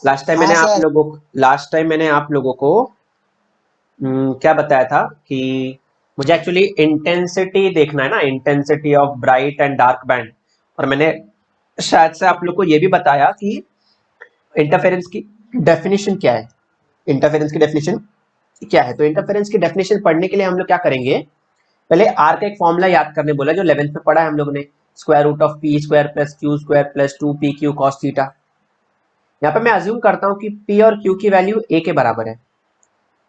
हाँ sir. Last time मैंने आप लोगों को क्या बताया था कि मुझे एक्चुअली इंटेंसिटी देखना है ना, intensity of bright and dark band. और मैंने शायद से आप लोग को ये भी बताया कि इंटरफेरेंस की डेफिनेशन क्या है। इंटरफेरेंस की डेफिनेशन क्या है, तो इंटरफेरेंस की डेफिनेशन पढ़ने के लिए हम लोग क्या करेंगे, पहले आर का एक फॉर्मूला याद करने बोला जो 11th में पढ़ा है हम लोग ने, square root of p square plus q square plus 2 p q cos theta. यहाँ पे मैं अज्यूम करता हूँ कि पी और क्यू की वैल्यू ए के बराबर है,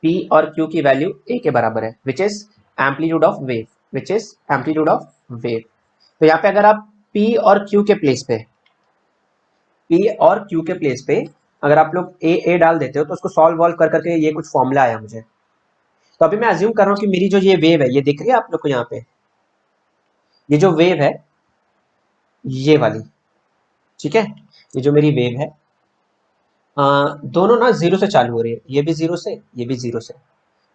पी और क्यू की वैल्यू ए के बराबर है, which is amplitude of wave, which is amplitude of wave. तो यहाँ पे अगर आप पी और क्यू के प्लेस पे, पी और क्यू के प्लेस पे अगर आप लोग ए डाल देते हो तो उसको सॉल्व वॉल्व कर करके ये कुछ फॉर्मूला आया मुझे। तो अभी मैं अज्यूम कर रहा हूँ कि मेरी जो ये वेव है, ये दिख रही है आप लोग को यहाँ पे, ये जो वेव है ये वाली, ठीक है, ये जो मेरी वेव है दोनों ना जीरो से चालू हो रही है, ये भी जीरो से, ये भी जीरो से।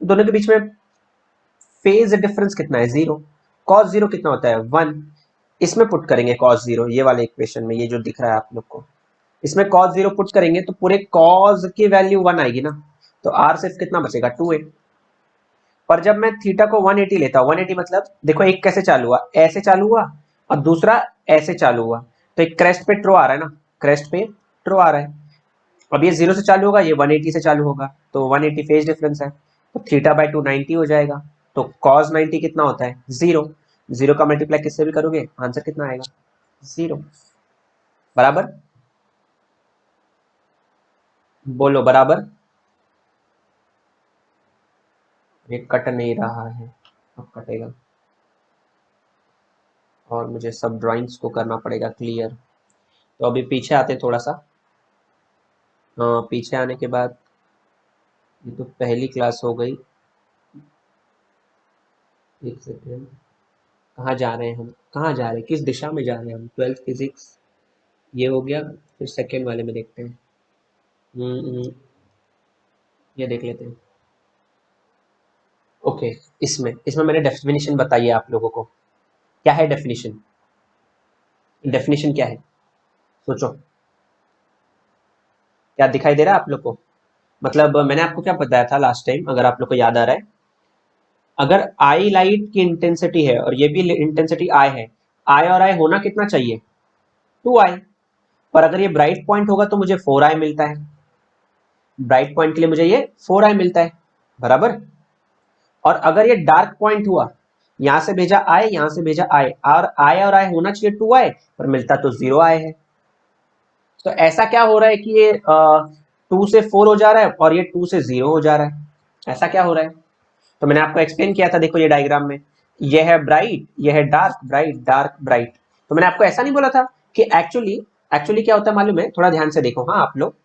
दोनों के बीच में फेज डिफरेंस कितना है, जीरो। कॉस जीरो कितना होता है, 1। इसमें पुट करेंगे कॉस जीरो, ये वाले इक्वेशन में, ये जो दिख रहा है आप लोग को, इसमें कॉस जीरो पुट करेंगे तो पूरे कॉस की वैल्यू 1 आएगी ना, तो आर सिर्फ कितना बचेगा, 2a। पर जब मैं थीटा को 180 लेता हूँ, 180 मतलब देखो एक कैसे चालू हुआ, ऐसे चालू हुआ और दूसरा ऐसे चालू हुआ, तो एक क्रेस्ट पे ट्रो आ रहा है ना, क्रेस्ट पे ट्रो आ रहा है। अब ये जीरो से चालू होगा, ये 180 से चालू होगा, तो 180 फेज डिफरेंस है, तो थीटा बाई 2 90 हो जाएगा। तो कॉस 90 कितना होता है, जीरो। जीरो का मल्टीप्लाई किससे भी करोगे आंसर कितना आएगा, जीरो। बराबर, बोलो बराबर। ये कट नहीं रहा है, अब कटेगा और मुझे सब ड्राइंग्स को करना पड़ेगा क्लियर। तो अभी पीछे आते हैं थोड़ा सा। पीछे आने के बाद, ये तो पहली क्लास हो गई, एक सेकेंड, कहाँ जा रहे हैं हम, कहाँ जा रहे हैं, किस दिशा में जा रहे हैं हम, 12th फिजिक्स ये हो गया, फिर सेकेंड वाले में देखते हैं। ये देख लेते हैं। ओके, इसमें इसमें मैंने डेफिनेशन बताई है आप लोगों को, क्या है डेफिनेशन, डेफिनेशन क्या है, सोचो, क्या दिखाई दे रहा है आप लोग को। मतलब मैंने आपको क्या बताया था लास्ट टाइम, अगर आप लोग को याद आ रहा है, अगर आई लाइट की इंटेंसिटी है और ये भी इंटेंसिटी आई है, आई और आई होना कितना चाहिए, 2i। पर अगर ये ब्राइट पॉइंट होगा तो मुझे 4i मिलता है, ब्राइट पॉइंट के लिए मुझे ये 4i मिलता है, बराबर। और अगर ये डार्क पॉइंट हुआ, यहां से भेजा आई, यहां से भेजा आई, और आई होना चाहिए 2i, पर मिलता तो 0i है। तो ऐसा क्या हो रहा है कि ये 2 से 4 हो जा रहा है और ये 2 से 0 हो जा रहा है, ऐसा क्या हो रहा है। तो मैंने आपको एक्सप्लेन किया था, देखो ये डायग्राम में, ये है ब्राइट, ये है डार्क, ब्राइट डार्क ब्राइट। तो मैंने आपको ऐसा नहीं बोला था कि एक्चुअली, एक्चुअली क्या होता है मालूम है, थोड़ा ध्यान से देखो हाँ आप लोग।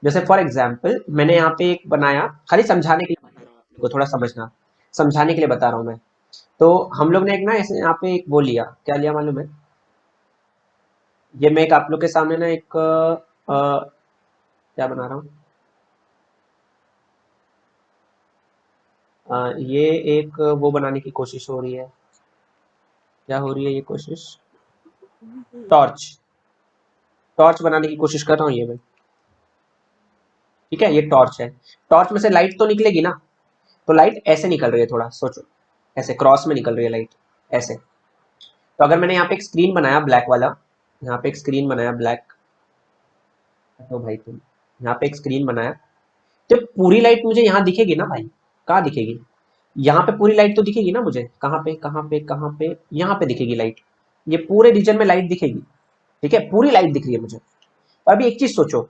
जैसे फॉर एग्जाम्पल मैंने यहाँ पे एक बनाया, खाली समझाने के लिए बता रहा हूँ आप लोगों को, थोड़ा समझना, समझाने के लिए बता रहा हूँ मैं। तो हम लोग ने एक ना ऐसे यहाँ पे एक वो लिया, क्या लिया मालूम है, ये मैं एक आप लोग के सामने ना एक क्या बना रहा हूँ, ये एक वो बनाने की कोशिश हो रही है, क्या हो रही है ये कोशिश, टॉर्च, टॉर्च बनाने की कोशिश कर रहा हूँ ये मैं, ठीक है, ये टॉर्च है। टॉर्च में से लाइट तो निकलेगी ना, तो लाइट ऐसे निकल रही है, थोड़ा सोचो, ऐसे क्रॉस में निकल रही है लाइट, ऐसे। तो अगर मैंने यहाँ पे एक स्क्रीन बनाया ब्लैक वाला, यहाँ पे एक स्क्रीन बनाया ब्लैक, तो भाई तुम यहाँ पे एक स्क्रीन बनाया, तो पूरी लाइट मुझे यहाँ दिखेगी ना भाई, कहाँ दिखेगी, यहाँ पे पूरी लाइट तो दिखेगी ना मुझे, कहाँ पे कहाँ पे कहाँ पे, यहाँ पे दिखेगी लाइट, ये पूरे रीजन में लाइट दिखेगी, ठीक है, पूरी लाइट दिख रही है मुझे। अभी एक चीज सोचो,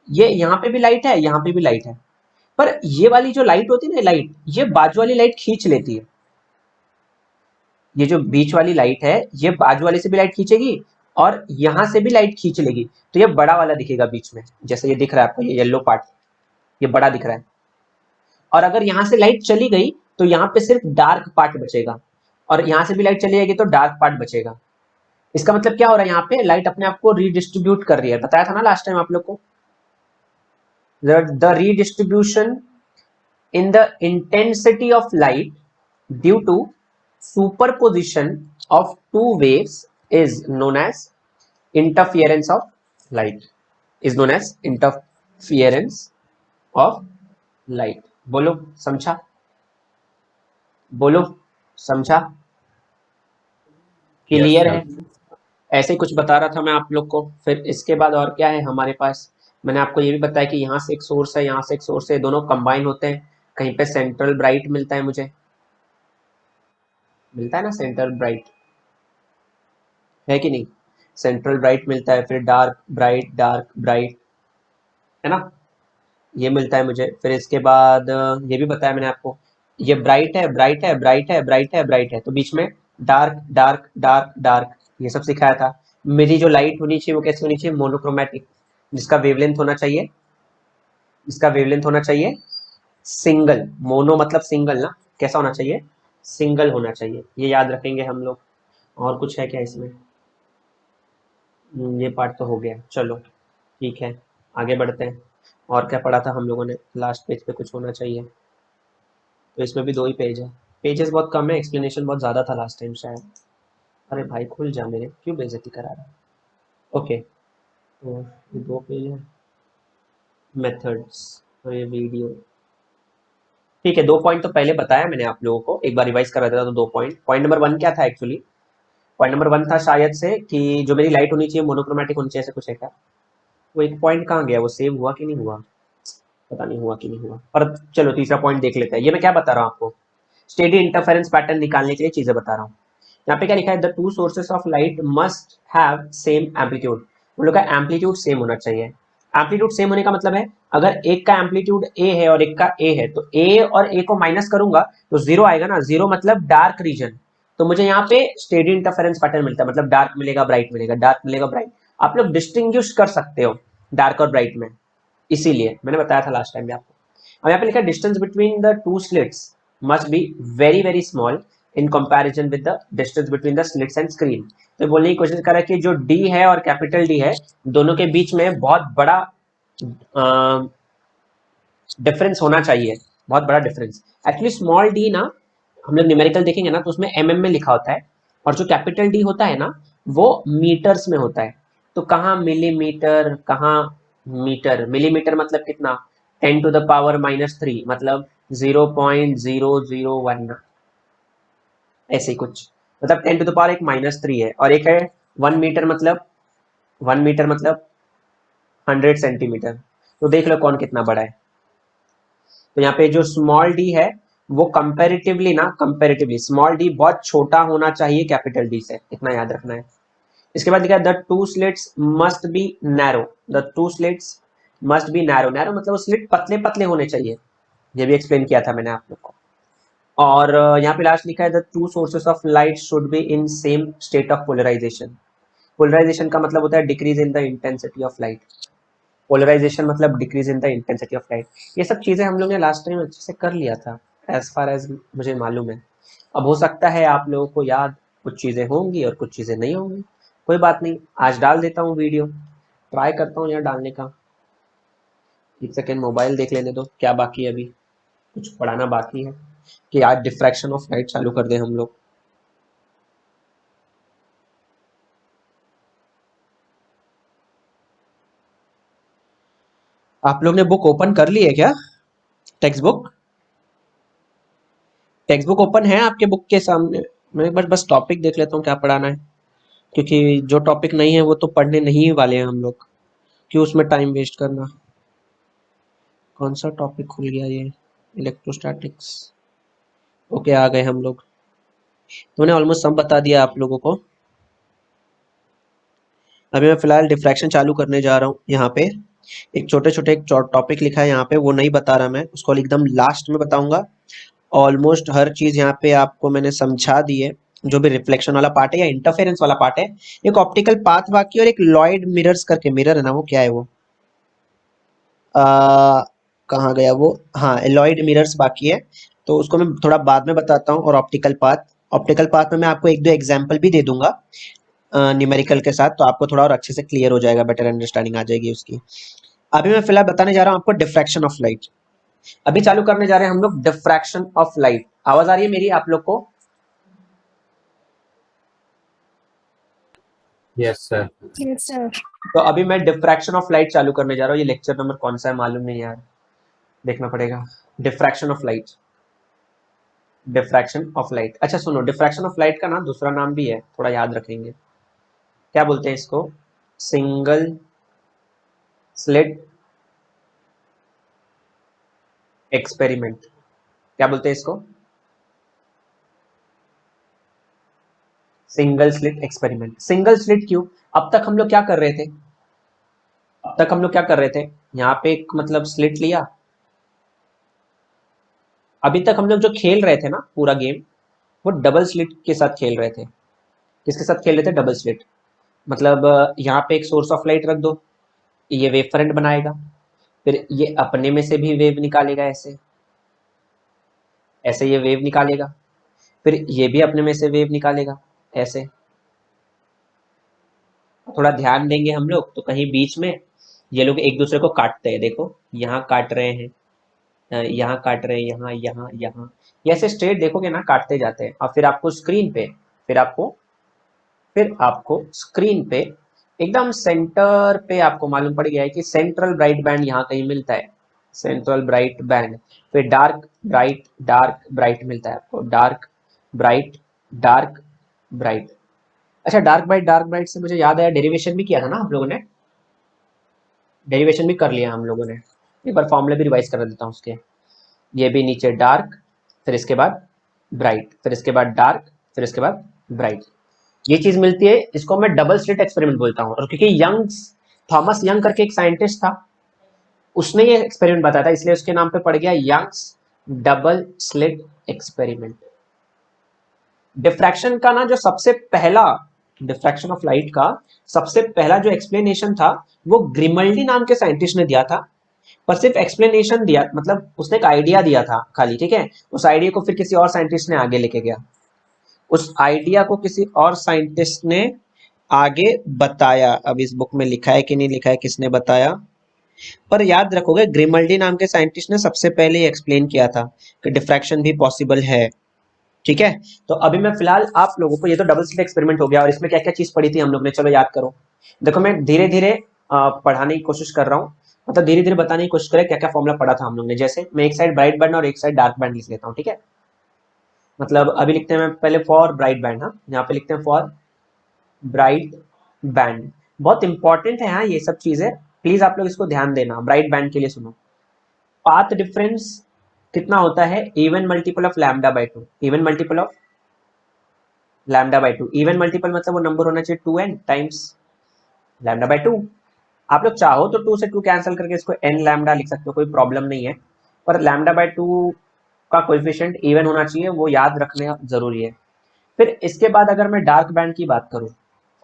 ये यहाँ पे भी लाइट है, यहाँ पे भी लाइट है, पर ये वाली जो लाइट होती है ना लाइट, ये बाजू वाली लाइट खींच लेती है, ये जो बीच वाली लाइट है ये बाजू वाले से भी लाइट खींचेगी और यहां से भी लाइट खींच लेगी, तो ये बड़ा वाला दिखेगा बीच में, जैसे ये दिख रहा है आपको, ये येलो पार्ट, ये बड़ा दिख रहा है। और अगर यहां से लाइट चली गई तो यहाँ पे सिर्फ डार्क पार्ट बचेगा, और यहां से भी लाइट चली जाएगी तो डार्क पार्ट बचेगा। इसका मतलब क्या हो रहा है, यहाँ पे लाइट अपने आप को रीडिस्ट्रीब्यूट कर रही है, बताया था ना लास्ट टाइम आप लोग को, the redistribution in the intensity of light due to superposition of two waves is known as interference of light, is known as interference interference of light. बोलो समझा, बोलो समझा, यस क्लियर सर। है। ऐसे ही कुछ बता रहा था मैं आप लोग को। फिर इसके बाद और क्या है हमारे पास, मैंने आपको ये भी बताया कि यहाँ से एक सोर्स है, यहाँ से एक सोर्स है, दोनों कंबाइन होते हैं, कहीं पे सेंट्रल ब्राइट मिलता है, मुझे मिलता है ना सेंट्रल ब्राइट, है कि नहीं? सेंट्रल ब्राइट मिलता है, फिर डार्क ब्राइट, है ना, ये मिलता है मुझे। फिर इसके बाद ये भी बताया मैंने आपको, ये ब्राइट है, ब्राइट है, ब्राइट है, ब्राइट है, ब्राइट है, तो बीच में डार्क डार्क डार्क डार्क, ये सब सिखाया था। मेरी जो लाइट होनी चाहिए वो कैसी होनी चाहिए, मोनोक्रोमेटिक, जिसका वेवलेंथ होना चाहिए, जिसका वेवलेंथ होना चाहिए सिंगल। मोनो मतलब सिंगल ना, कैसा होना चाहिए, सिंगल होना चाहिए, ये याद रखेंगे हम लोग। और कुछ है क्या इसमें? ये पार्ट तो हो गया, चलो ठीक है, आगे बढ़ते हैं। और क्या पढ़ा था हम लोगों ने, लास्ट पेज पे कुछ होना चाहिए, तो इसमें भी 2 ही पेज है, पेजेस बहुत कम है, एक्सप्लेनेशन बहुत ज़्यादा था लास्ट टाइम शायद। अरे भाई खुल जा, मेरे क्यों बेइज्जती करा रहा है। ओके, तो ये 2 पेज है, मेथड्स और ये वीडियो। ठीक है, 2 पॉइंट तो पहले बताया मैंने आप लोगों को, एक बार रिवाइज करा देता तो 2 पॉइंट। पॉइंट नंबर 1 क्या था एक्चुअली, पॉइंट नंबर 1 था शायद से कि जो मेरी लाइट होनी चाहिए मोनोक्रोमेटिक होनी चाहिए, ऐसा कुछ है क्या? वो एक पॉइंट कहाँ गया, वो सेव हुआ कि नहीं हुआ, पता नहीं हुआ कि नहीं हुआ, पर चलो तीसरा पॉइंट देख लेते हैं। ये मैं क्या बता रहा हूँ आपको, स्टेडी इंटरफेरेंस पैटर्न निकालने के लिए चीजें बता रहा हूँ। यहाँ पे क्या लिखा है, the two sources of light must have same amplitude, उन लोग का एम्पलीट्यूड सेम होना चाहिए। एम्पलीट्यूड सेम होने का मतलब है, अगर एक का एम्पलीट्यूड ए है और एक का ए है, तो ए और ए को माइनस करूंगा तो जीरो आएगा ना, जीरो मतलब डार्क रीजन। तो मुझे यहाँ पे स्टेडी इंटरफेरेंस पैटर्न मिलता है, मतलब डार्क मिलेगा ब्राइट मिलेगा, डार्क मिलेगा ब्राइट। आप लोग डिस्टिंग्विश कर सकते हो डार्क और ब्राइट में, इसीलिए मैंने बताया था लास्ट टाइम भी आपको। अब यहाँ पे लिखा है distance between the two slits must be very very small in comparison with the distance between the slits and screen. तो बोलने की कोशिश कर रहा है कि जो डी है और कैपिटल डी है, दोनों के बीच में बहुत बड़ा डिफरेंस होना चाहिए, बहुत बड़ा डिफरेंस। एक्चुअली स्मॉल डी ना, हम लोग न्यूमेरिकल देखेंगे ना तो उसमें एमएम में लिखा होता है, और जो कैपिटल डी होता है ना वो मीटर्स में होता है। तो कहाँ मिलीमीटर, कहाँ मीटर, मिलीमीटर मतलब कितना, 10⁻³ मतलब 0.001, ऐसे ही कुछ, मतलब 10⁻⁻³ है। और एक है 1 मीटर, मतलब 1 मीटर मतलब 100 सेंटीमीटर। तो देख लो कौन कितना बड़ा है। तो यहाँ पे जो स्मॉल डी है वो कंपेरेटिवली ना, कंपेरेटिवली स्मॉल डी बहुत छोटा होना चाहिए कैपिटल डी से, इतना याद रखना है। इसके बाद लिखा है the two slits must be narrow, the two slits must be narrow, narrow मतलब वो स्लिट पतले पतले होने चाहिए, ये भी एक्सप्लेन किया था मैंने आप लोग को। और यहाँ पे लास्ट लिखा है the two sources of light should be in same state of polarization. Polarization का मतलब होता है decrease in the intensity of light, polarization मतलब decrease in the intensity of light. ये सब चीजें हम लोग ने लास्ट टाइम अच्छे से कर लिया था, एज फार एज मुझे मालूम है। अब हो सकता है आप लोगों को याद कुछ चीजें होंगी और कुछ चीजें नहीं होंगी, कोई बात नहीं, आज डाल देता हूँ वीडियो, ट्राई करता हूँ यहाँ डालने का। एक सेकेंड मोबाइल देख लेने दो, क्या बाकी है अभी, कुछ पढ़ाना बाकी है कि आज डिफ्रैक्शन ऑफ लाइट चालू कर दें हम लोग। आप लोग ने बुक ओपन कर ली है क्या, text book, text book open है आपके बुक के सामने? मैं एक बार बस टॉपिक देख लेता हूँ क्या पढ़ाना है, क्योंकि जो टॉपिक नहीं है वो तो पढ़ने नहीं वाले हैं हम लोग, क्यों उसमें टाइम वेस्ट करना। कौन सा टॉपिक खुल गया ये, इलेक्ट्रोस्टैटिक्स। ओके आ गए हम लोग, तो मैंने ऑलमोस्ट सब बता दिया आप लोगों को। अभी मैं फिलहाल डिफ्रैक्शन चालू करने जा रहा हूँ। यहाँ पे एक छोटे छोटे एक टॉपिक लिखा है यहाँ पे, वो नहीं बता रहा मैं, उसको एकदम लास्ट में बताऊंगा। ऑलमोस्ट हर चीज यहाँ पे आपको मैंने समझा दी है, जो भी रिफ्लेक्शन वाला पार्ट है या इंटरफेरेंस वाला पार्ट है। एक ऑप्टिकल पाथ बाकी, और एक लॉयड मिरर्स करके मिरर है ना, वो क्या है वो, कहाँ गया वो, हाँ लॉयड मिरर्स बाकी है, तो उसको मैं थोड़ा बाद में बताता हूँ। और ऑप्टिकल पाथ, ऑप्टिकल पाथ में मैं आपको एक दो एग्जाम्पल भी दे दूंगा न्यूमेरिकल के साथ, तो आपको थोड़ा और अच्छे से क्लियर हो जाएगा, बेटर अंडरस्टैंडिंग आ जाएगी उसकी। अभी मैं फिलहाल बताने जा रहा हूँ आपको डिफ्रैक्शन ऑफ लाइट। अभी चालू करने जा रहे हैं हम लोग डिफ्रैक्शन ऑफ लाइट। आवाज आ रही है मेरी आप लोग को? Yes sir. Yes sir. तो अभी मैं डिफ्रैक्शन ऑफ लाइट चालू करने जा रहा हूँ। ये लेक्चर नंबर कौन सा है मालूम नहीं यार, देखना पड़ेगा। Diffraction of light, diffraction of light. अच्छा सुनो, डिफ्रैक्शन ऑफ लाइट का ना दूसरा नाम भी है, थोड़ा याद रखेंगे। क्या बोलते हैं इसको? Single slit experiment. क्या बोलते हैं इसको? Single slit experiment. Single slit क्यों? अब तक हम लोग क्या कर रहे थे? अब तक हम लोग क्या कर रहे थे? यहाँ पे एक मतलब स्लिट लिया। अभी तक हम लोग जो खेल रहे थे ना पूरा गेम, वो डबल स्लिट के साथ खेल रहे थे। किसके साथ खेल रहे थे? Double slit. मतलब यहाँ पे एक सोर्स ऑफ लाइट रख दो, ये वेव फ्रंट बनाएगा, फिर ये अपने में से भी वेव निकालेगा, ऐसे ऐसे ये वेव निकालेगा, फिर ये भी अपने में से वेव निकालेगा, ऐसे। थोड़ा ध्यान देंगे हम लोग तो कहीं बीच में ये लोग एक दूसरे को काटते हैं, देखो यहाँ काट रहे हैं, यहाँ काट रहे हैं, यहाँ यहाँ यहाँ, ये ऐसे स्ट्रेट देखोगे ना काटते जाते हैं। और फिर आपको स्क्रीन पे एकदम सेंटर पे आपको मालूम पड़ गया है कि सेंट्रल ब्राइट बैंड यहाँ कहीं मिलता है, सेंट्रल ब्राइट बैंड। फिर डार्क ब्राइट मिलता है आपको, डार्क ब्राइट। अच्छा, डार्क ब्राइट से मुझे याद आया, डेरिवेशन भी किया था ना हम लोगों ने, डेरिवेशन भी कर लिया हम लोगों ने। एक बार फॉर्मूले भी रिवाइज कर देता हूँ उसके। ये भी नीचे डार्क, फिर इसके बाद ब्राइट, फिर इसके बाद डार्क, फिर इसके बाद ब्राइट। ये चीज मिलती है, इसको मैं डबल स्लिट एक्सपेरिमेंट बोलता हूँ। और क्योंकि थॉमस यंग करके एक साइंटिस्ट था, उसने ये एक्सपेरिमेंट बताया था, इसलिए उसके नाम पे पड़ गया Young's double slit experiment. Diffraction का ना जो सबसे पहला, डिफ्रैक्शन ऑफ लाइट का सबसे पहला जो एक्सप्लेनेशन था, वो ग्रिमल्डी नाम के साइंटिस्ट ने दिया था। पर सिर्फ एक्सप्लेनेशन दिया, मतलब उसने एक आइडिया दिया था खाली, ठीक है। उस आइडिया को फिर किसी और साइंटिस्ट ने आगे लेके गया, उस आइडिया को किसी और साइंटिस्ट ने आगे बताया। अब इस बुक में लिखा है कि नहीं लिखा है किसने बताया, पर याद रखोगे ग्रिमल्डी नाम के साइंटिस्ट ने सबसे पहले एक्सप्लेन किया था कि डिफ्रैक्शन भी पॉसिबल है, ठीक है। तो अभी मैं फिलहाल आप लोगों को, ये तो डबल स्लिट एक्सपेरिमेंट हो गया, और इसमें क्या क्या चीज पढ़ी थी हम लोग ने, चलो याद करो। देखो मैं धीरे धीरे पढ़ाने की कोशिश कर रहा हूँ, मतलब धीरे धीरे बताने की कोशिश करें क्या क्या फॉर्मूला पढ़ा था हम लोग ने। जैसे मैं एक साइड ब्राइट बैंड और एक साइड डार्क बैंड लिख लेता हूँ, ठीक है। मतलब अभी लिखते हैं, मैं पहले फॉर ब्राइट बैंड, हाँ यहाँ पे लिखते हैं फॉर ब्राइट बैंड। बहुत इंपॉर्टेंट है हाँ ये सब चीजें, प्लीज आप लोग इसको ध्यान देना। ब्राइट बैंड के लिए सुनो, पाथ डिफरेंस कितना होता है? Even multiple of lambda by two, even multiple of lambda by two. Even multiple मतलब वो नंबर होना चाहिए 2n times lambda by two. आप लोग चाहो तो 2 से 2 कैंसिल करके इसको n लैम्डा लिख सकते हो, कोई प्रॉब्लम नहीं है। पर लैम्डा बाई टू का कोएफिशिएंट इवन होना चाहिए, वो याद रखना जरूरी है। फिर इसके बाद अगर मैं डार्क बैंड की बात करूं,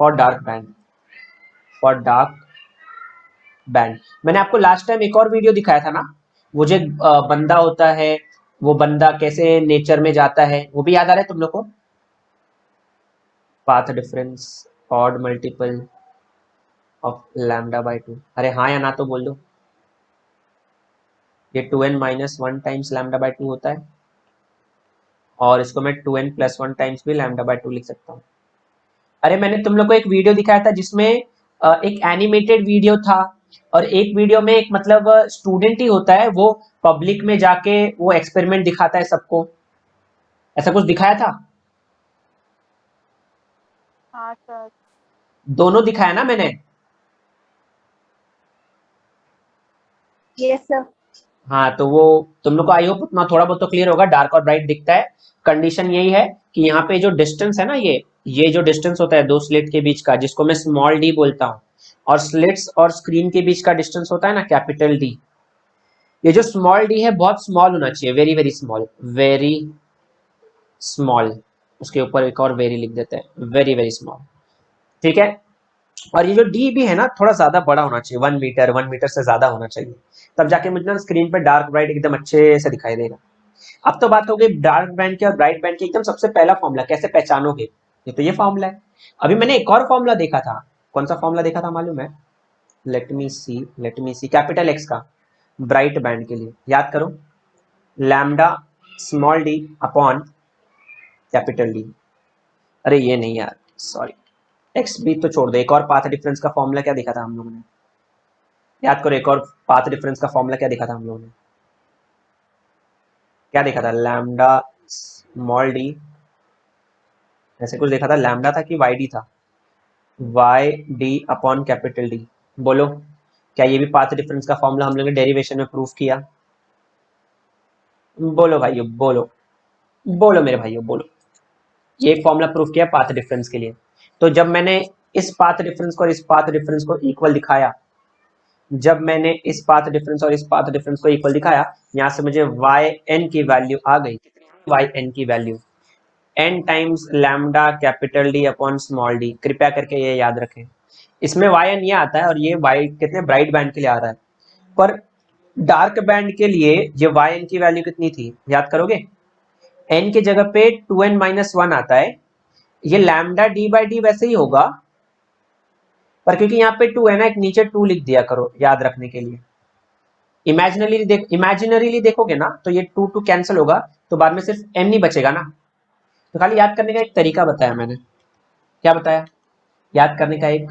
for dark band, for dark band, मैंने आपको लास्ट टाइम एक और वीडियो दिखाया था ना, वो जो बंदा होता है, वो बंदा कैसे नेचर में जाता है, वो भी याद आ रहा है तुम लोग को? Path difference odd multiple of lambda by two, अरे हाँ या ना तो बोल दो। ये 2n-1 times lambda by two होता है, और इसको मैं 2n+1 टाइम्स भी लैम्डा बाई टू लिख सकता हूँ। अरे मैंने तुम लोग को एक वीडियो दिखाया था जिसमें एक एनिमेटेड वीडियो था, और एक वीडियो में एक मतलब स्टूडेंट ही होता है, वो पब्लिक में जाके वो एक्सपेरिमेंट दिखाता है सबको, ऐसा कुछ दिखाया था? हाँ सर। दोनों दिखाया ना मैंने? Yes sir. हाँ तो वो तुम लोग को आई होप उतना थोड़ा बहुत तो क्लियर होगा, डार्क और ब्राइट दिखता है। कंडीशन यही है कि यहाँ पे जो डिस्टेंस है ना, ये जो डिस्टेंस होता है दो स्लिट के बीच का, जिसको मैं स्मॉल डी बोलता हूँ, और स्लिट्स और स्क्रीन के बीच का डिस्टेंस होता है ना कैपिटल डी, ये जो स्मॉल डी है बहुत स्मॉल होना चाहिए, very very small, very small. उसके ऊपर एक और वेरी लिख देते हैं, वेरी वेरी स्मॉल, ठीक है। और ये जो डी भी है ना, थोड़ा ज्यादा बड़ा होना चाहिए, 1 मीटर, 1 मीटर से ज्यादा होना चाहिए, तब जाके मुझे ना स्क्रीन पे डार्क ब्राइट एकदम अच्छे से दिखाई देगा। अब तो बात हो गई डार्क बैंड की और ब्राइट बैंड की, एकदम सबसे पहला फॉर्मूला कैसे पहचानोगे, ये तो ये फॉर्मूला है। अभी मैंने एक और फॉर्मूला देखा था, कौन सा फॉर्मूला देखा था मालूम है? लेट मी सी, कैपिटल एक्स का, ब्राइट बैंड के लिए याद करो, lambda small d upon capital D. अरे ये नहीं यार, सॉरी, एक्स भी तो छोड़ दो, एक और पाथ डिफरेंस का फॉर्मूला क्या देखा था हम लोगों ने, याद करो, एक और पाथ डिफरेंस का फॉर्मूला क्या देखा था हम लोगों ने, क्या देखा था, लैम्डा स्मॉल डी, ऐसे कुछ देखा था, लैम्डा था कि वाई डी था, y d upon capital D. बोलो, क्या ये भी पाथ डिफरेंस का फॉर्मूला हम लोग ने डेरिवेशन में प्रूफ किया? बोलो भाइयों बोलो, बोलो मेरे भाइयों बोलो, ये फॉर्मूला प्रूफ किया पाथ डिफरेंस के लिए। तो जब मैंने इस पाथ डिफरेंस को और इस पाथ डिफरेंस को इक्वल दिखाया, जब मैंने इस पाथ डिफरेंस और इस पाथ डिफरेंस को इक्वल दिखाया, यहां से मुझे वाई एन की वैल्यू आ गई, वाई एन की value n times lambda capital D upon small d. कृपया करके ये याद रखें, इसमें वाई एन ये आता है और ये वाई कितने ब्राइट बैंड के लिए आ रहा है, पर डार्क बैंड के लिए ये वाई एन की वैल्यू कितनी थी याद करोगे? एन की जगह पे 2n-1 आता है, ये लैम्डा डी बाई डी वैसे ही होगा, पर क्योंकि यहाँ पे 2 है ना, एक नीचे 2 लिख दिया करो याद रखने के लिए। इमेजिनरीली देखोगे ना तो ये 2 2 कैंसिल होगा, तो बाद में सिर्फ n ही बचेगा ना। तो खाली याद करने का एक तरीका बताया मैंने, क्या बताया, याद करने का एक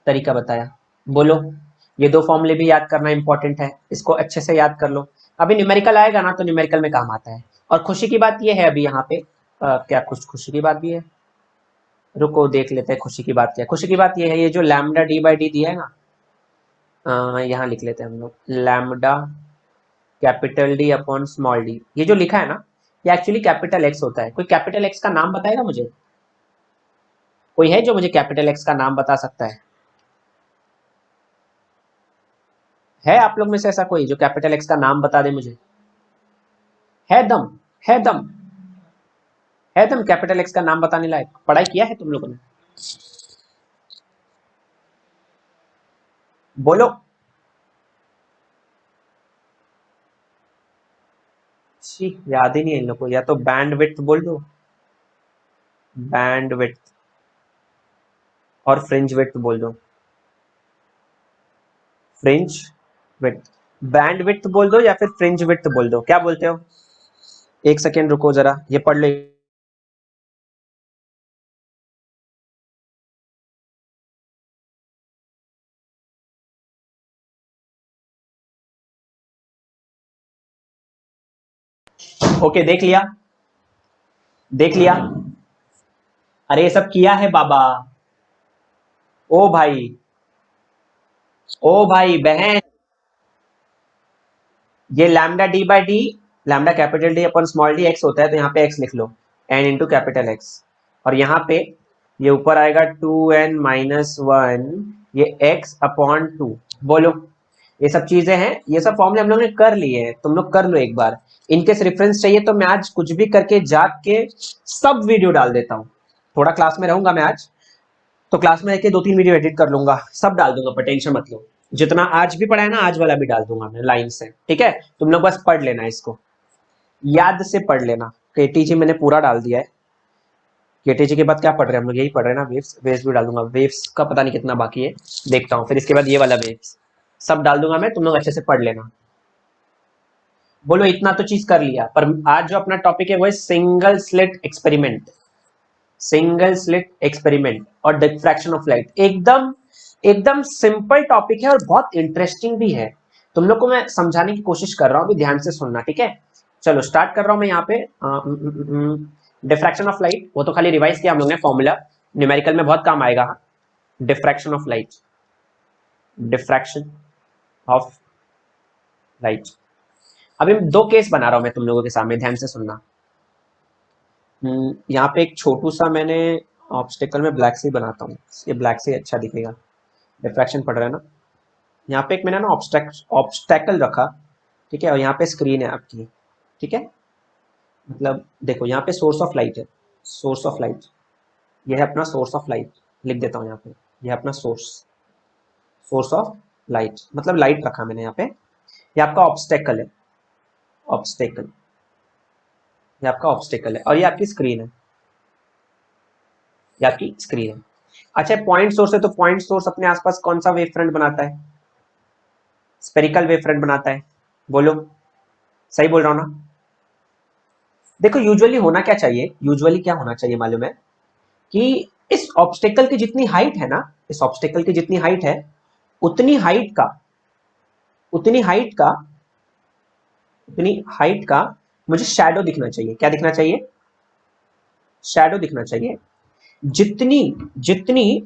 तरीका बताया। बोलो, ये दो फॉर्मूले भी याद करना इंपॉर्टेंट है, इसको अच्छे से याद कर लो, अभी न्यूमेरिकल आएगा ना तो न्यूमेरिकल में काम आता है। और खुशी की बात ये है अभी यहाँ पे क्या खुशी की बात भी है, रुको देख लेते हैं खुशी की बात क्या है। खुशी की बात ये है, ये जो लैम्डा डी बाई डी दिया है ना, यहाँ लिख लेते हैं हम लोग, lambda capital D upon small D, ये जो लिखा है ना, ये एक्चुअली कैपिटल एक्स होता है। कोई कैपिटल एक्स का नाम बताएगा मुझे? कोई है जो मुझे कैपिटल एक्स का नाम बता सकता है आप लोग में से ऐसा कोई जो कैपिटल एक्स का नाम बता दे मुझे? है दम, है दम, है दम कैपिटल एक्स का नाम बताने लायक? पढ़ाई किया है तुम लोगों ने? बोलो। छी, याद ही नहीं है इन लोग को, या तो बैंड विड्थ बोल दो, बैंड विड्थ, और फ्रिंज विड्थ बोल दो, फ्रिंज विड्थ, बैंड विड्थ बोल दो या फिर फ्रिंज विड्थ बोल दो, क्या बोलते हो? एक सेकेंड रुको जरा, ये पढ़ लो। ओके, देख लिया, देख लिया, अरे ये सब किया है बाबा। ओ भाई, ओ भाई बहन, ये lambda D by D, lambda capital D upon small D x होता है, तो यहाँ पे एक्स लिख लो, एन इंटू कैपिटल एक्स, और यहाँ पे ये ऊपर आएगा 2n-1, ये x अपॉन 2। बोलो, ये सब चीजें हैं, ये सब फॉर्मूले हम लोग ने कर लिए हैं, तुम लोग कर लो एक बार। इनकेस रेफरेंस चाहिए तो मैं आज कुछ भी करके जाग के सब वीडियो डाल देता हूँ, थोड़ा क्लास में रहूंगा मैं आज, तो क्लास में आके 2-3 वीडियो एडिट कर लूंगा, सब डाल दूंगा, पर टेंशन मत लो, जितना आज भी पढ़ा है ना आज वाला भी डाल दूंगा मैं लाइन से, ठीक है? तुम लोग बस पढ़ लेना, इसको याद से पढ़ लेना। केटीजी मैंने पूरा डाल दिया है, केटीजी के बाद क्या पढ़ रहे हैं हम लोग, यही पढ़ रहे हैं ना, वेव्स, वेव्स भी डाल दूंगा, वेव्स का पता नहीं कितना बाकी है, देखता हूँ, फिर इसके बाद ये वाला वेव्स सब डाल दूंगा मैं, तुम लोग अच्छे से पढ़ लेना। बोलो, इतना तो चीज कर लिया, पर आज जो अपना टॉपिक है वो है single slit experiment, single slit experiment और डिफ्रैक्शन ऑफ लाइट। एकदम एकदम सिंपल टॉपिक है और बहुत इंटरेस्टिंग भी है, तुम लोग को मैं समझाने की कोशिश कर रहा हूँ, अभी ध्यान से सुनना, ठीक है? चलो स्टार्ट कर रहा हूँ मैं यहाँ पे। डिफ्रैक्शन ऑफ लाइट, वो तो खाली रिवाइज किया हम लोग ने फॉर्मूला, न्यूमेरिकल में बहुत काम आएगा। Diffraction of light, diffraction of light, अभी दो केस बना रहा हूं मैं तुम लोगों के सामने, ध्यान से सुनना। यहाँ पे एक छोटू सा मैंने ऑब्स्टेकल में ब्लैक से बनाता हूँ, ये ब्लैक से अच्छा दिखेगा, डिफ्रैक्शन पड़ रहा है ना। यहाँ पे एक मैंने ना ऑब्स्टेकल रखा, ठीक है, और यहाँ पे स्क्रीन है आपकी, ठीक है, मतलब देखो यहाँ पे सोर्स ऑफ लाइट है, सोर्स ऑफ लाइट, ये है अपना सोर्स ऑफ लाइट, लिख देता हूँ यहाँ पे, ये अपना सोर्स, सोर्स ऑफ लाइट, मतलब लाइट रखा मैंने यहाँ पे, ये आपका ऑब्स्टेकल है, ऑब्स्टेकल, ये आपका ऑब्स्टेकल है, और ये आपकी स्क्रीन है, ये आपकी स्क्रीन है। अच्छा, पॉइंट सोर्स है, तो पॉइंट सोर्स अपने आसपास कौन सा वेव फ्रंट बनाता है? स्पेरिकल वेव फ्रंट बनाता है। बोलो, सही बोल रहा हूं ना? देखो यूजुअली होना क्या चाहिए, यूजुअली क्या होना चाहिए मालूम है कि इस ऑब्स्टेकल की जितनी हाइट है ना, इस ऑब्स्टेकल की जितनी हाइट है, उतनी हाइट का उतनी हाइट का उतनी हाइट का मुझे शैडो दिखना चाहिए। क्या दिखना चाहिए? शैडो दिखना चाहिए। जितनी जितनी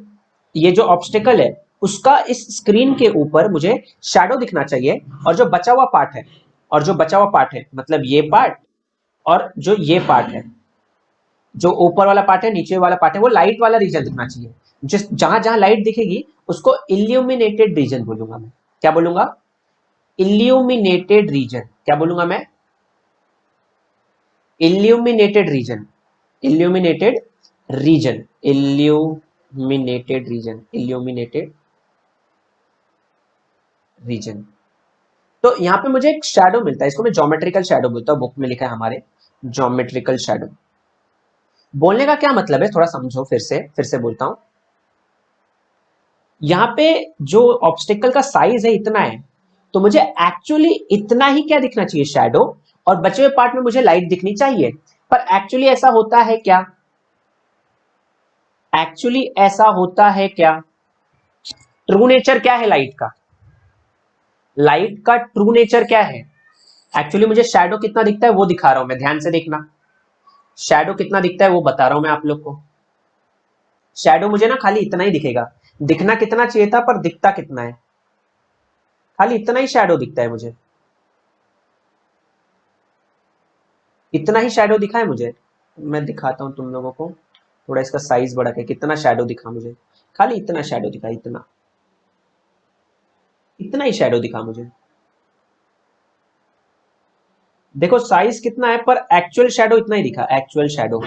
ये जो ऑब्स्टेकल है उसका इस स्क्रीन के ऊपर मुझे शैडो दिखना चाहिए, और जो बचा हुआ पार्ट है, मतलब ये पार्ट और जो ये पार्ट है, जो ऊपर वाला पार्ट है, नीचे वाला पार्ट है, वो लाइट वाला रीजन दिखना चाहिए। जिस जहां जहां लाइट दिखेगी उसको इल्यूमिनेटेड रीजन बोलूंगा मैं। क्या बोलूंगा? Illuminated region. क्या बोलूंगा मैं? Illuminated region. Illuminated region. Illuminated region. तो यहां पे मुझे एक शैडो मिलता है, इसको मैं ज्योमेट्रिकल शैडो बोलता हूं, बुक में लिखा है हमारे, ज्योमेट्रिकल शैडो। बोलने का क्या मतलब है, थोड़ा समझो। फिर से बोलता हूं। यहाँ पे जो ऑब्स्टिकल का साइज है इतना है, तो मुझे एक्चुअली इतना ही क्या दिखना चाहिए? शैडो। और बचे हुए पार्ट में मुझे लाइट दिखनी चाहिए। पर एक्चुअली ऐसा होता है क्या? एक्चुअली ऐसा होता है क्या? ट्रू नेचर क्या है लाइट का? लाइट का ट्रू नेचर क्या है? एक्चुअली मुझे शैडो कितना दिखता है वो दिखा रहा हूं मैं, ध्यान से देखना। शैडो कितना दिखता है वो बता रहा हूं मैं आप लोग को। शैडो मुझे ना खाली इतना ही दिखेगा। दिखना कितना चाहिए था पर दिखता कितना है? खाली इतना ही शैडो दिखता है मुझे। इतना ही शैडो दिखा है मुझे। मैं दिखाता हूं तुम लोगों को, थोड़ा इसका साइज बढ़ा के। कितना शैडो दिखा मुझे? खाली इतना शैडो दिखा, इतना इतना ही शैडो दिखा मुझे। देखो साइज कितना है पर एक्चुअल शैडो इतना ही दिखा। Actual shadow,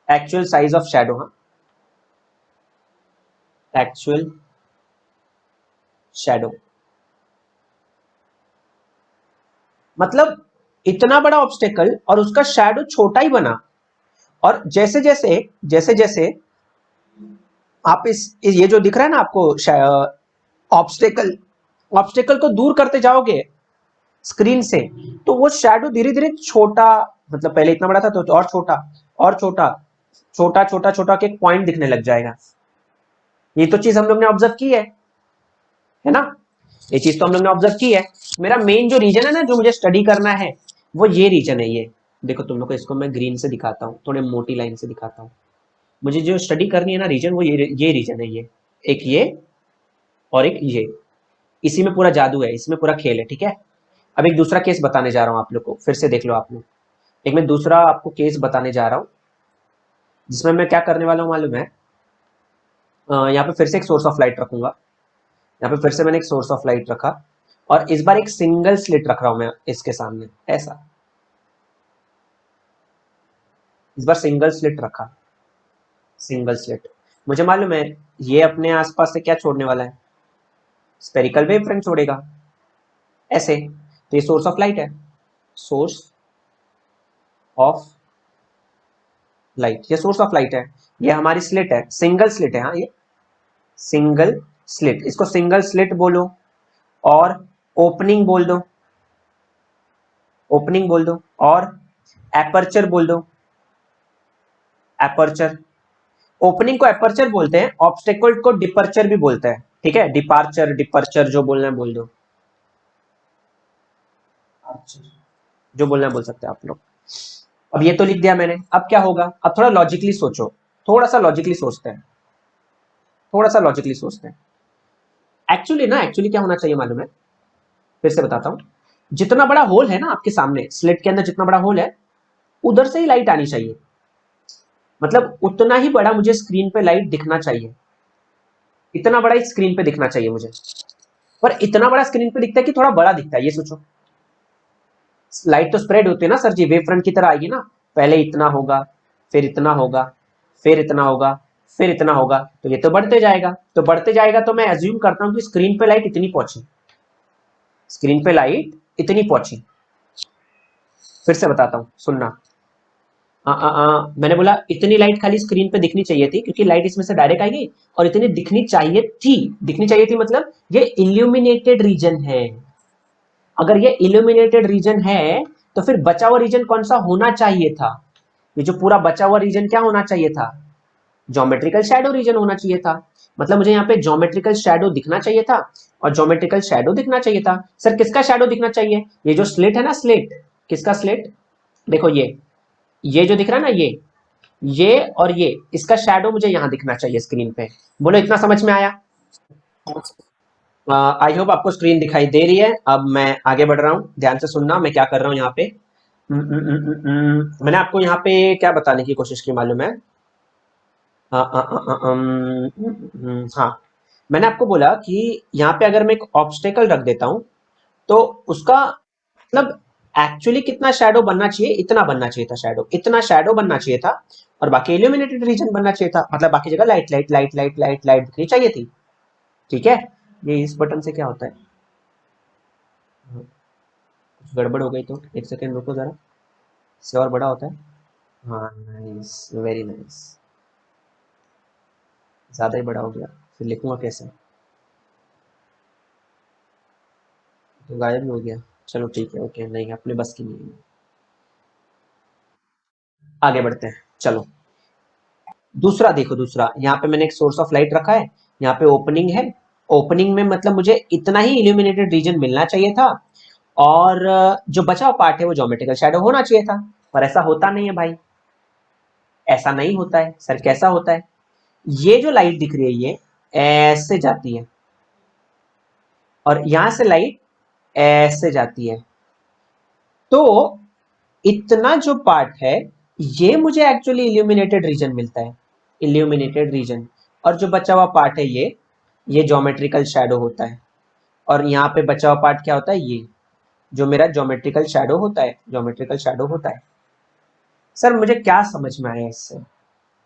actual size of shadow, हाँ, एक्चुअल शैडो। मतलब इतना बड़ा ऑब्स्टेकल और उसका शैडो छोटा ही बना। और जैसे जैसे आप ये जो दिख रहा है ना आपको ऑब्स्टेकल, ऑब्स्टेकल को दूर करते जाओगे स्क्रीन से, तो वो शैडो धीरे धीरे छोटा, मतलब पहले इतना बड़ा था तो और छोटा, और छोटा, छोटा छोटा छोटा के एक पॉइंट दिखने लग जाएगा। ये तो चीज हम लोग ने ऑब्जर्व की है ना? ये चीज तो हम लोग ने ऑब्जर्व की है। मेरा मेन जो रीजन है ना, जो मुझे स्टडी करना है, वो ये रीजन है। ये देखो तुम लोग को, इसको मैं ग्रीन से दिखाता हूँ, थोड़े मोटी लाइन से दिखाता हूँ। मुझे जो स्टडी करनी है ना रीजन, वो ये रीजन है। ये एक, ये और एक ये। इसी में पूरा जादू है, इसमें पूरा खेल है, ठीक है? अब एक दूसरा केस बताने जा रहा हूं आप लोग को, फिर से देख लो आप लोग। एक मैं दूसरा आपको केस बताने जा रहा हूं, जिसमें मैं क्या करने वाला हूं मालूम है? यहाँ पे फिर से एक सोर्स ऑफ लाइट रखूंगा। यहाँ पे फिर से मैंने एक सोर्स ऑफ लाइट रखा, और इस बार एक सिंगल स्लिट रख रहा हूं मैं इसके सामने, ऐसा। इस बार सिंगल स्लिट रखा, सिंगल स्लिट। मुझे मालूम है ये अपने आसपास से क्या छोड़ने वाला है? स्पेरिकल वेव फ्रंट छोड़ेगा, ऐसे। तो ये सोर्स ऑफ लाइट है, सोर्स ऑफ लाइट, ये सोर्स ऑफ लाइट है। ये हमारी स्लिट है, सिंगल स्लिट है, हाँ, ये सिंगल स्लिट। इसको सिंगल स्लिट बोलो, और ओपनिंग बोल दो, ओपनिंग बोल दो, और एपर्चर बोल दो, एपर्चर। ओपनिंग को एपर्चर बोलते हैं, ऑब्स्टेकल को डिपर्चर भी बोलते हैं, ठीक है? डिपार्चर, डिपर्चर, जो बोलना है बोल दो, जो बोलना है बोल सकते हैं आप लोग। अब ये तो लिख दिया मैंने, अब क्या होगा? अब थोड़ा लॉजिकली सोचो, थोड़ा सा लॉजिकली सोचते हैं, थोड़ा सा लॉजिकली सोचते हैं। एक्चुअली ना, एक्चुअली क्या होना चाहिए मालूम है? फिर से बताता हूं। जितना बड़ा होल है ना आपके सामने, स्लिट के अंदर जितना बड़ा होल है, उधर से ही लाइट आनी चाहिए। मतलब उतना ही बड़ा मुझे स्क्रीन पे लाइट दिखना चाहिए, इतना बड़ा ही स्क्रीन पे दिखना चाहिए मुझे। पर इतना बड़ा स्क्रीन पे दिखता है कि थोड़ा बड़ा दिखता है, ये सोचो। लाइट तो स्प्रेड होती है ना सर जी, वेव फ्रंट की तरह आएगी ना। पहले इतना होगा, फिर इतना होगा, फिर इतना होगा, फिर इतना होगा, तो ये तो बढ़ते जाएगा। तो बढ़ते जाएगा तो मैं एज्यूम करता हूं कि स्क्रीन पे लाइट इतनी पहुंची, स्क्रीन पे लाइट इतनी पहुंची। फिर से बताता हूं, सुनना। मैंने बोला इतनी लाइट खाली स्क्रीन पे दिखनी चाहिए थी, क्योंकि लाइट इसमें से डायरेक्ट आएगी, और इतनी दिखनी चाहिए थी। दिखनी चाहिए थी मतलब ये इल्यूमिनेटेड रीजन है। अगर ये इल्यूमिनेटेड रीजन है, तो फिर बचा हुआ रीजन कौन सा होना चाहिए था? ये जो पूरा बचा हुआ रीजन क्या होना चाहिए था? ज्योमेट्रिकल शैडो रीजन होना चाहिए था। मतलब मुझे यहाँ पे ज्योमेट्रिकल शैडो दिखना चाहिए था, और ज्योमेट्रिकल शैडो दिखना चाहिए था। सर किसका शैडो दिखना चाहिए? ये जो स्लिट है ना, स्लिट, किसका स्लिट? देखो ये जो दिख रहा है ना, ये और ये, इसका शैडो मुझे यहाँ दिखना चाहिए स्क्रीन पे। बोलो इतना समझ में आया? आई होप आपको स्क्रीन दिखाई दे रही है। अब मैं आगे बढ़ रहा हूँ, ध्यान से सुनना मैं क्या कर रहा हूँ यहाँ पे। मैंने आपको यहाँ पे क्या बताने की कोशिश की मालूम है? हाँ, मैंने आपको बोला कि यहाँ पे अगर मैं एक ऑब्स्टेकल रख देता हूँ, तो उसका मतलब एक्चुअली कितना शैडो बनना चाहिए? इतना बनना चाहिए था शैडो, इतना शैडो बनना चाहिए था, और बाकी इल्यूमिनेटेड रीजन बनना चाहिए था। मतलब बाकी जगह light light light light light light दिखनी चाहिए थी। ठीक है, ये इस बटन से क्या होता है? हाँ, कुछ गड़बड़ हो गई तो एक सेकेंड रुको जरा, इससे और बड़ा होता है। हाँ नाइस, वेरी नाइस। ज्यादा ही बड़ा हो गया, फिर लिखूंगा कैसे? तो गायब ही हो गया। चलो ठीक है, ओके, नहीं अपने बस की नहीं है। आगे बढ़ते हैं, चलो। दूसरा देखो, दूसरा यहाँ पे मैंने एक सोर्स ऑफ लाइट रखा है, यहाँ पे ओपनिंग है। ओपनिंग में मतलब मुझे इतना ही इल्यूमिनेटेड रीजन मिलना चाहिए था, और जो बचा हुआ पार्ट है वो ज्योमेट्रिकल शैडो होना चाहिए था। पर ऐसा होता नहीं है भाई, ऐसा नहीं होता है। सर कैसा होता है? ये जो लाइट दिख रही है ये ऐसे जाती है, और यहां से लाइट ऐसे जाती है। तो इतना जो पार्ट है, ये मुझे एक्चुअली इल्यूमिनेटेड रीजन मिलता है, इल्यूमिनेटेड रीजन। और जो बचा हुआ पार्ट है ये ज्योमेट्रिकल शैडो होता है। और यहाँ पे बचा हुआ पार्ट क्या होता है? ये जो मेरा ज्योमेट्रिकल शैडो होता है, ज्योमेट्रिकल शैडो होता है। सर मुझे क्या समझ में आया इससे?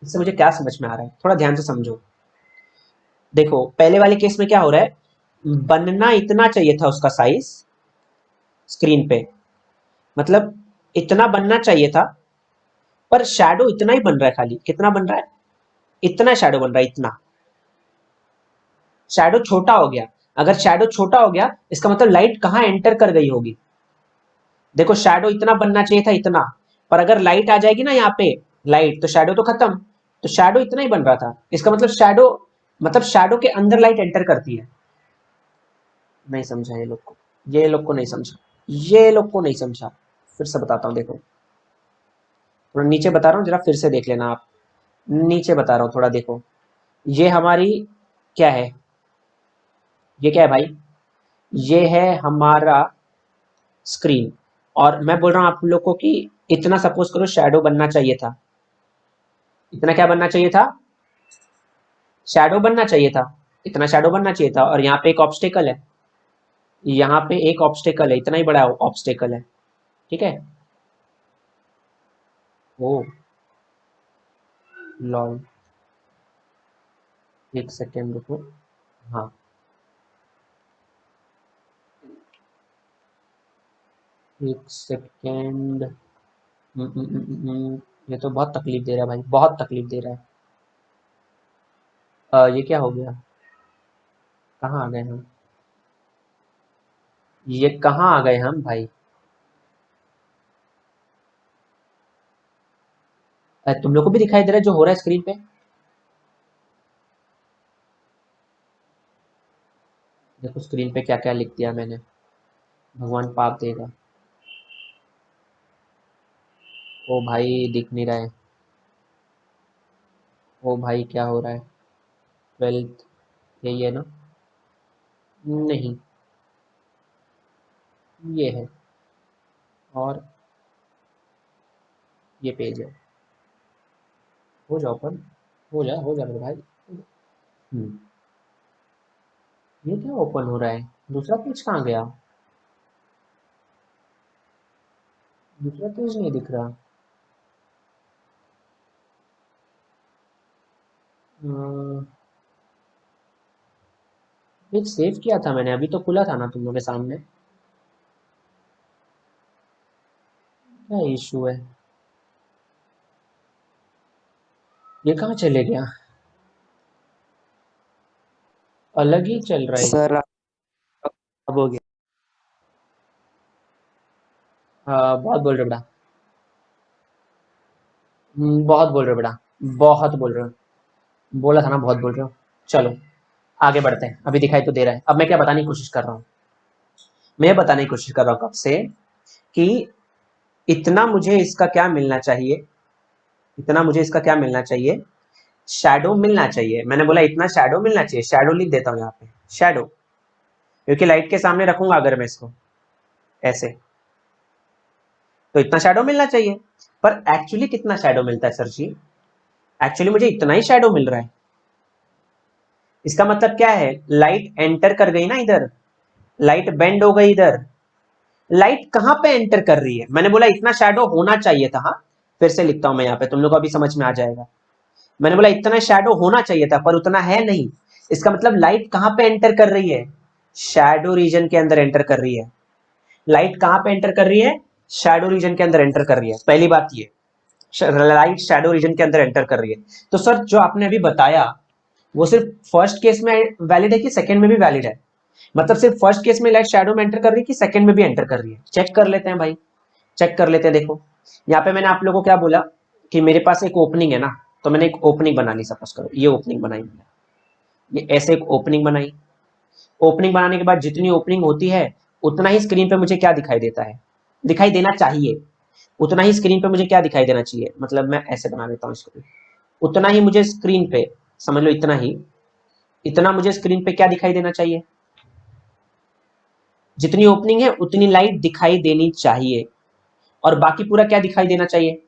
इससे मुझे क्या समझ में आ रहा है, थोड़ा ध्यान से समझो। देखो पहले वाले केस में क्या हो रहा है, बनना इतना चाहिए था उसका साइज स्क्रीन पे, मतलब इतना बनना चाहिए था, पर शैडो इतना ही बन रहा है। खाली कितना बन रहा है? इतना शैडो बन रहा है, इतना। शैडो छोटा हो गया। अगर शैडो छोटा हो गया, इसका मतलब लाइट कहाँ एंटर कर गई होगी? देखो शैडो इतना बनना चाहिए था, इतना। पर अगर लाइट आ जाएगी ना यहाँ पे, लाइट, तो शैडो तो खत्म। तो शैडो इतना ही बन रहा था, इसका मतलब शैडो के अंदर लाइट एंटर करती है। नहीं समझा ये लोग को, ये लोग को नहीं समझा, ये लोग को नहीं समझा। फिर से बताता हूँ, देखो थोड़ा नीचे बता रहा हूँ, जरा फिर से देख लेना आप। नीचे बता रहा हूँ, थोड़ा देखो। ये हमारी क्या है? ये क्या है भाई? ये है हमारा स्क्रीन। और मैं बोल रहा हूँ आप लोग को कि इतना सपोज करो शैडो बनना चाहिए था। इतना क्या बनना चाहिए था? शैडो बनना चाहिए था। इतना शैडो बनना चाहिए था, और यहाँ पे एक ऑब्स्टेकल है, यहाँ पे एक ऑब्स्टेकल है, इतना ही बड़ा ऑब्स्टेकल है। ठीक है। ओ लॉल, एक सेकेंड रुको। हाँ, एक सेकेंड। ये तो बहुत तकलीफ दे रहा है भाई, बहुत तकलीफ दे रहा है। ये क्या हो गया? कहाँ आ गए हम? ये कहाँ आ गए हम भाई? तुम लोग को भी दिखाई दे रहा है जो हो रहा है स्क्रीन पे? देखो स्क्रीन पे क्या क्या लिख दिया मैंने, भगवान पाप देगा। ओ भाई दिख नहीं रहा है। ओ भाई क्या हो रहा है? 12th, यही है ना? नहीं, ये है, और ये पेज है। हो जाओ ओपन, हो जा मेरे भाई। हम्म, ये क्या ओपन हो रहा है? दूसरा पेज कहाँ गया? दूसरा पेज नहीं दिख रहा। पेज सेव किया था मैंने, अभी तो खुला था ना तुम लोगों के सामने। क्या इशू है? ये कहाँ चले गया? अलग ही चल रहा है। सर अब हो गया। बहुत बोल रहे हो बेटा, बहुत बोल रहे हो बेटा, बहुत बोल रहे हो। बोला था ना बहुत बोल रहे हो। चलो आगे बढ़ते हैं, अभी दिखाई तो दे रहा है। अब मैं क्या बताने की कोशिश कर रहा हूँ, मैं बताने की कोशिश कर रहा हूँ कब से कि इतना मुझे इसका क्या मिलना चाहिए, इतना मुझे इसका क्या मिलना चाहिए, शैडो मिलना चाहिए। मैंने बोला इतना शैडो मिलना चाहिए, शैडो लिख देता हूँ यहाँ पे, शैडो, क्योंकि लाइट के सामने रखूंगा अगर मैं इसको ऐसे, तो इतना शैडो मिलना चाहिए। पर एक्चुअली कितना शैडो मिलता है सर जी? एक्चुअली मुझे इतना ही शैडो मिल रहा है। इसका मतलब क्या है, लाइट एंटर कर गई ना इधर, लाइट बेंड हो गई इधर। लाइट कहां पे एंटर कर रही है? मैंने बोला इतना शैडो होना चाहिए था। हाँ, फिर से लिखता हूं मैं यहाँ पे, तुम लोग को अभी समझ में आ जाएगा। मैंने बोला इतना शैडो होना चाहिए था, पर उतना है नहीं। इसका मतलब लाइट कहां पे एंटर कर रही है? शैडो रीजन के अंदर एंटर कर रही है। लाइट कहां पे एंटर कर रही है? शैडो रीजन के अंदर एंटर कर रही है। पहली बात ये, लाइट शैडो रीजन के अंदर एंटर कर रही है। तो सर जो आपने अभी बताया वो सिर्फ फर्स्ट केस में वैलिड है कि सेकंड में भी वैलिड है? मतलब सिर्फ फर्स्ट केस में लाइट शैडो में एंटर कर रही है कि सेकंड में भी एंटर कर रही है? चेक कर लेते हैं भाई, चेक कर लेते हैं। देखो यहाँ पे मैंने आप लोगों को क्या बोला कि मेरे पास एक ओपनिंग है ना, तो मैंने एक ओपनिंग बना ली। सपोज करो ये ओपनिंग बनाई मैंने, ये ऐसे एक ओपनिंग बनाई। ओपनिंग बनाने के बाद जितनी ओपनिंग होती है उतना ही स्क्रीन पे मुझे क्या दिखाई देता है, दिखाई देना चाहिए। उतना ही स्क्रीन पे मुझे क्या दिखाई देना चाहिए, मतलब मैं ऐसे बना देता हूँ इसको, उतना ही मुझे स्क्रीन पे, समझ लो इतना ही, इतना मुझे स्क्रीन पे क्या दिखाई देना चाहिए, जितनी ओपनिंग है उतनी लाइट दिखाई देनी चाहिए। और बाकी पूरा क्या दिखाई देना चाहिए,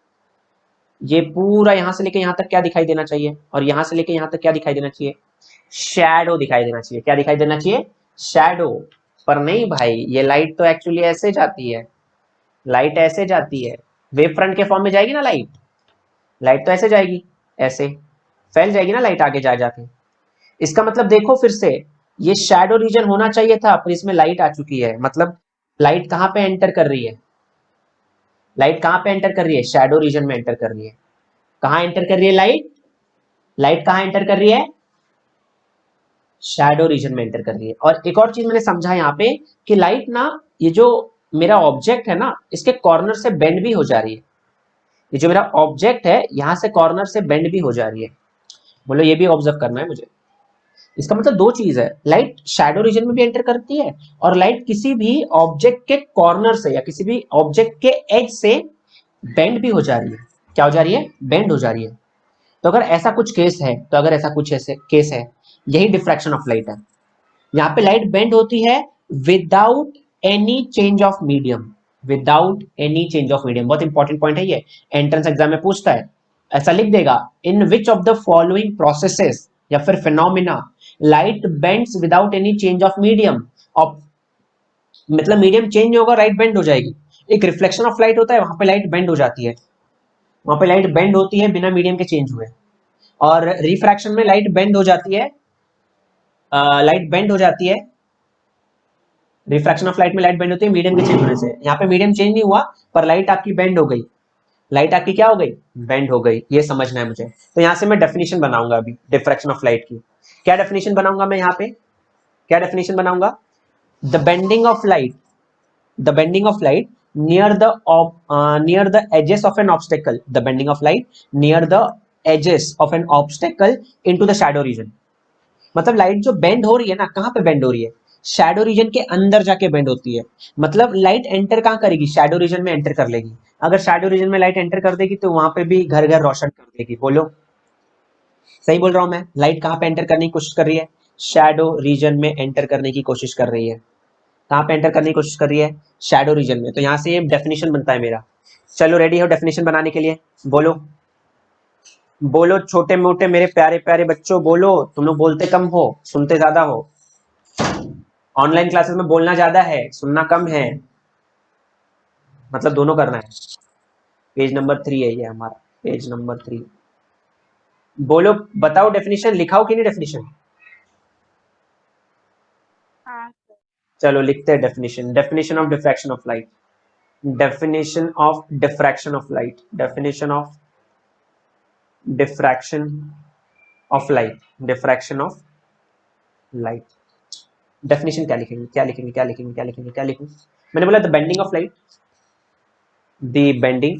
ये पूरा यहां से लेके यहां तक क्या दिखाई देना चाहिए, और यहां से लेके यहां तक क्या दिखाई देना चाहिए, शैडो दिखाई देना चाहिए। क्या दिखाई देना चाहिए? शैडो। पर नहीं भाई, ये लाइट तो एक्चुअली ऐसे जाती है, लाइट ऐसे जाती है, वेव फ्रंट के फॉर्म में जाएगी ना लाइट, लाइट तो ऐसे जाएगी, ऐसे फैल जाएगी ना लाइट आगे जा जाके। इसका मतलब देखो फिर से, ये शैडो रीजन होना चाहिए था, पर इसमें लाइट आ चुकी है। मतलब लाइट कहां पे एंटर कर रही है, लाइट कहां पे एंटर कर रही है? शैडो रीजन में एंटर कर रही है। कहां एंटर कर रही है लाइट? लाइट कहां एंटर कर रही है? शैडो रीजन में एंटर कर रही है। और एक और चीज मैंने समझा यहाँ पे कि लाइट ना, ये जो मेरा ऑब्जेक्ट है ना, इसके कॉर्नर से बेंड भी हो जा रही है। ये जो मेरा ऑब्जेक्ट है यहां से कॉर्नर से बेंड भी हो जा रही है। बोलो ये भी ऑब्जर्व करना है मुझे। इसका मतलब दो चीज है, लाइट शैडो रीजन में भी एंटर करती है, और लाइट किसी भी ऑब्जेक्ट के कॉर्नर से या किसी भी ऑब्जेक्ट के एज से बेंड भी हो जा रही है। क्या हो जा रही है? बेंड हो जा रही है। तो अगर ऐसा कुछ केस है, तो अगर ऐसा कुछ ऐसे केस है, यही डिफ्रैक्शन ऑफ लाइट है। यहाँ पे लाइट बेंड होती है without any change of medium, without any change of medium. बहुत इंपॉर्टेंट पॉइंट है ये, एंट्रेंस एग्जाम में पूछता है। ऐसा लिख देगा, in which of the following processes या फिर phenomena light bends without any change of medium. और मतलब मीडियम चेंज होगा, लाइट बेंड हो जाएगी। एक रिफ्लेक्शन ऑफ लाइट होता है, वहां पे लाइट बेंड हो जाती है, वहां पे लाइट बेंड होती है बिना मीडियम के चेंज हुए। और रिफ्रैक्शन में लाइट बेंड हो जाती है, लाइट बेंड हो जाती है, रिफ्रैक्शन ऑफ लाइट में लाइट बेंड होती है मीडियम के चेंज होने से। यहाँ पे मीडियम चेंज नहीं हुआ, पर लाइट आपकी बेंड हो गई, लाइट आपकी क्या हो गई? बेंड हो गई। ये समझना है मुझे। तो यहाँ से मैं डेफिनेशन बनाऊंगा अभी डिफ्रैक्शन ऑफ लाइट की। क्या डेफिनेशन बनाऊंगा मैं यहाँ पे, क्या डेफिनेशन बनाऊंगा? The bending of light, the bending of light near the edges of an obstacle, the bending of light near the edges of an obstacle into the shadow region। मतलब light जो bend हो रही है ना, कहां पे bend हो रही है? शैडो रीजन के अंदर जाके बेंड होती है। मतलब लाइट एंटर कहां करेगी? शैडो रीजन में एंटर कर लेगी। अगर शैडो रीजन में लाइट एंटर कर देगी तो वहां पे भी घर घर रोशन कर देगी। बोलो सही बोल रहा हूं मैं? लाइट कहां पे एंटर करने की कोशिश कर रही है? शैडो रीजन में एंटर करने की कोशिश कर रही है। कहां पे एंटर करने की कोशिश कर रही है? शैडो रीजन में। तो यहां से ये डेफिनेशन बनता है मेरा। चलो रेडी हो डेफिनेशन बनाने के लिए? बोलो बोलो छोटे मोटे मेरे प्यारे प्यारे बच्चों, बोलो। तुम लोग बोलते कम हो, सुनते ज्यादा हो। ऑनलाइन क्लासेस में बोलना ज्यादा है, सुनना कम है, मतलब दोनों करना है। पेज नंबर 3 है ये हमारा, पेज नंबर 3। बोलो, बताओ डेफिनेशन, लिखाओ कि नहीं डेफिनेशन? हाँ सर। चलो लिखते हैं definition. Definition of diffraction of light, definition of diffraction of light, definition of diffraction of light, diffraction of light। definition क्या लिखेंगे, क्या लिखेंगे, क्या लिखेंगे, क्या लिखेंगे, क्या लिखेंगे? मैंने बोला the bending of light, the bending,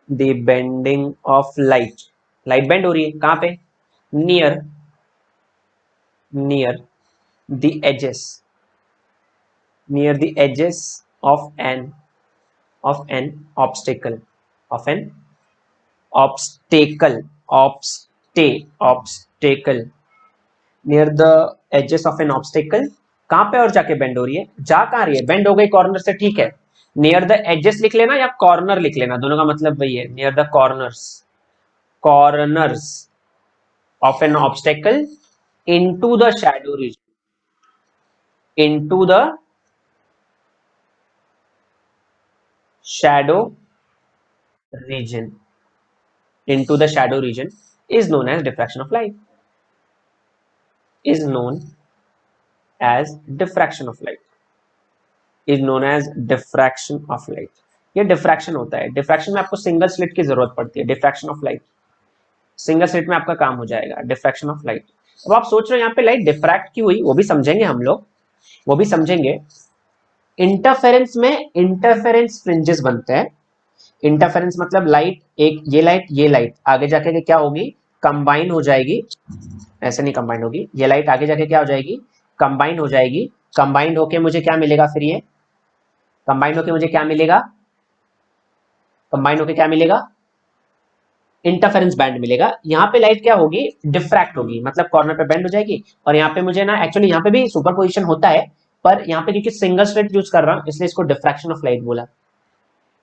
the bending of light light bend हो रही है कहां पे, near the edges, near the edges of an obstacle, of an obstacle, obstacle, near the edges of an obstacle, कहां पे और जाके bend हो रही है, जा कहां रही है, बेंड हो गई कॉर्नर से, ठीक है, नियर द एजेस लिख लेना या कॉर्नर लिख लेना, दोनों का मतलब वही है, near the corners of an obstacle into the shadow reason, into the shadow reason, into the shadow region is known as diffraction of light, is known as diffraction of light, is known as diffraction of light. ये diffraction होता है, diffraction में आपको single slit की जरूरत पड़ती है, diffraction of light, single slit में आपका काम हो जाएगा, डिफ्रैक्शन ऑफ लाइट। अब आप सोच रहे हो यहाँ पे लाइट डिफ्रैक्ट क्यों हुई, वो भी समझेंगे हम लोग, वो भी समझेंगे। इंटरफेरेंस में इंटरफेरेंस फ्रिंजेस बनते हैं, इंटरफेरेंस मतलब लाइट, एक ये लाइट आगे जाके के क्या होगी, कंबाइन हो जाएगी, ऐसे नहीं कंबाइन होगी, ये लाइट आगे जाके क्या हो जाएगी, कंबाइन हो जाएगी, कंबाइंड होके मुझे क्या मिलेगा, फिर ये कंबाइंड होके मुझे क्या मिलेगा, कंबाइंड होके क्या मिलेगा, इंटरफेरेंस बैंड मिलेगा। यहाँ पे लाइट क्या होगी, डिफ्रैक्ट होगी, मतलब कॉर्नर पे बेंड हो जाएगी, और यहाँ पे मुझे ना, एक्चुअली यहाँ पे भी सुपरपोजिशन होता है, पर यहाँ पे क्योंकि सिंगल स्लिट यूज कर रहा हूँ इसलिए इसको डिफ्रैक्शन ऑफ लाइट बोला।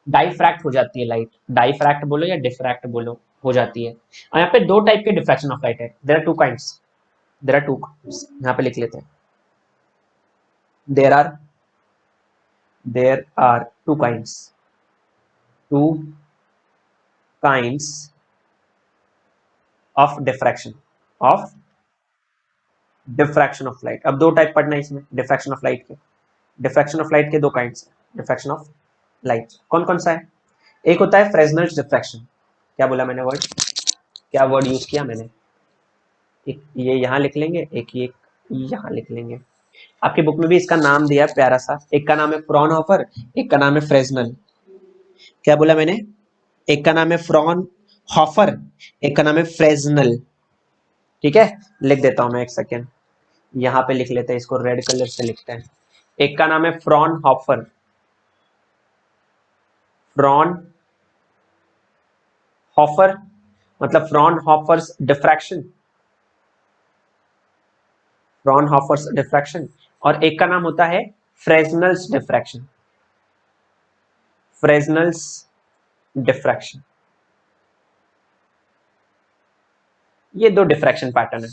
डाइफ्रैक्ट हो जाती है लाइट, डाइफ्रैक्ट बोलो या डिफ्रैक्ट बोलो, हो जाती है। और यहाँ पे दो टाइप के डिफ्रैक्शन ऑफ लाइट है, there are two kinds, there are two, यहाँ पे लिख लेते हैं, there are two kinds of diffraction of light. अब दो टाइप पढ़ना है इसमें डिफ्रैक्शन ऑफ लाइट के, डिफ्रैक्शन ऑफ लाइट के दो काइंड्स है, डिफ्रैक्शन ऑफ लाइट कौन कौन सा है, एक होता है फ्रेस्नेल्स डिफ्रैक्शन, क्या बोला मैंने वर्ड, क्या वर्ड यूज किया मैंने, एक ये यहाँ लिख लेंगे, एक ये यहाँ लिख लेंगे, आपकी बुक में भी इसका नाम दिया है प्यारा सा, एक का नाम है फ्रॉनहोफर, एक का नाम है फ्रेस्नेल, क्या बोला मैंने, एक का नाम है फ्रॉनहोफर, एक का नाम है फ्रेस्नेल, ठीक है, लिख देता हूं मैं, एक सेकेंड, यहाँ पे लिख लेते हैं, इसको रेड कलर से लिखते हैं, एक का नाम है फ्रॉनहोफर, फ्रॉनहोफर मतलब फ्रॉनहोफर्स डिफ्रैक्शन, फ्रॉनहोफर्स डिफ्रैक्शन, और एक का नाम होता है फ्रेस्नेल्स डिफ्रैक्शन, फ्रेस्नेल्स डिफ्रैक्शन। ये दो डिफ्रैक्शन पैटर्न है,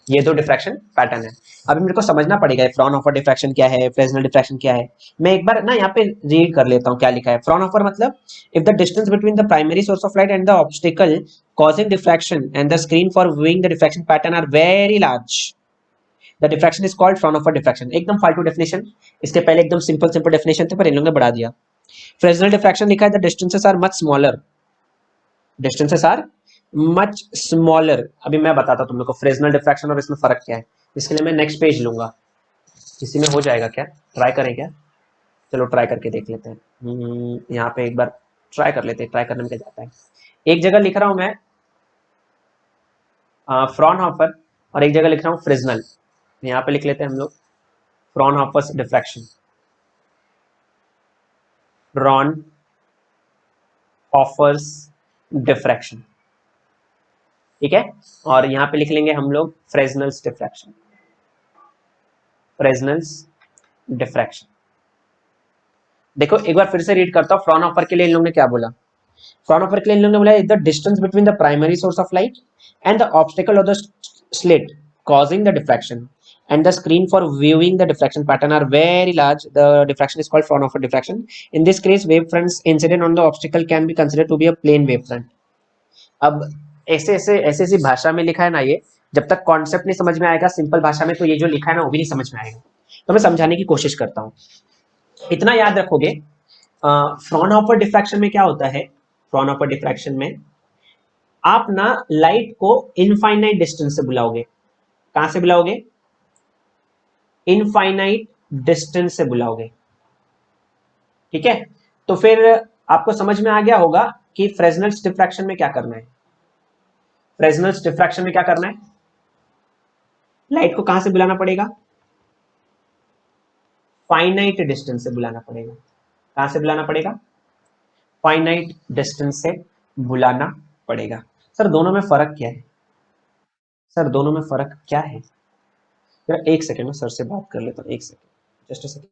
ये दो डिफ्रैक्शन पैटर्न है। अभी मेरे को समझना पड़ेगा फ्रॉनहोफर डिफ्रैक्शन क्या है, फ्रेस्नेल डिफ्रैक्शन क्या है। मैं एक बार ना यहाँ पे रीड कर लेता हूँ क्या लिखा है। फ्रॉनहोफर मतलब if the distance between the primary source of light and the obstacle causing diffraction and the screen for viewing the diffraction pattern are very large, the diffraction is called Fraunhofer diffraction। एकदम फालतू definition, इसके पहले एकदम simple definition थे पर इन लोगों ने बढ़ा दिया। फ्रेस्नेल डिफ्रैक्शन लिखा है the distances are much smaller, distances are much smaller. अभी मैं बताता हूं तुम लोग को फ्रेस्नेल डिफ्रैक्शन और इसमें फर्क क्या है, इसके लिए मैं नेक्स्ट पेज लूंगा, इसी में हो जाएगा क्या, ट्राई करें क्या, चलो ट्राई करके देख लेते हैं। यहाँ पे एक बार ट्राई कर लेते हैं, ट्राई करने में क्या जाता है। एक जगह लिख रहा हूं मैं फ्रॉनहोफर और एक जगह लिख रहा हूं फ्रेस्नेल, यहाँ पे लिख लेते हैं हम लोग फ्रॉनहोफर्स डिफ्रैक्शन, फ्रॉनहोफर्स डिफ्रैक्शन, ठीक है, और यहाँ पे लिख लेंगे हम लोग फ्रेस्नेल्स डिफ्रैक्शन, फ्रेस्नेल्स डिफ्रैक्शन। देखो एक बार फिर से रीड करता हूँ, फ्रॉनहोफर के लिए इन लोगों ने क्या बोला, फ्रॉनहोफर के लिए इन लोगों ने बोला the distance between the primary source of light and the obstacle of the slit causing the diffraction and the screen for viewing the diffraction pattern are very large, the diffraction is called Fraunhofer diffraction। in this case wave fronts incident on the obstacle can be considered to be a plane wave front। अब ऐसे भाषा में लिखा है ना, ये जब तक कॉन्सेप्ट नहीं समझ में आएगा सिंपल भाषा में तो ये जो लिखा है ना वो भी नहीं समझ में आएगा, तो मैं समझाने की कोशिश करता हूँ। इतना याद रखोगे, फ्रॉनहोफर डिफ्रैक्शन में क्या होता है, फ्रॉनहोफर डिफ्रैक्शन में आप ना लाइट को इनफाइनाइट डिस्टेंस से बुलाओगे, कहां से बुलाओगे, इनफाइनाइट डिस्टेंस से बुलाओगे, ठीक है। तो फिर आपको समझ में आ गया होगा कि फ्रेस्नेल्स डिफ्रैक्शन में क्या करना है। फ्रेसनेल्स डिफ्रैक्शन में क्या करना है, लाइट को कहां से बुलाना पड़ेगा, फाइनाइट डिस्टेंस से बुलाना पड़ेगा। कहां से बुलाना पड़ेगा, फाइनाइट डिस्टेंस से बुलाना पड़ेगा। सर दोनों में फर्क क्या है, सर दोनों में फर्क क्या है, जरा एक सेकेंड में सर से बात कर लेता हूँ, एक second, just a second.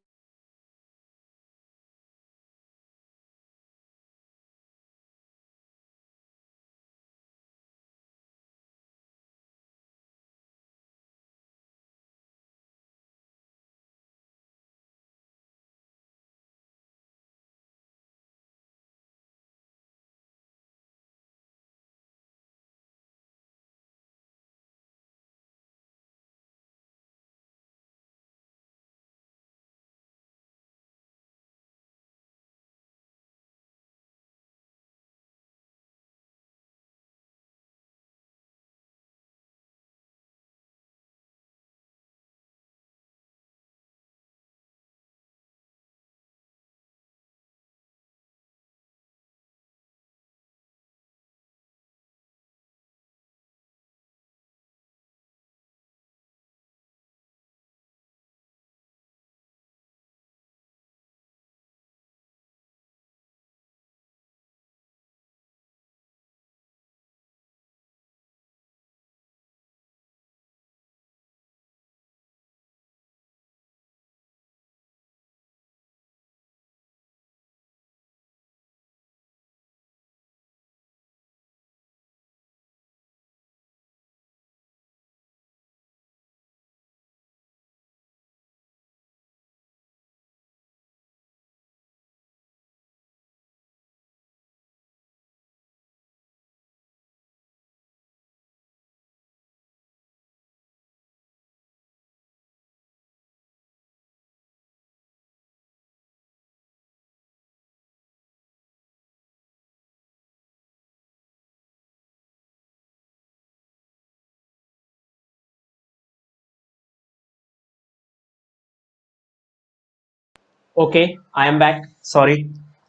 Okay, I am back, sorry.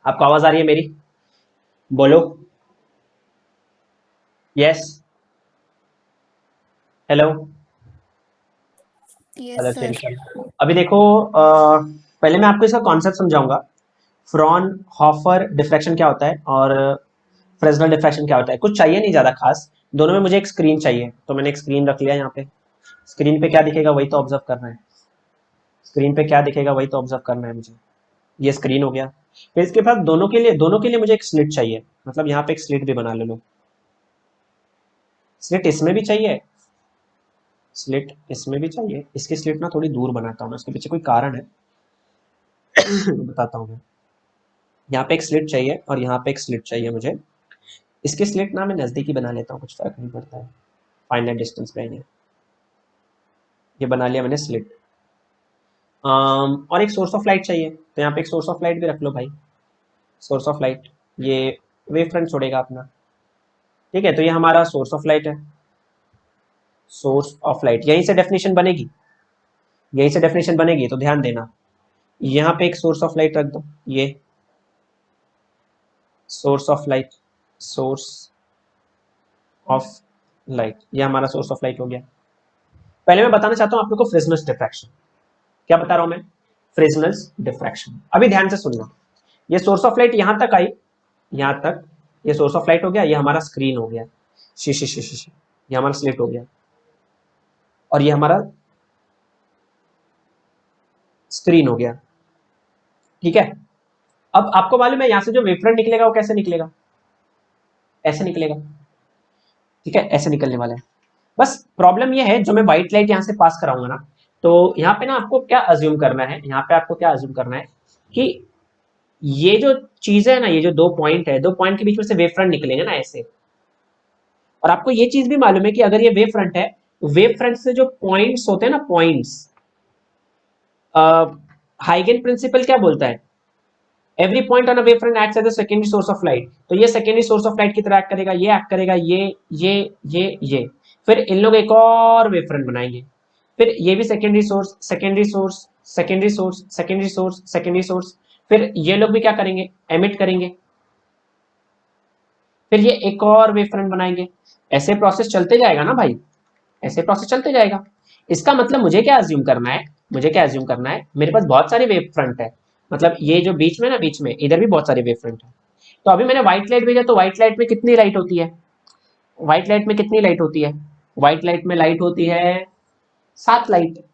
आपको आवाज आ रही है मेरी, बोलो। Yes, hello. Yes, चलो sir. फिर चलो। अभी देखो, पहले मैं आपको इसका कॉन्सेप्ट समझाऊंगा, फ्रॉनहोफर डिफ्रैक्शन क्या होता है और फ्रेसनेल डिफ्रैक्शन क्या होता है। कुछ चाहिए नहीं ज्यादा खास, दोनों में मुझे एक स्क्रीन चाहिए, तो मैंने एक स्क्रीन रख लिया यहाँ पे। स्क्रीन पे क्या दिखेगा वही तो ऑब्जर्व करना है, स्क्रीन पे क्या दिखेगा वही तो ऑब्जर्व करना है मुझे। ये स्क्रीन हो गया। फिर इसके बाद दोनों के लिए मुझे एक स्लिट चाहिए, मतलब यहाँ पे एक स्लिट भी बना ले लो। स्लिट इसमें भी चाहिए, स्लिट इसमें भी चाहिए। इसकी स्लिट ना थोड़ी दूर बनाता हूँ मैं, उसके पीछे कोई कारण है बताता हूँ मैं। यहाँ पे एक स्लिट चाहिए और यहाँ पे एक स्लिट चाहिए मुझे। इसकी स्लिट ना मैं नजदीकी बना लेता हूँ, कुछ फर्क नहीं पड़ता है, फाइनल डिस्टेंस पे है ये बना लिया मैंने स्लिट। और एक सोर्स ऑफ लाइट चाहिए, तो यहाँ पे एक सोर्स ऑफ लाइट भी रख लो भाई। सोर्स ऑफ लाइट, ये वेव फ्रंट छोड़ेगा अपना, ठीक है। तो ये हमारा सोर्स ऑफ लाइट है, सोर्स ऑफ लाइट। यहीं से डेफिनेशन बनेगी, यहीं से डेफिनेशन बनेगी, तो ध्यान देना। यहाँ पे एक सोर्स ऑफ लाइट रख दो, ये source of light, source of light, ये हमारा सोर्स ऑफ लाइट हो गया। पहले मैं बताना चाहता हूँ आप लोग को फ्रिजनल्स डिफ्रैक्शन। क्या बता रहा हूं मैं, फ्रिजनल्स डिफ्रैक्शन। अभी ध्यान से सुनना, ये सोर्स ऑफ लाइट यहां तक आई, यहां तक ये सोर्स ऑफ लाइट हो गया, ये हमारा स्क्रीन हो गया, शीशी शीशी शी, ये हमारा स्लिट हो गया, और ये हमारा स्क्रीन हो गया, ठीक है। अब आपको मालूम है यहां से जो वेवफ्रंट निकलेगा वो कैसे निकलेगा, ऐसे निकलेगा, ठीक है, ऐसे निकलने वाला है। बस प्रॉब्लम ये है, जो मैं व्हाइट लाइट यहां से पास कराऊंगा ना, तो यहाँ पे ना आपको क्या अज्यूम करना है, यहाँ पे आपको क्या अज्यूम करना है कि ये जो चीज है ना, ये जो दो पॉइंट है, दो पॉइंट के बीच में से वेव फ्रंट निकलेंगे ना ऐसे। और आपको ये चीज भी मालूम है कि अगर ये वेव फ्रंट है, वेव फ्रंट से जो पॉइंट्स होते हैं ना, पॉइंट्स, हाइगन प्रिंसिपल क्या बोलता है, every point on a wave front acts as a secondary source of light. तो ये सेकेंडरी सोर्स ऑफ लाइट की तरह एक्ट करेगा, ये एक्ट करेगा, ये ये फिर इन लोग एक और वेव फ्रंट बनाएंगे, फिर ये भी secondary source, secondary source, secondary source, secondary source, secondary source, फिर ये लोग भी क्या करेंगे, एमिट करेंगे, फिर ये एक और वेव फ्रंट बनाएंगे, ऐसे प्रोसेस चलते जाएगा ना भाई, ऐसे प्रोसेस चलते जाएगा। इसका मतलब मुझे क्या अज्यूम करना है, मुझे क्या अज्यूम करना है, मेरे पास बहुत सारे वेव फ्रंट है, मतलब ये जो बीच में ना, बीच में इधर भी बहुत सारे वेव फ्रंट है। तो अभी मैंने व्हाइट लाइट भेजा, तो व्हाइट लाइट में कितनी लाइट होती है, व्हाइट लाइट में कितनी लाइट होती है, व्हाइट लाइट में लाइट होती है 7 लाइट।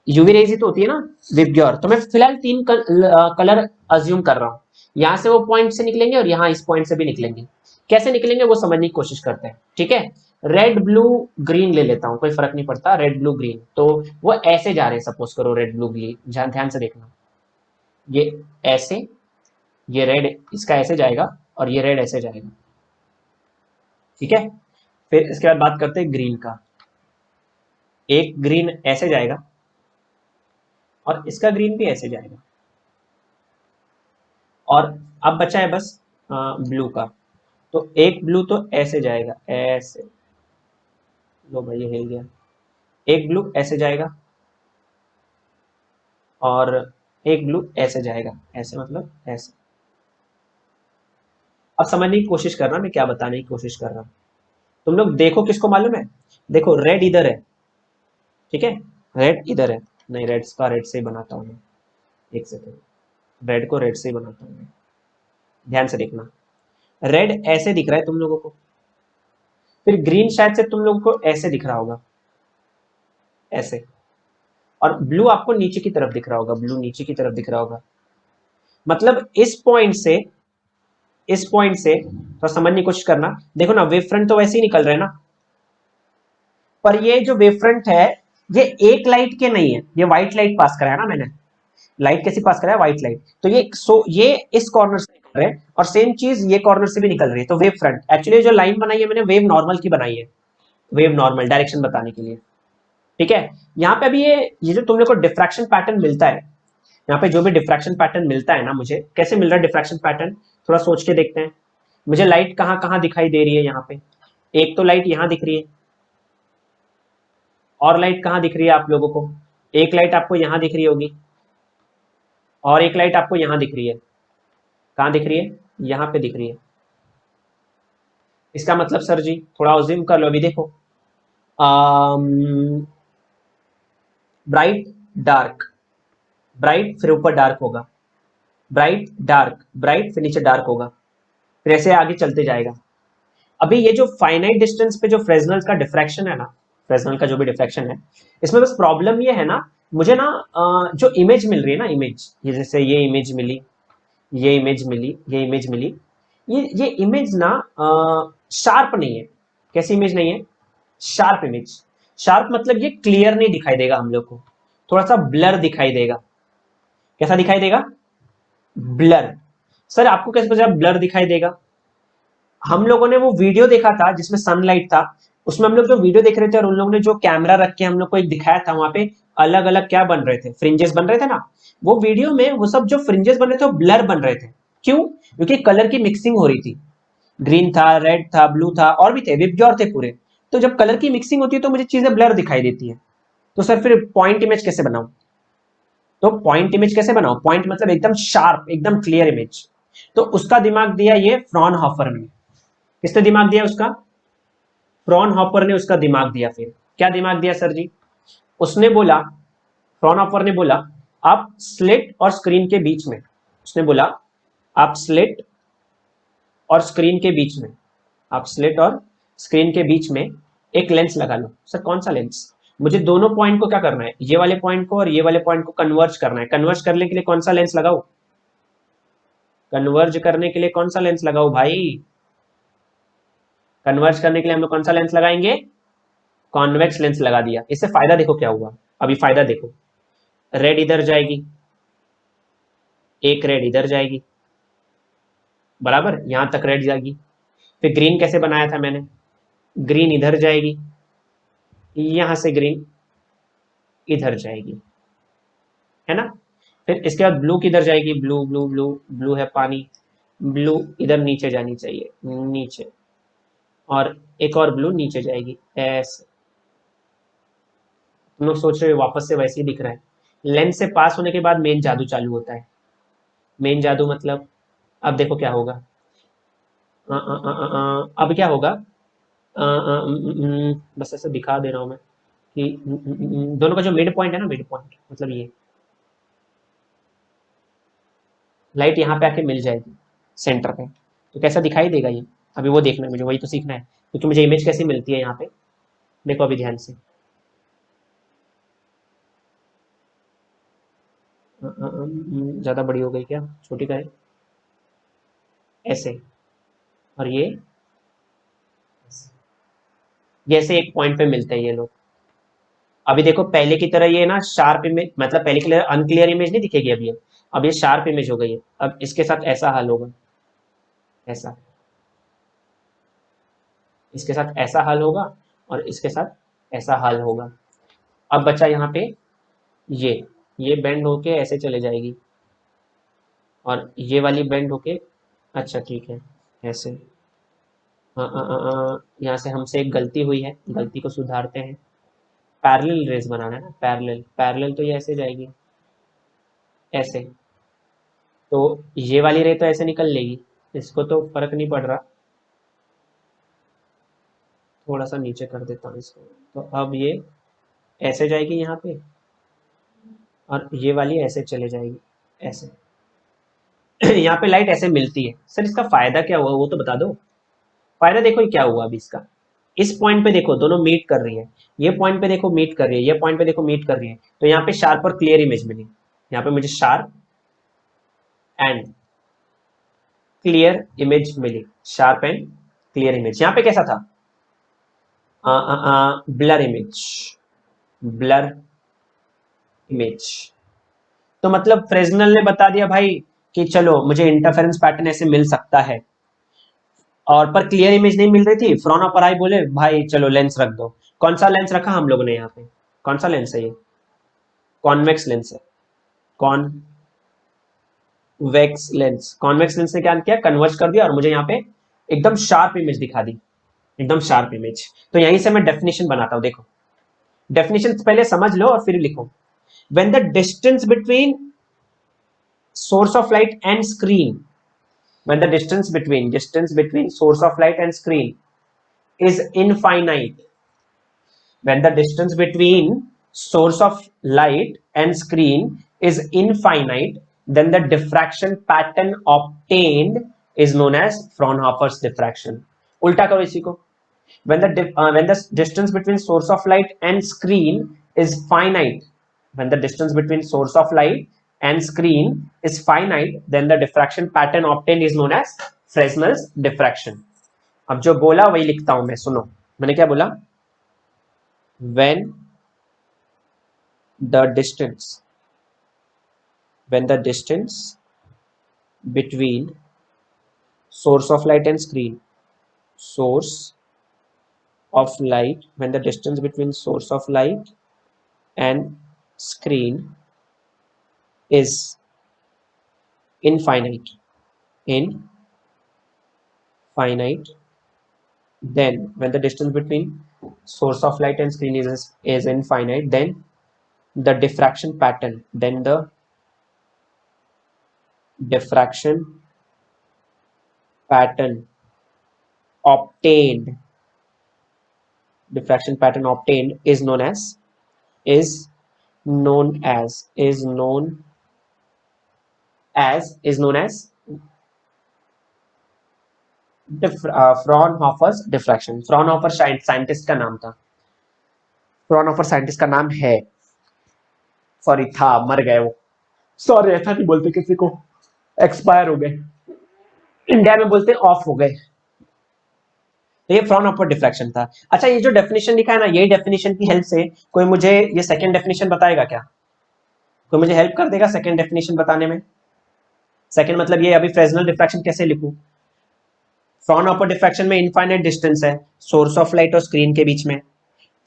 यूवी रेज ही तो होती है ना विबग्योर। तो मैं फिलहाल 3 कलर अज्यूम कर रहा हूँ। यहाँ से वो पॉइंट से निकलेंगे और यहाँ इस पॉइंट से भी निकलेंगे। कैसे निकलेंगे वो समझने की कोशिश करते हैं, ठीक है। रेड ब्लू ग्रीन ले लेता हूँ, कोई फर्क नहीं पड़ता, रेड ब्लू ग्रीन। तो वो ऐसे जा रहे हैं, सपोज करो रेड ब्लू ग्रीन, ध्यान से देखना, ये ऐसे, ये रेड इसका ऐसे जाएगा और ये रेड ऐसे जाएगा, ठीक है। फिर इसके बाद बात करते हैं ग्रीन का। एक ग्रीन ऐसे जाएगा और इसका ग्रीन भी ऐसे जाएगा, और अब बचा है बस ब्लू का। तो एक ब्लू तो ऐसे जाएगा, ऐसे, लो भाई ये हिल गया। एक ब्लू ऐसे जाएगा और एक ब्लू ऐसे जाएगा, ऐसे मतलब ऐसे। अब समझने की कोशिश करना मैं क्या बताने की कोशिश कर रहा हूं। तुम लोग देखो, किसको मालूम है, देखो रेड इधर है, ठीक है, रेड इधर है। नहीं, रेड का रेड से ही बनाता हूं मैं, एक सेकेंड, रेड को रेड से ही बनाता हूं मैं, ध्यान से देखना। रेड ऐसे दिख रहा है तुम लोगों को, फिर ग्रीन शायद से तुम लोगों को ऐसे दिख रहा होगा, ऐसे, और ब्लू आपको नीचे की तरफ दिख रहा होगा, ब्लू नीचे की तरफ दिख रहा होगा। मतलब इस पॉइंट से तो समझने की कोशिश करना। देखो ना, वेव फ्रंट तो वैसे ही निकल रहे हैं ना, पर ये जो वेव फ्रंट है ये एक लाइट के नहीं है, ये व्हाइट लाइट पास कराया ना मैंने। लाइट कैसी पास कराया, व्हाइट लाइट। तो ये इस कॉर्नर से निकल रहे हैं और सेम चीज ये कॉर्नर से भी निकल रही है। तो वेव फ्रंट एक्चुअली जो लाइन बनाई है मैंने वेव नॉर्मल की बनाई है, वेव नॉर्मल डायरेक्शन बताने के लिए, ठीक है। यहाँ पे अभी ये जो तुम लोग को डिफ्रैक्शन पैटर्न मिलता है, यहाँ पे जो भी डिफ्रैक्शन पैटर्न मिलता है ना, मुझे कैसे मिल रहा है डिफ्रैक्शन पैटर्न, थोड़ा सोच के देखते हैं। मुझे लाइट कहाँ कहाँ दिखाई दे रही है यहाँ पे, एक तो लाइट यहाँ दिख रही है, और लाइट कहाँ दिख रही है आप लोगों को, एक लाइट आपको यहाँ दिख रही होगी, और एक लाइट आपको यहाँ दिख रही है। कहाँ दिख रही है, यहाँ पे दिख रही है। इसका मतलब सर जी थोड़ा अज्यूम कर लो, अभी देखो, ब्राइट डार्क, ब्राइट फिर ऊपर डार्क होगा, ब्राइट डार्क, ब्राइट फिर नीचे डार्क होगा, फिर ऐसे आगे चलते जाएगा। अभी ये जो फाइनाइट डिस्टेंस पे जो फ्रेस्नेल का डिफ्रैक्शन है ना, फ्रेस्नेल का जो भी डिफ्रैक्शन है, इसमें बस प्रॉब्लम ये है ना, मुझे ना जो इमेज मिल रही है ना, इमेज, ये जैसे ये इमेज मिली, ये इमेज मिली, ये इमेज मिली, ये इमेज ना शार्प नहीं है। कैसी इमेज नहीं है, शार्प इमेज। शार्प मतलब ये क्लियर नहीं दिखाई देगा हम लोग को, थोड़ा सा ब्लर दिखाई देगा। कैसा दिखाई देगा, ब्लर। सर आपको कैसे पता ब्लर दिखाई देगा, हम लोगों ने वो वीडियो देखा था जिसमें सनलाइट था, उसमें हम लोग जो वीडियो देख रहे थे और उन लोगों ने जो कैमरा रख के हम लोग को एक दिखाया था, वहां पे अलग अलग क्या बन रहे थे, फ्रिंजेस बन रहे थे ना। वो वीडियो में वो सब जो फ्रिंजेस बन रहे थे वो ब्लर बन रहे थे। क्यों, क्योंकि कलर की मिक्सिंग हो रही थी, ग्रीन था, रेड था, ब्लू था, और भी थे, विबग्योर थे पूरे। तो जब कलर की मिक्सिंग होती है तो मुझे चीजें ब्लर दिखाई देती है। तो सर फिर पॉइंट इमेज कैसे बनाऊं, तो पॉइंट इमेज कैसे बनाऊं, पॉइंट मतलब एकदम शार्प, एकदम क्लियर इमेज। तो उसका दिमाग दिया ये फ्रॉनहोफर ने। किसने दिमाग दिया उसका, फ्रॉनहोफर ने उसका दिमाग दिया। फिर क्या दिमाग दिया सर जी, उसने बोला, फ्रॉनहोफर ने बोला आप स्लिट और स्क्रीन के बीच में, उसने बोला आप स्लिट और स्क्रीन के बीच में, आप स्लिट और स्क्रीन के बीच में एक लेंस लगा लो। सर कौन सा लेंस, मुझे दोनों पॉइंट को क्या करना है, ये वाले पॉइंट को और ये वाले पॉइंट को कन्वर्ज करना है। कन्वर्ज करने के लिए कौन सा लेंस लगाओ, कन्वर्ज करने के लिए कौन सा लेंस लगाओ भाई, कन्वर्ज करने के लिए हम लोग कौन सा लेंस लगाएंगे, कॉन्वेक्स लेंस लगा दिया। इससे फायदा देखो क्या हुआ, अभी फायदा देखो, रेड इधर जाएगी, एक रेड इधर जाएगी, बराबर यहां तक रेड जाएगी। फिर ग्रीन कैसे बनाया था मैंने, ग्रीन इधर जाएगी, यहां से ग्रीन इधर जाएगी, है ना। फिर इसके बाद ब्लू किधर जाएगी, ब्लू ब्लू ब्लू, ब्लू है पानी, ब्लू इधर नीचे जानी चाहिए, नीचे, और एक और ब्लू नीचे जाएगी, ऐसे। तुम लोग सोच रहे हो वापस से वैसे ही दिख रहा है। लेंस से पास होने के बाद मेन जादू चालू होता है। मेन जादू मतलब अब देखो क्या होगा, अब क्या होगा, बस ऐसे दिखा दे रहा हूँ मैं कि दोनों का जो मिड पॉइंट है ना, मिड पॉइंट मतलब ये लाइट यहाँ पे आके मिल जाएगी सेंटर पे, तो कैसा दिखाई देगा ये? अभी वो देखना है मुझे, वही तो सीखना है, क्योंकि मुझे इमेज कैसी मिलती है यहाँ पे। देखो अभी ध्यान से, ज़्यादा बड़ी हो गई क्या, छोटी करें ऐसे, और ये जैसे एक पॉइंट पे मिलते हैं ये लोग। अभी देखो पहले की तरह ये ना शार्प इमेज, मतलब पहले की तरह अनक्लियर इमेज नहीं दिखेगी अभी। अब ये शार्प इमेज हो गई है। अब इसके साथ ऐसा हाल होगा, ऐसा, इसके साथ ऐसा हाल होगा, और इसके साथ ऐसा हाल होगा। अब बचा यहाँ पे ये ये बेंड होके ऐसे चले जाएगी, और ये वाली बेंड होके, अच्छा ठीक है, ऐसे। यहाँ से हमसे एक गलती हुई है, गलती को सुधारते हैं। पैरेलल रेस बनाना है ना, पैरेलल पैरेलल, तो ये ऐसे जाएगी, ऐसे। तो ये वाली रे तो ऐसे निकल लेगी, इसको तो फर्क नहीं पड़ रहा, थोड़ा सा नीचे कर देता हूँ इसको। तो अब ये ऐसे जाएगी यहाँ पे, और ये वाली ऐसे चले जाएगी, ऐसे। यहाँ पे लाइट ऐसे मिलती है। सर इसका फायदा क्या हुआ वो तो बता दो। फायदा देखो ये क्या हुआ अभी इसका, इस पॉइंट पे देखो दोनों मीट कर रही है, ये पॉइंट पे देखो मीट कर रही है, ये पॉइंट पे देखो मीट कर रही है, तो यहाँ पे शार्प और क्लियर इमेज मिली। यहाँ पे मुझे शार्प एंड क्लियर इमेज मिली, शार्प एंड क्लियर इमेज। यहाँ पे कैसा था, ब्लर इमेज, ब्लर इमेज। तो मतलब फ्रेजनल ने बता दिया भाई कि चलो मुझे इंटरफेरेंस पैटर्न ऐसे मिल सकता है, और पर क्लियर इमेज नहीं मिल रही थी। फ्रॉन ऑफ आई बोले भाई चलो लेंस रख दो। कौन सा लेंस रखा हम लोगों ने यहाँ पे, कौन सा लेंस है ये, कॉन्वेक्स लेंस है, कॉन्वेक्स लेंस। कॉन्वेक्स लेंस ने क्या किया, कन्वर्ज कर दिया, और मुझे यहाँ पे एकदम शार्प इमेज दिखा दी, एकदम शार्प इमेज। तो यहीं से मैं डेफिनेशन बनाता हूँ, देखो डेफिनेशन पहले समझ लो और फिर लिखो। When the distance between source of light and screen, when the distance between source of light and screen is infinite, when the distance between source of light and screen is infinite, then the diffraction pattern obtained is known as Fraunhofer's diffraction. उल्टा करो इसी को, when the distance between source of light and screen is finite, when the distance between source of light and screen is finite, then the diffraction pattern obtained is known as Fresnel's diffraction. अब जो बोला वही लिखता हूं मैं, सुनो मैंने क्या बोला। when the distance when the distance between source of light and screen, source of light, when the distance between source of light and screen is infinite, then when the distance between source of light and screen is infinite, then the diffraction pattern, then the diffraction pattern obtained diffraction pattern obtained is known as is known as is known is known as Fraunhofer's diffraction. Fraunhofer scientist का नाम था, Fraunhofer scientist का नाम है, sorry था, मर गए वो, सॉरी ऐसा नहीं बोलते किसी को, एक्सपायर हो गए, इंडिया में बोलते ऑफ हो गए। तो ये फ्रॉनहोफर डिफ्रैक्शन था। अच्छा ये जो डेफिनेशन लिखा है ना, यही डेफिनेशन की हेल्प से कोई मुझे ये सेकंड डेफिनेशन बताएगा क्या, कोई मुझे हेल्प कर देगा सेकंड डेफिनेशन बताने में। सेकंड मतलब ये अभी फ्रेजनल डिफ्रैक्शन कैसे लिखूं। फ्रॉनहोफर डिफ्रैक्शन में इनफाइनाइट डिस्टेंस है सोर्स ऑफ लाइट और स्क्रीन के बीच में,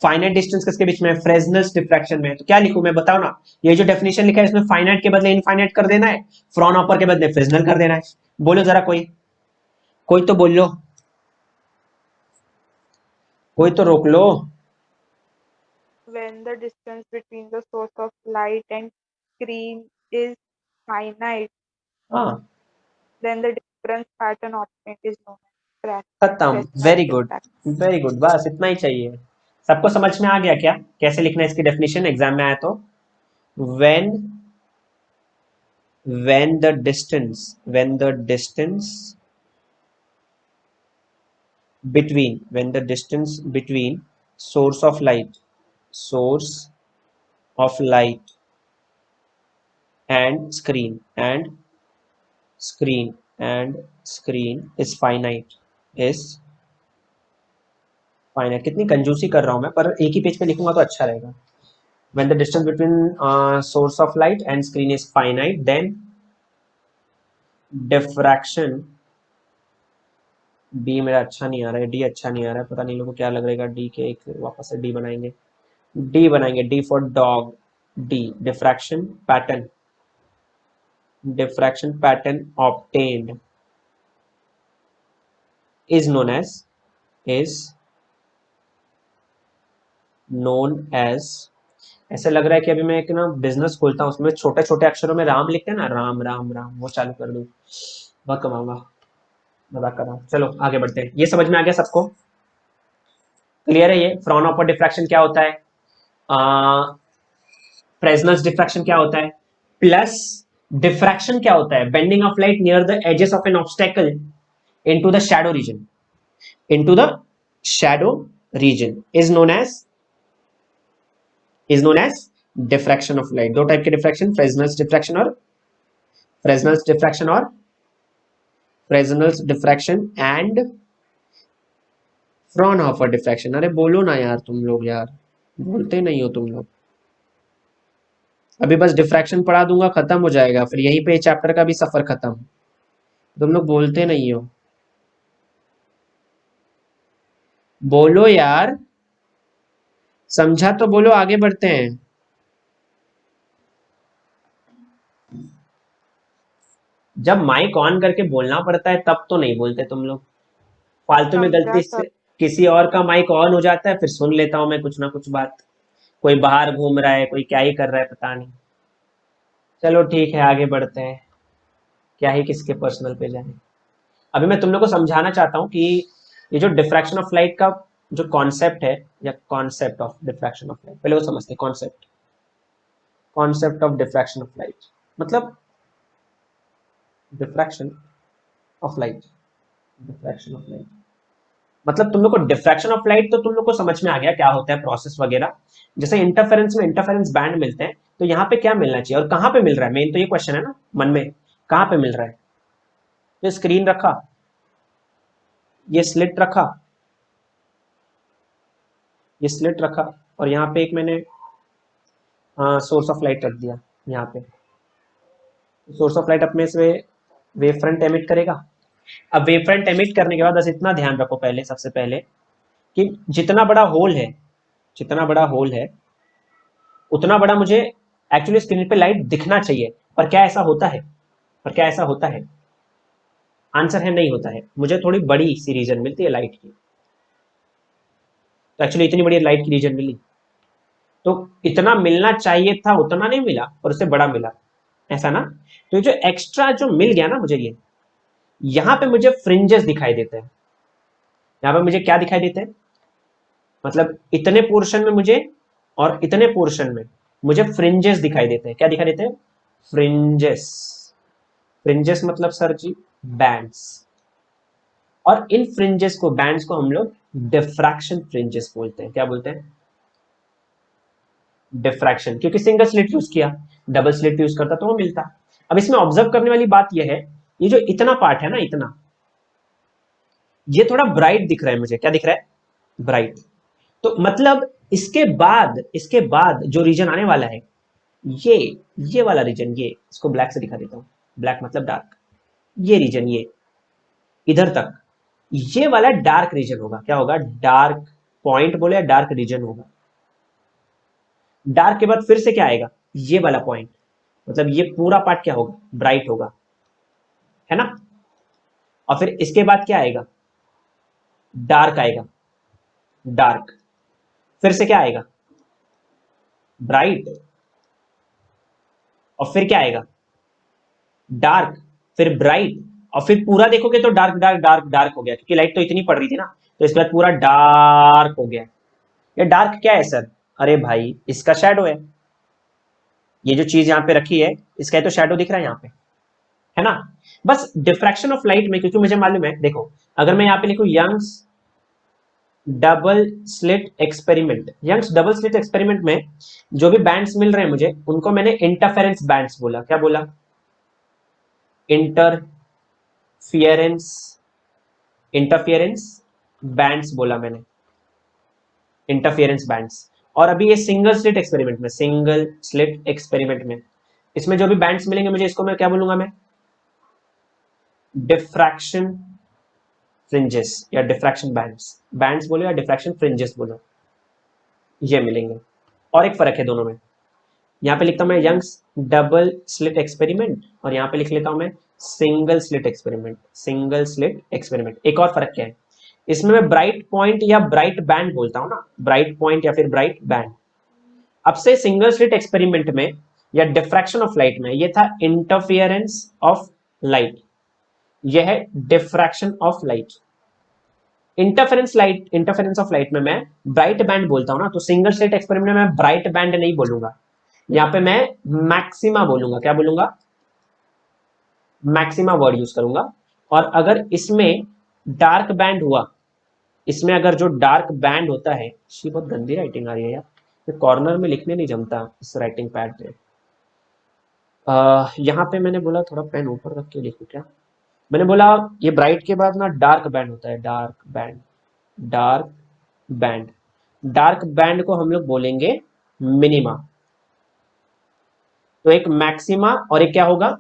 फाइनाइट डिस्टेंस किसके बीच में, फ्रेजनल्स डिफ्रैक्शन में। तो क्या लिखूं मैं, बताओ ना। ये जो डेफिनेशन लिखा है इसमें फाइनाइट के बदले इनफाइनाइट कर देना है, फ्रॉनहोफर के बदले फ्रेजनल कर देना है। बोलो जरा कोई, कोई तो बोल लो, कोई तो रोक लो। When the distance between the source of light and screen is finite, हाँ then the difference pattern obtained is known. खत्म। वेरी गुड, वेरी गुड, बस इतना ही चाहिए। सबको समझ में आ गया क्या कैसे लिखना है इसकी डेफिनेशन, एग्जाम में आया तो? When when the distance between source of light and screen is finite। कितनी कंजूसी कर रहा हूं मैं, पर एक ही पेज पे लिखूंगा तो अच्छा रहेगा। when the distance between source of light and screen is finite, then diffraction, D मेरा अच्छा नहीं आ रहा है, डी अच्छा नहीं आ रहा है, पता नहीं लोगों को क्या लग रहेगा डी के, एक वापस से डी बनाएंगे, D for dog. D diffraction pattern obtained is known as ऐसे लग रहा है कि अभी मैं एक ना बिजनेस खोलता हूँ, उसमें छोटे छोटे अक्षरों में राम लिखते हैं ना, राम राम राम, वो चालू कर दूं, बहुत कमाऊंगा। मजाक कर रहा हूँ, चलो आगे बढ़ते हैं। ये समझ में आ गया सबको? क्लियर है ये? फ्रॉनहोफर डिफ्रैक्शन क्या होता है, फ्रेसनल्स डिफ्रैक्शन क्या होता है, प्लस डिफ्रैक्शन क्या होता है, bending of light near the edges of an obstacle into the shadow region is known as diffraction of light। दो टाइप के diffraction, Fresnel's diffraction and Fraunhofer diffraction. अरे बोलो ना यार तुम लोग, यार बोलते नहीं हो तुम लोग। अभी बस डिफ्रैक्शन पढ़ा दूंगा, खत्म हो जाएगा, फिर यहीं पे चैप्टर का भी सफर खत्म। तुम लोग बोलते नहीं हो, बोलो यार, समझा तो बोलो, आगे बढ़ते हैं। जब माइक ऑन करके बोलना पड़ता है तब तो नहीं बोलते तुम लोग, फालतू में गलती से किसी और का माइक ऑन हो जाता है, फिर सुन लेता हूं मैं कुछ ना कुछ बात, कोई बाहर घूम रहा है, कोई क्या ही कर रहा है पता नहीं। चलो ठीक है, आगे बढ़ते हैं, क्या ही किसके पर्सनल पे जाए। अभी मैं तुम लोग को समझाना चाहता हूँ कि ये जो डिफ्रैक्शन ऑफ लाइट का जो कॉन्सेप्ट है, या concept of diffraction of light, पहले वो समझते हैं। Concept of diffraction of light मतलब डिफ्रैक्शन ऑफ लाइट मतलब तुम लोग को डिफ्रैक्शन ऑफ लाइट तो तुम लोग को समझ में आ गया क्या होता है, प्रोसेस वगैरह। जैसे इंटरफेरेंस में इंटरफेरेंस बैंड मिलते हैं, तो यहाँ पे क्या मिलना चाहिए और कहाँ पे मिल रहा है, मेन तो ये क्वेश्चन है ना मन में, कहाँ पे मिल रहा है। ये स्क्रीन रखा, ये स्लिट रखा, और यहाँ पे एक मैंने सोर्स ऑफ लाइट रख दिया। यहाँ पे सोर्स ऑफ लाइट अपने से वेव फ्रंट एमिट करेगा। अब वेव फ्रंट एमिट करने के बाद बस इतना ध्यान रखो पहले, सबसे पहले, कि जितना बड़ा होल है उतना बड़ा मुझे एक्चुअली स्क्रीन पे लाइट दिखना चाहिए। पर क्या ऐसा होता है? आंसर है नहीं होता है। मुझे थोड़ी बड़ी सी रीजन मिलती है लाइट की, तो एक्चुअली इतनी बड़ी लाइट की रीजन मिली, तो इतना मिलना चाहिए था, उतना नहीं मिला और उससे बड़ा मिला, ऐसा ना। तो ये जो एक्स्ट्रा जो मिल गया ना मुझे, ये यहां पे मुझे फ्रिंजेस दिखाई देते हैं। यहां पे मुझे क्या दिखाई देते हैं, मतलब इतने पोर्शन में मुझे और इतने पोर्शन में मुझे फ्रिंजेस दिखाई देते हैं। क्या दिखाई देते हैं? फ्रिंजेस मतलब सर जी बैंड्स, और इन फ्रिंजेस को, बैंड्स को हम लोग डिफ्रैक्शन फ्रिंजेस बोलते हैं। क्या बोलते हैं? डिफ्रैक्शन, क्योंकि सिंगल स्लिट यूज किया, डबल स्लिट यूज करता तो वो मिलता। अब इसमें ऑब्जर्व करने वाली बात यह है, ये जो इतना पार्ट है ना, इतना, ये थोड़ा ब्राइट दिख रहा है मुझे। क्या दिख रहा है? ब्राइट। तो मतलब इसके बाद जो रीजन आने वाला है, ये वाला रीजन, ये इसको ब्लैक से दिखा देता हूं, ब्लैक मतलब डार्क, ये रीजन, ये इधर तक, ये वाला डार्क रीजन होगा। क्या होगा? डार्क पॉइंट बोले या डार्क रीजन होगा। डार्क के बाद फिर से क्या आएगा? ये वाला पॉइंट, मतलब ये पूरा पार्ट क्या होगा? ब्राइट होगा, है ना। और फिर इसके बाद क्या आएगा? डार्क आएगा, डार्क, फिर से क्या आएगा? ब्राइट, और फिर क्या आएगा? डार्क, फिर ब्राइट, और फिर पूरा देखोगे तो डार्क डार्क डार्क डार्क हो गया, क्योंकि लाइट तो इतनी पड़ रही थी ना, तो इसके बाद पूरा डार्क हो गया। ये डार्क क्या है सर? अरे भाई इसका शेडो है, ये जो चीज यहाँ पे रखी है इसका तो शेडो दिख रहा है यहाँ पे, है ना। बस डिफ्रैक्शन ऑफ लाइट में, क्योंकि मुझे मालूम है, देखो अगर मैं यहाँ पे लिखूं Young's double slit experiment, Young's double slit experiment में जो भी बैंड्स मिल रहे हैं मुझे, उनको मैंने इंटरफेरेंस बैंड्स बोला। क्या बोला? इंटरफियरेंस, इंटरफियरेंस बैंड्स बोला मैंने, इंटरफियरेंस बैंड्स। और अभी ये सिंगल स्लिट एक्सपेरिमेंट में, सिंगल स्लिट एक्सपेरिमेंट में इसमें जो भी बैंड्स मिलेंगे मुझे, इसको मैं क्या बोलूंगा? मैं डिफ्रैक्शन फ्रिंजेस या डिफ्रैक्शन बैंड्स, बैंड्स बोलो या डिफ्रैक्शन फ्रिंजेस बोलो, ये मिलेंगे। और एक फर्क है दोनों में, यहाँ पे लिखता हूं मैं यंग्स डबल स्लिट एक्सपेरिमेंट, और यहाँ पे लिख लेता हूं मैं single slit experiment, single slit experiment. एक और फर्क क्या है, इसमें मैं ब्राइट पॉइंट या ब्राइट बैंड बोलता हूं ना, ब्राइट पॉइंट या फिर ब्राइट बैंड। अब से सिंगल स्लिट एक्सपेरिमेंट में या डिफ्रैक्शन ऑफ लाइट में, ये था इंटरफियरेंस ऑफ लाइट, यह है diffraction of light. Interference of light में मैं ब्राइट बैंड बोलता हूं ना, तो सिंगल स्लिट एक्सपेरिमेंट में मैं ब्राइट बैंड नहीं बोलूंगा, यहां पे मैं मैक्सिमा बोलूंगा। क्या बोलूंगा? मैक्सिमा वर्ड यूज करूंगा। और अगर इसमें डार्क बैंड हुआ, इसमें अगर जो डार्क बैंड होता है, इसकी बहुत गंदी राइटिंग आ रही है यार, कॉर्नर में लिखने नहीं जमता इस राइटिंग पैड पे। यहाँ पे मैंने बोला थोड़ा पेन ऊपर रख के लिखूं क्या? मैंने बोला ये ब्राइट के बाद ना डार्क बैंड होता है, dark band, dark band. Dark band को हम लोग बोलेंगे मिनिमा। तो एक मैक्सिमा और एक क्या होगा?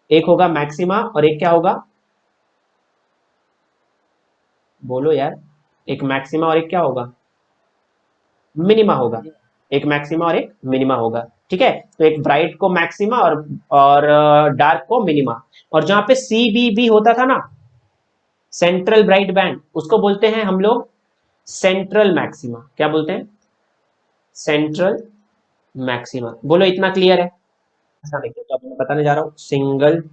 एक होगा मैक्सिमा और एक क्या होगा? बोलो यार, एक मैक्सिमा और एक क्या होगा? मिनिमा होगा। एक मैक्सिमा और एक मिनिमा होगा, ठीक है। तो एक ब्राइट को मैक्सिमा और डार्क को मिनिमा। और जहां पे CBB होता था ना, सेंट्रल ब्राइट बैंड, उसको बोलते हैं हम लोग सेंट्रल मैक्सिमा। क्या बोलते हैं? Central maxima. बोलो इतना क्लियर है? ऐसा देखिए, तो अब मैं बताने जा रहा हूं single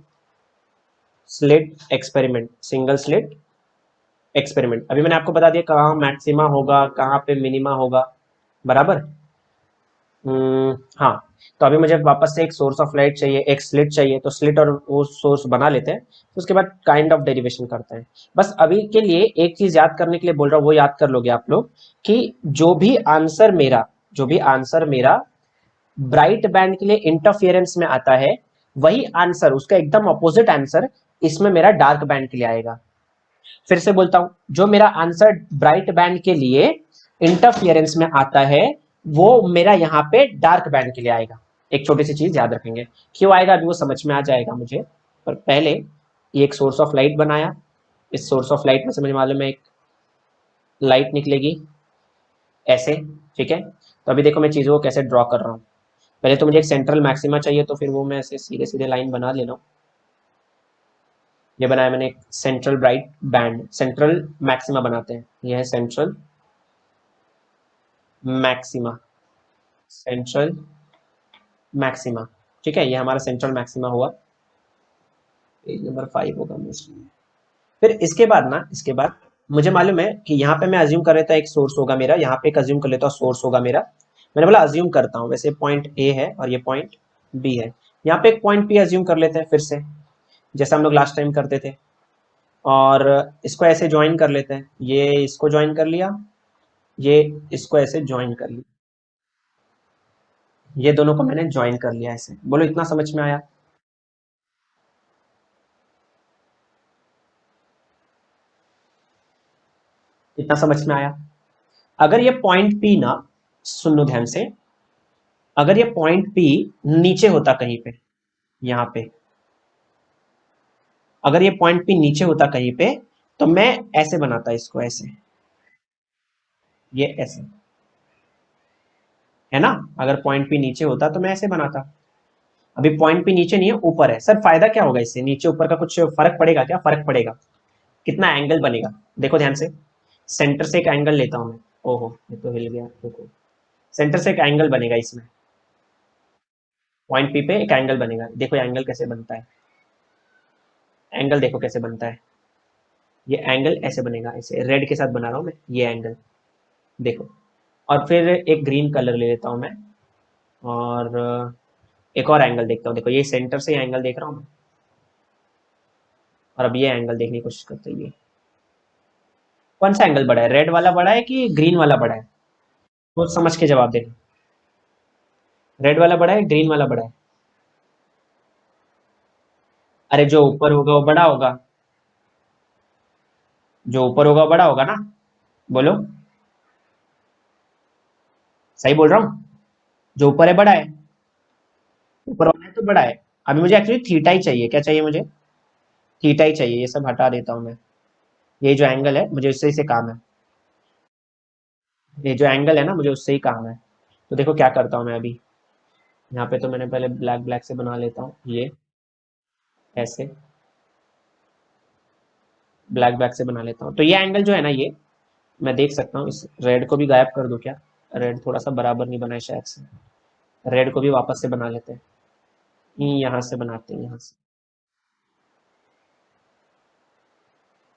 slit experiment, single slit experiment. अभी मैंने आपको बता दिया कहाँ मैक्सिमा होगा, कहाँ पे मिनिमा होगा, बराबर। हाँ, तो अभी मुझे वापस से एक सोर्स ऑफ लाइट चाहिए, एक स्लिट चाहिए, तो स्लिट और वो सोर्स बना लेते हैं, तो उसके बाद काइंड ऑफ डेरिवेशन करते हैं। बस अभी के लिए एक चीज याद करने के लिए बोल रहा हूँ, वो याद कर लोगे आप लोग कि जो भी आंसर मेरा ब्राइट बैंड के लिए इंटरफियरेंस में आता है, वही आंसर, उसका एकदम ऑपोजिट आंसर इसमें मेरा डार्क बैंड के लिए आएगा। फिर से बोलता हूं, जो मेरा आंसर ब्राइट बैंड के लिए इंटरफियरेंस में आता है, वो मेरा यहाँ पे डार्क बैंड के लिए आएगा। एक छोटी सी चीज याद रखेंगे, क्यों आएगा अभी वो समझ में आ जाएगा मुझे, पर पहले ये एक सोर्स ऑफ लाइट बनाया, इस सोर्स ऑफ लाइट में से मुझे मालूम है एक लाइट निकलेगी ऐसे, ठीक है। तो अभी देखो मैं चीजों को कैसे ड्रॉ कर रहा हूँ। पहले तो मुझे एक सेंट्रल मैक्सिमा चाहिए, तो फिर वो मैं ऐसे सीधे सीधे लाइन बना ले रहा हूँ। ये बनाया मैंने एक central bright band, central maxima बनाते हैं, यह है सेंट्रल मैक्सिमा, सेंट्रल मैक्सिमा, ठीक है। ये हमारा सेंट्रल मैक्सिमा हुआ, पेज नंबर 5 होगा मोस्टली। फिर इसके बाद ना, इसके बाद मुझे मालूम है कि यहाँ पे मैं अज्यूम कर लेता एक सोर्स होगा मेरा, यहाँ पे एक अज्यूम कर लेता हूँ सोर्स होगा मेरा। मैंने बोला अज्यूम करता हूँ, वैसे पॉइंट ए है और ये पॉइंट बी है। यहाँ पे एक पॉइंट पी अज्यूम कर लेते हैं फिर से, जैसा हम लोग लास्ट टाइम करते थे, और इसको ऐसे ज्वाइन कर लेते हैं, ये इसको ज्वाइन कर लिया, ये इसको ऐसे ज्वाइन कर लिया, ये दोनों को मैंने ज्वाइन कर लिया ऐसे। बोलो इतना समझ में आया? इतना समझ में आया? अगर ये पॉइंट पी ना, सुनो ध्यान से, अगर ये पॉइंट पी नीचे होता कहीं पे, यहां पे, अगर ये पॉइंट पी नीचे होता कहीं पे, तो मैं ऐसे बनाता इसको, ऐसे, ये ऐसे, है ना। अगर पॉइंट पी नीचे होता तो मैं ऐसे बनाता। अभी पॉइंट पी नीचे नहीं है, ऊपर है। सर फायदा क्या होगा इससे? नीचे ऊपर का कुछ फर्क पड़ेगा क्या? फर्क पड़ेगा। कितना एंगल बनेगा देखो ध्यान से। सेंटर से एक एंगल लेता हूं मैं, ओहो ये तो हिल गया, देखो। सेंटर से एक एंगल बनेगा इसमें, पॉइंट पी पे एक एंगल बनेगा, देखो एंगल कैसे बनता है। एंगल देखो कैसे बनता है, ये एंगल ऐसे बनेगा, ऐसे रेड के साथ बना रहा हूं मैं ये एंगल, देखो। और फिर एक ग्रीन कलर ले लेता हूं मैं, और एक और एंगल देखता हूँ, देखो ये सेंटर से एंगल देख रहा हूँ मैं, और अब ये एंगल देखने की कोशिश करते हैं। ये कौन सा एंगल बड़ा है, रेड वाला बड़ा है कि ग्रीन वाला बड़ा है? वो समझ के जवाब देना, रेड वाला बड़ा है ग्रीन वाला बड़ा है? अरे जो ऊपर होगा वो बड़ा होगा, जो ऊपर होगा वो बड़ा होगा ना, बोलो। सही बोल रहा हूँ? जो ऊपर है बड़ा है, ऊपर वाला है तो बड़ा है। अभी मुझे एक्चुअली थीटा ही चाहिए, क्या चाहिए मुझे? थीटा ही चाहिए, ये सब हटा देता हूँ मैं, ये जो एंगल है मुझे उससे ही से काम है, ये जो एंगल है ना मुझे उससे ही काम है। तो देखो क्या करता हूँ मैं अभी, यहाँ पे तो मैंने पहले ब्लैक ब्लैक से बना लेता हूँ, ये ऐसे ब्लैक ब्लैक से बना लेता हूँ। तो ये एंगल जो है ना, ये मैं देख सकता हूँ, इस रेड को भी गायब कर दूं क्या? रेड थोड़ा सा बराबर नहीं बना है शायद से, रेड को भी वापस से बना लेते हैं, यहाँ से बनाते हैं, यहाँ से।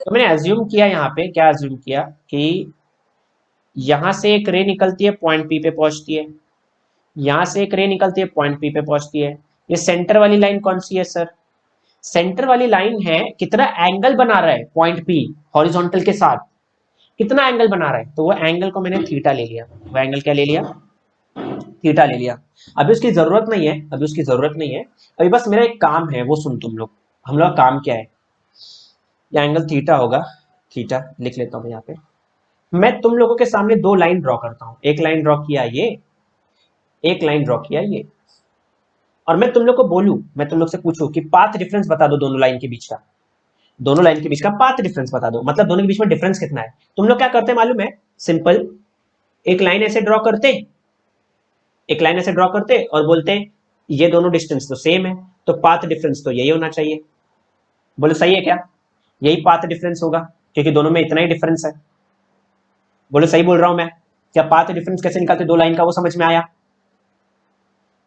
तो मैंने एज्यूम किया, यहाँ पे क्या एज्यूम किया कि यहाँ से एक रे निकलती है पॉइंट पी पे पहुंचती है, यहाँ से एक रे निकलती है पॉइंट पी पे पहुंचती है। ये सेंटर वाली लाइन कौन सी है सर? सेंटर वाली लाइन है कितना एंगल बना रहा है पॉइंट पी हॉरिजॉन्टल के साथ, कितना एंगल बना रहा है, तो वो एंगल को मैंने थीटा ले लिया, वो एंगल क्या ले लिया? थीटा ले लिया। अभी उसकी जरूरत नहीं है, अभी उसकी जरूरत नहीं है, अभी बस मेरा एक काम है वो सुन तुम लोग। हम लोग का काम क्या है, ये एंगल थीटा होगा, थीटा लिख लेता हूं यहाँ पे। मैं तुम लोगों के सामने दो लाइन ड्रॉ करता हूं, एक लाइन ड्रॉ किया ये, एक लाइन ड्रॉ किया ये, और मैं तुम लोग को बोलूं, मैं तुम लोग से पूछूं कि पाथ डिफरेंस बता दो दोनों लाइन के बीच का, दोनों लाइन के बीच का पाथ डिफरेंस बता दो, मतलब दोनों के बीच में डिफरेंस कितना है। तुम लोग क्या करते हैं मालूम है? सिंपल, एक लाइन ऐसे ड्रॉ करते, एक लाइन ऐसे ड्रॉ करते और बोलते हैं ये दोनों डिस्टेंस तो सेम है, तो पाथ डिफरेंस तो यही होना चाहिए। बोलो सही है क्या? यही पाथ डिफरेंस होगा, क्योंकि दोनों में इतना ही डिफरेंस है। बोलो सही बोल रहा हूं मैं? क्या पाथ डिफरेंस कैसे निकालते दो लाइन का, वो समझ में आया?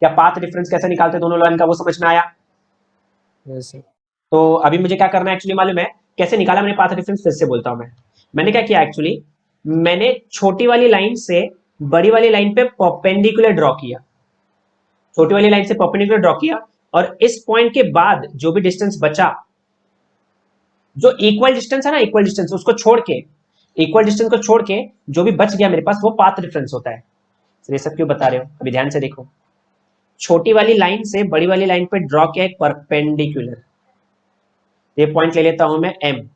क्या पाथ डिफरेंस कैसे निकालते दोनों लाइन का, वो समझ में आया? Yes sir. तो अभी मुझे क्या करना है एक्चुअली मालूम है? कैसे निकाला मैंने पाथ डिफरेंस, फिर से बोलता हूं मैं। मैंने क्या किया एक्चुअली, मैंने छोटी वाली लाइन से बड़ी वाली लाइन पे परपेंडिकुलर ड्रॉ किया, छोटी वाली लाइन से परपेंडिकुलर ड्रॉ किया, और इस पॉइंट के बाद जो भी डिस्टेंस बचा, जो इक्वल डिस्टेंस है ना, इक्वल डिस्टेंस उसको छोड़ के, इक्वल डिस्टेंस को छोड़ के जो भी बच गया मेरे पास वो पाथ डिफरेंस होता है। ये सब क्यों बता रहे हो, अभी ध्यान से देखो। छोटी वाली लाइन से बड़ी वाली लाइन पे ड्रॉ किया एक परपेंडिकुलर, ये पॉइंट ले लेता हूं मैं एम।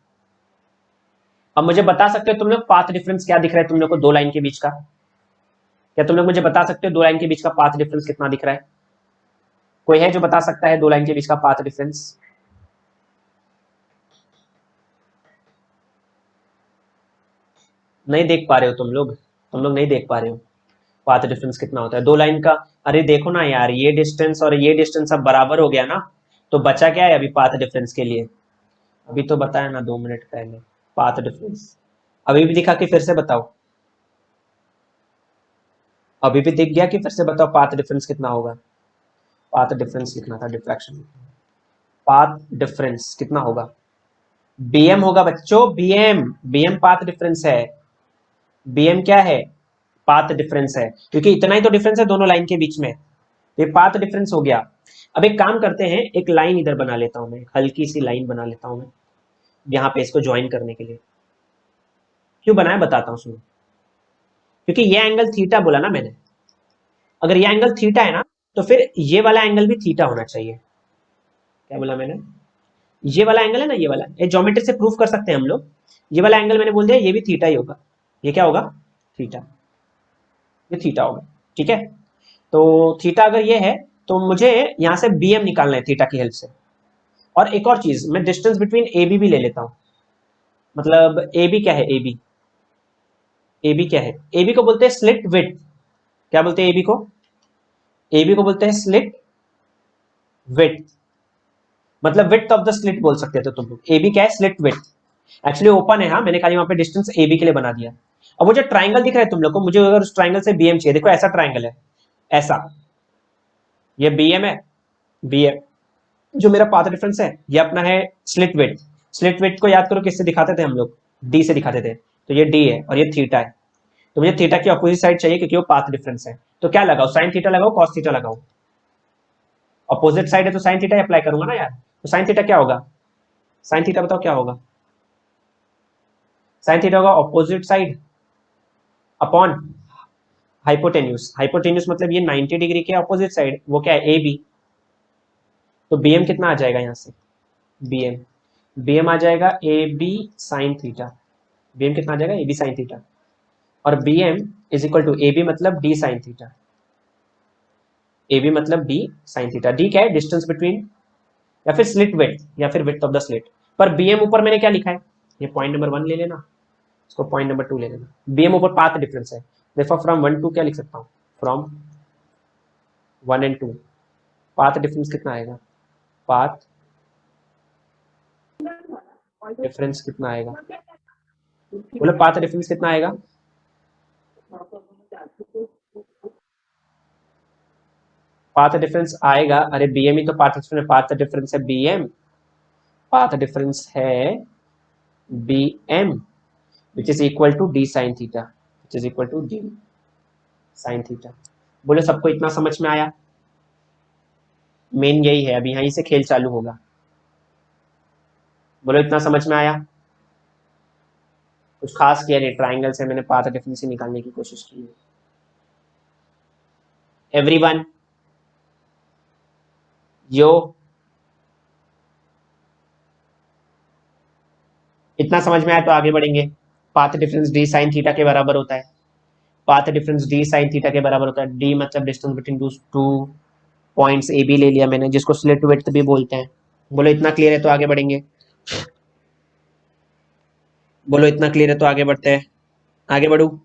अब मुझे बता सकते हो तुम लोग पाथ डिफरेंस क्या दिख रहा है तुम लोग को दो लाइन के बीच का? क्या तुम लोग मुझे बता सकते हो दो लाइन के बीच का पाथ डिफरेंस कितना दिख रहा है? कोई है जो बता सकता है दो लाइन के बीच का पाथ डिफरेंस? नहीं देख पा रहे हो तुम लोग नहीं देख पा रहे हो पाथ डिफरेंस कितना होता है दो लाइन का? अरे देखो ना यार, ये डिस्टेंस और ये डिस्टेंस अब बराबर हो गया ना, तो बचा क्या है अभी पाथ डिफरेंस के लिए? अभी तो बताया ना 2 मिनट पहले, पाथ डिफरेंस अभी भी दिखा कि फिर से बताओ? अभी भी दिख गया कि फिर से बताओ पाथ डिफरेंस कितना होगा? पाथ डिफरेंस लिखना था, डिफ्रैक्शन, पाथ डिफरेंस कितना होगा? बीएम होगा बच्चों, बीएम, बीएम पाथ डिफरेंस है। बीएम क्या है? पाथ डिफरेंस है, क्योंकि इतना ही तो डिफरेंस है दोनों लाइन के बीच में, ये पाथ डिफरेंस हो गया। अब एक काम करते हैं, एक लाइन इधर बना लेता हूं मैं, हल्की सी लाइन बना लेता हूं मैं यहाँ पे इसको ज्वाइन करने के लिए। क्यों बनाया बताता हूँ सुनो, क्योंकि ये एंगल थीटा बोला ना मैंने, अगर ये एंगल थीटा है ना, तो फिर ये वाला एंगल भी थीटा होना चाहिए। क्या बोला मैंने? ये वाला एंगल है ना, ये वाला, ये ज्योमेट्री से प्रूफ कर सकते हैं हम लोग, ये वाला एंगल मैंने बोल दिया ये भी थीटा ही होगा। ये क्या होगा? थीटा, ये थीटा होगा, ठीक है। तो थीटा अगर ये है तो मुझे यहां से बीएम निकालना है थीटा की हेल्प से। और एक और चीज, मैं डिस्टेंस बिटवीन ए बी भी ले लेता हूं, मतलब ए बी क्या है, ए बी, ए बी क्या है? ए बी को बोलते हैं स्लिट विड्थ। क्या बोलते हैं ए बी को? ए बी को बोलते हैं स्लिट विड्थ, मतलब विड्थ ऑफ द स्लिट बोल सकते थे तुम लोग। ए बी क्या है? Slit width. एक्चुअली ओपन है, हाँ, मैंने खाली वहां पे डिस्टेंस ए बी के लिए बना दिया। अब वो जो ट्राइंगल दिख रहा है तुम लोग को, मुझे अगर उस ट्राइंगल से बीएम चाहिए, देखो ऐसा ट्राइंगल है, ऐसा, ये बीएम है, बीएम, जो मेरा पाथ डिफरेंस है ये अपना है स्लिट विड्थ। स्लिट विड्थ को याद करो किससे दिखाते थे हम लोग, डी से दिखाते थे। तो ये डी है और ये थीटा है। तो मुझे थीटा की अपोजिट साइड चाहिए क्योंकि वो पाथ डिफरेंस है। तो क्या लगाओ, साइन थीटा लगाओ, कॉस थीटा लगाओ। अपोजिट साइड है तो साइन थीटा अप्लाई करूंगा ना यार। तो साइन थीटा क्या होगा, साइन थीटा बताओ क्या होगा। साइन थीटा होगा opposite side upon hypotenuse. Hypotenuse मतलब ये 90 डिग्री के अपोजिट साइड, वो क्या है, ए बी। तो bm कितना आ जाएगा यहाँ से, bm bm आ जाएगा A B sine theta. bm कितना आ जाएगा, ए बी साइन थीटा। और bm is equal to A B मतलब d sine theta. A B मतलब डी साइन थीटा। डी क्या है, डिस्टेंस बिटवीन, या फिर स्लिट विड्थ, या फिर विड्थ ऑफ द स्लिट। पर bm ऊपर मैंने क्या लिखा है, ये पॉइंट नंबर 1 ले लेना, इसको पॉइंट नंबर 2 ले लेना। bm ऊपर पाथ डिफरेंस है, देखो फ्रॉम 1 टू क्या लिख सकता हूँ, फ्रॉम 1 एंड 2 पाथ डिफरेंस कितना आएगा, पाथ डिफरेंस कितना आएगा, बोलो पाथ डिफरेंस कितना आएगा। पाथ डिफरेंस आएगा, अरे bm ही तो पाथ डिफरेंस है bm, पाथ डिफरेंस है bm which is equal to d sine theta, which is equal to d sine theta. बोलो सबको इतना समझ में आया। मेन यही है, अभी यहीं से खेल चालू होगा। बोलो इतना समझ में आया। कुछ खास किया नहीं, ट्राइंगल से मैंने पाथ डिफरेंस ही निकालने की कोशिश की है। एवरीवन यो, इतना समझ में आया तो आगे बढ़ेंगे। Path difference d sine theta के बराबर होता है, path difference d sine theta के बराबर होता है। डी मतलब distance between two points, A B ले लिया मैंने, जिसको स्लिट विड्थ भी बोलते हैं। बोलो इतना क्लियर है तो आगे बढ़ेंगे। बोलो इतना क्लियर है तो आगे बढ़ते हैं। आगे बढ़ू,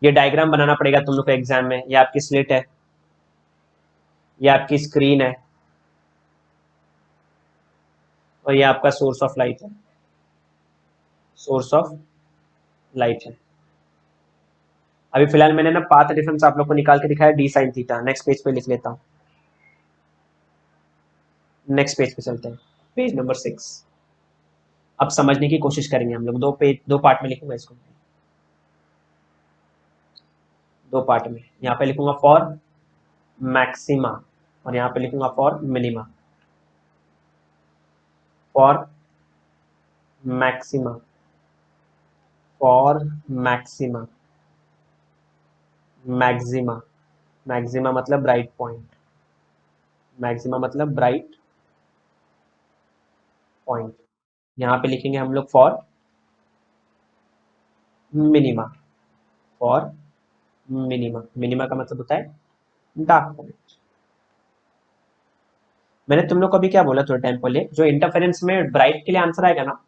ये डायग्राम बनाना पड़ेगा तुम लोग को एग्जाम में। ये आपकी स्लिट है, ये आपकी स्क्रीन है, और ये आपका सोर्स ऑफ लाइट है, सोर्स ऑफ लाइट है। अभी फिलहाल मैंने ना पाथ डिफरेंस आप लोग को निकाल के दिखाया D sine theta. Next page पे लिख लेता हूँ, नेक्स्ट पेज पे चलते हैं, पेज नंबर 6। अब समझने की कोशिश करेंगे हम लोग, दो पार्ट में लिखूंगा इसको, दो पार्ट में। यहाँ पे लिखूंगा फॉर मैक्सिमा और यहाँ पे लिखूंगा for minima. For maxima, for maxima, maxima, maxima मतलब ब्राइट पॉइंट, मैक्सिमा मतलब ब्राइट पॉइंट। यहाँ पे लिखेंगे हम लोग for minima, for minima. Minima का मतलब होता है डार्क पॉइंट। मैंने तुम लोग को अभी क्या बोला थोड़ा टाइम पहले, जो इंटरफेरेंस में ब्राइट के लिए आंसर आएगा ना,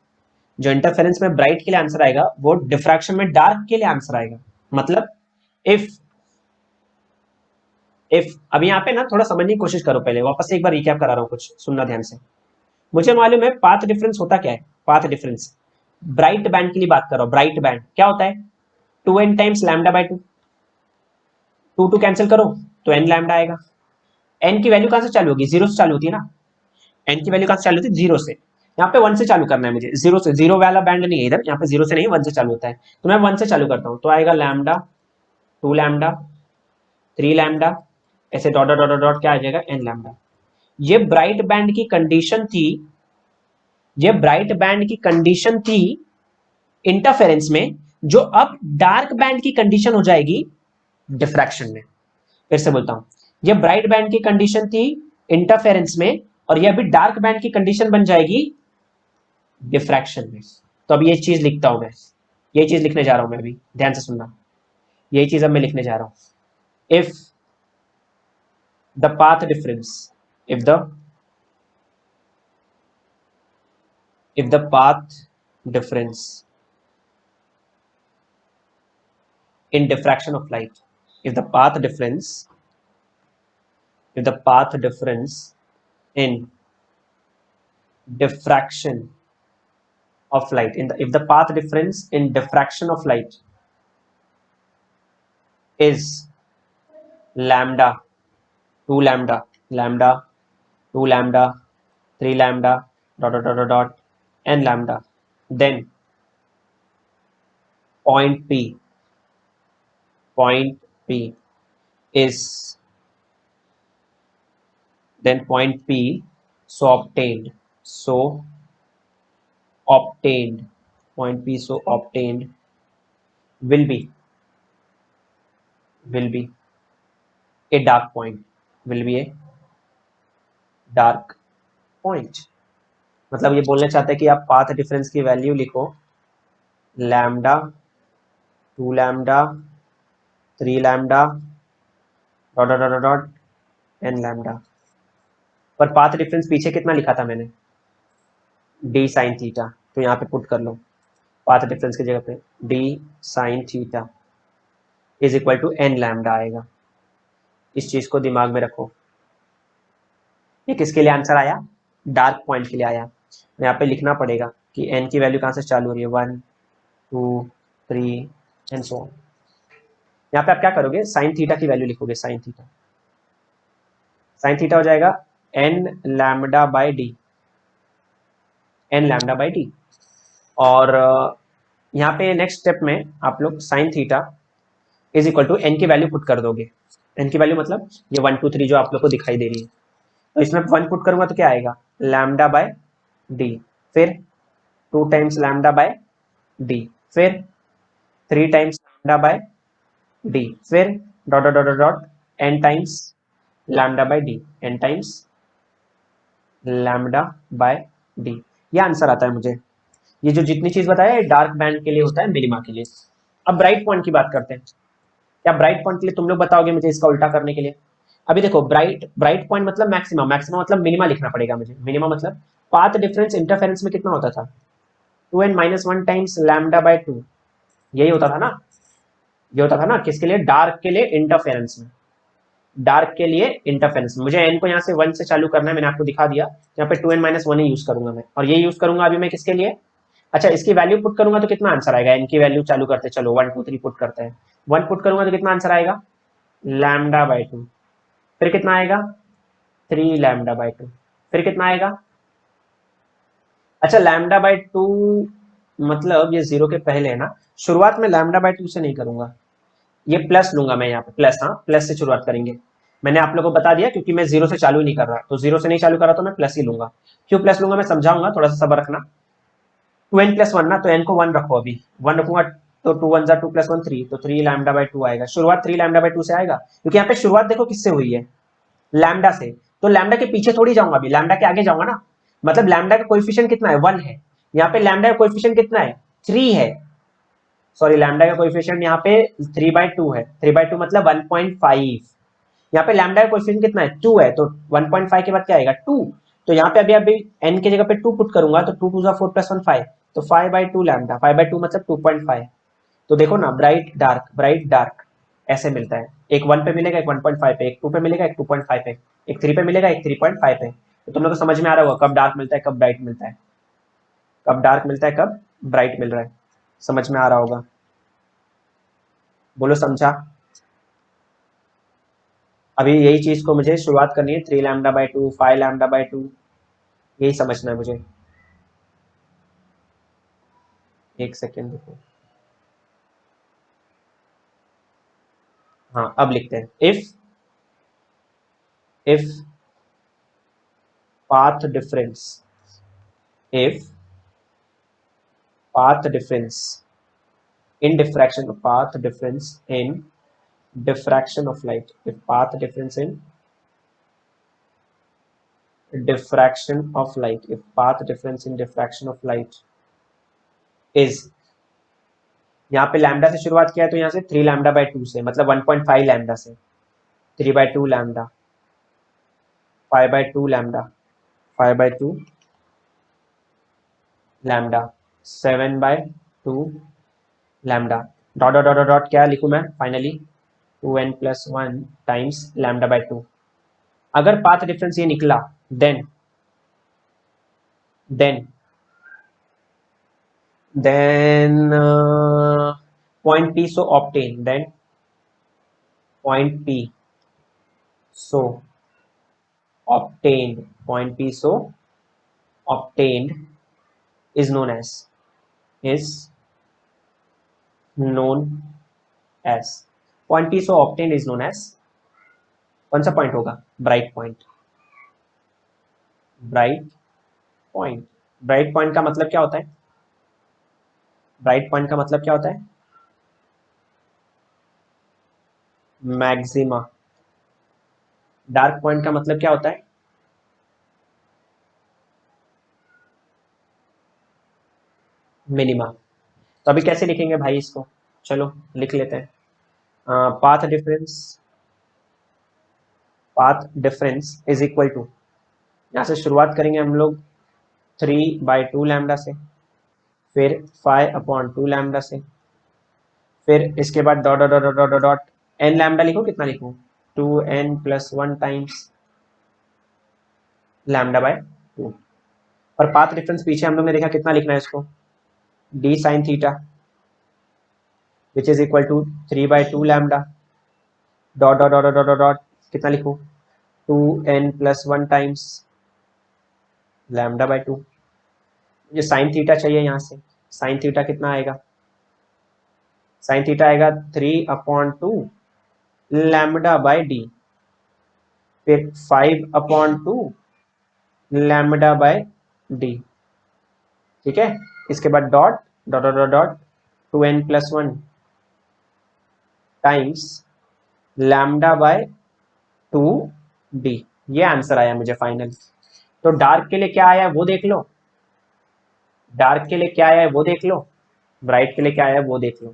जो इंटरफेरेंस में ब्राइट के लिए आंसर आएगा वो डिफ्रैक्शन में डार्क के लिए आंसर आएगा। मतलब इफ अब यहाँ पे ना थोड़ा समझने की कोशिश करो, पहले वापस से एक बार रिकैप करा रहा हूँ, कुछ सुनना ध्यान से। मुझे मालूम है पाथ डिफरेंस होता क्या है, पाथ डिफरेंस ब्राइट बैंड के लिए बात कर रहा हूँ। ब्राइट बैंड क्या होता है, 2n times lambda bye 2, 2 cancel करो तो n लैम्डा आएगा। n की वैल्यू कहां से चालू होगी, जीरो से चालू होती है ना। n की वैल्यू कहां से चालू होती है, जीरो से। यहाँ पे 1 से चालू करना है मुझे, जीरो से। जीरो वाला बैंड नहीं है इधर, यहाँ पे जीरो से नहीं 1 से चालू होता है। तो मैं 1 से चालू करता हूँ, तो आएगा लैम्डा, 2 लैम्डा, 3 लैम्डा, ऐसे डॉट डॉट डॉट डॉट क्या आ जाएगा, n लैम्डा। ये ब्राइट बैंड की कंडीशन थी, ये ब्राइट बैंड की कंडीशन थी इंटरफेरेंस में, जो अब डार्क बैंड की कंडीशन हो जाएगी डिफ्रैक्शन में। फिर से बोलता हूं, ये ब्राइट बैंड की कंडीशन थी इंटरफेरेंस में, और ये अभी डार्क बैंड की कंडीशन बन जाएगी डिफ्रैक्शन में। तो अब ये चीज लिखता हूं मैं, ये चीज लिखने जा रहा हूं मैं अभी, ध्यान से सुनना। यही चीज अब मैं लिखने जा रहा हूं। If the path difference, if the path difference in diffraction of light, if the path difference, if the path difference in diffraction of light, if the path difference in diffraction of light is lambda, 2 lambda, lambda 2 lambda, 3 lambda, dot dot dot dot dot, n lambda. Then point P is then point P so obtained point P so obtained will be a dark point, will be a dark point. मतलब ये बोलना चाहते हैं कि आप path difference की value लिखो lambda, 2 lambda, 3 lambda, dot dot dot dot, n lambda. पर पाथ डिफरेंस पीछे कितना लिखा था मैंने, d साइन थीटा, तो यहाँ पे पुट कर लो पाथ डिफरेंस की जगह पे d sine theta is equal to n lambda आएगा। इस चीज को दिमाग में रखो। ये किसके लिए आंसर आया, डार्क पॉइंट के लिए आया। यहाँ पे लिखना पड़ेगा कि n की वैल्यू कहाँ से चालू हो रही है, 1 2 3 एंड सो ऑन। यहाँ पे आप क्या करोगे, साइन थीटा की वैल्यू लिखोगे, साइन थीटा हो जाएगा n लैम्डा बाई डी, और यहाँ पे नेक्स्ट स्टेप में आप लोग sine theta is equal to n की वैल्यू पुट कर दोगे। एन की वैल्यू मतलब ये 1 2 3 जो आप लोग को दिखाई दे रही है, तो इसमें 1 पुट करूंगा तो क्या आएगा, लैम्डा बाय डी, फिर 2 टाइम्स लैम्डा बाय डी, फिर 3 टाइम्स लैम्डा बाय डी, फिर dot dot dot dot n times lambda by d, n times lambda by d. ये आंसर आता है मुझे। ये जो जितनी चीज बताया है डार्क बैंड के लिए होता है, मिनिमा के लिए। अब ब्राइट पॉइंट की बात करते हैं। क्या ब्राइट पॉइंट के लिए तुम लोग बताओगे मुझे इसका उल्टा करने के लिए? अभी देखो, ब्राइट पॉइंट मतलब मैक्सिमम, मतलब मिनिमा लिखना पड़ेगा मुझे। मिनिमा मतलब पाथ डिफरेंस इंटरफेरेंस में कितना होता था, 2n-1 टाइम्स लैम्डा बाय 2, यही होता था ना, ये होता था ना किसके लिए, डार्क के लिए इंटरफेरेंस में, मुझे n को यहाँ से 1 से चालू करना है, मैंने आपको दिखा दिया। यहाँ पे 2n-1 ही यूज करूंगा मैं, और ये यूज करूंगा अभी मैं किसके लिए, अच्छा इसकी वैल्यू पुट करूंगा तो कितना आंसर आएगा, n की वैल्यू चालू करते, चलो 1 2 3 पुट करते हैं। 1 पुट करूंगा तो कितना आंसर आएगा, लैम्डा बाय 2, फिर कितना आएगा, 3 लैम्डा बाय 2, फिर कितना आएगा, अच्छा लैम्डा बाय 2 मतलब ये 0 के पहले है ना, शुरुआत में लैम्डा बाय 2 से नहीं करूंगा, ये प्लस लूंगा मैं यहाँ पे, प्लस, हाँ प्लस से शुरुआत करेंगे। मैंने आप लोगों को बता दिया क्योंकि मैं 0 से चालू नहीं कर रहा, तो 0 से नहीं चालू कर रहा तो मैं प्लस ही लूंगा। क्यों प्लस लूंगा मैं समझाऊंगा, थोड़ा सा सब्र रखना। 2n+1 ना, तो n को 1 रखो, अभी 1 रखूंगा तो 2 1 2 + 1 3, तो 3 लैम्डा बाय 2 आएगा। शुरुआत 3 लैम्डा बाय 2 से आएगा, क्योंकि यहाँ पे शुरुआत देखो किससे हुई है, लैम्डा से, तो लैम्डा के पीछे थोड़ी जाऊंगा, अभी लैम्डा के आगे जाऊंगा ना। मतलब लैम्डा का कोएफिशिएंट कितना है, 1 है। यहाँ पे लैम्डा का कोएफिशिएंट कितना है, 3 है। सॉरी, लैम्डा का कोएफिशिएंट यहाँ पे 3/2 है, 3/2 मतलब 1.5। यहाँ पे लैम्डा का कोएफिशिएंट कितना है, 2 है, तो 1.5 के बाद क्या आएगा, 2। तो यहाँ पे अभी अभी n की जगह पे 2 पुट करूंगा तो 2 2 4 + 1 5, तो 5/2 लैम्डा, 5/2 मतलब 2.5। तो देखो ना, ब्राइट डार्क ऐसे मिलता है, एक 1 पे मिलेगा, एक 1.5 पे, एक 2 पे मिलेगा, एक 2.5 पे, एक 3 पे मिलेगा, एक 3.5 पे। तो तुम लोग को समझ में आ रहा होगा कब डार्क मिलता है, कब ब्राइट मिलता है, कब डार्क मिलता है, कब ब्राइट मिल रहा है, समझ में आ रहा होगा, बोलो समझा। अभी यही चीज को मुझे शुरुआत करनी है, 3 लैम्डा बाय 2, 5 लैम्डा बाय 2, यही समझना है मुझे। एक सेकेंड देखो, हाँ अब लिखते हैं, if path difference if path difference in diffraction of light, if path difference in diffraction of light, if path difference in diffraction of light is, यहाँ पे लैम्डा से शुरुआत किया है तो यहाँ से 3 लैम्डा बाय 2 से, मतलब 1.5 लैम्डा से, 3/2 lambda, 5/2 lambda, 5/2 lambda, 7/2 lambda, dot dot dot dot क्या लिखूं मैं finally, 2n+1 times lambda bye 2। अगर पाथ डिफरेंस ये निकला, then then then point P so obtained, then point P so obtained, point P, so obtained is known as point P, so obtained is known as कौन सा point होगा? Bright point. Bright point, bright point का मतलब क्या होता है? Bright point का मतलब क्या होता है? मैक्सिमा। डार्क पॉइंट का मतलब क्या होता है? मिनिमा। तो अभी कैसे लिखेंगे भाई इसको? चलो लिख लेते हैं। Path difference is equal to, यहां से शुरुआत करेंगे हम लोग 3/2 लैम्डा से, फिर 5/2 लैम्डा से, फिर इसके बाद dot dot dot dot dot n lambda लिखो, कितना लिखूं? 2n+1 times λ/2। और पाथ डिफरेंस पीछे हम लोग ने देखा कितना लिखना है इसको, d sin theta which is equal to 3/2 lambda dot dot dot dot dot कितना लिखूं? 2n+1 times λ/2। मुझे साइन थीटा चाहिए, यहाँ से साइन थीटा कितना आएगा? साइन थीटा आएगा 3/2 λ/d, फिर 5/2 λ/d, ठीक है। इसके बाद dot dot dot dot 2n+1 times λ/2d, ये आंसर आया मुझे फाइनल। तो डार्क के लिए क्या आया है वो देख लो, डार्क के लिए क्या आया है वो देख लो, ब्राइट के लिए क्या आया है वो देख लो।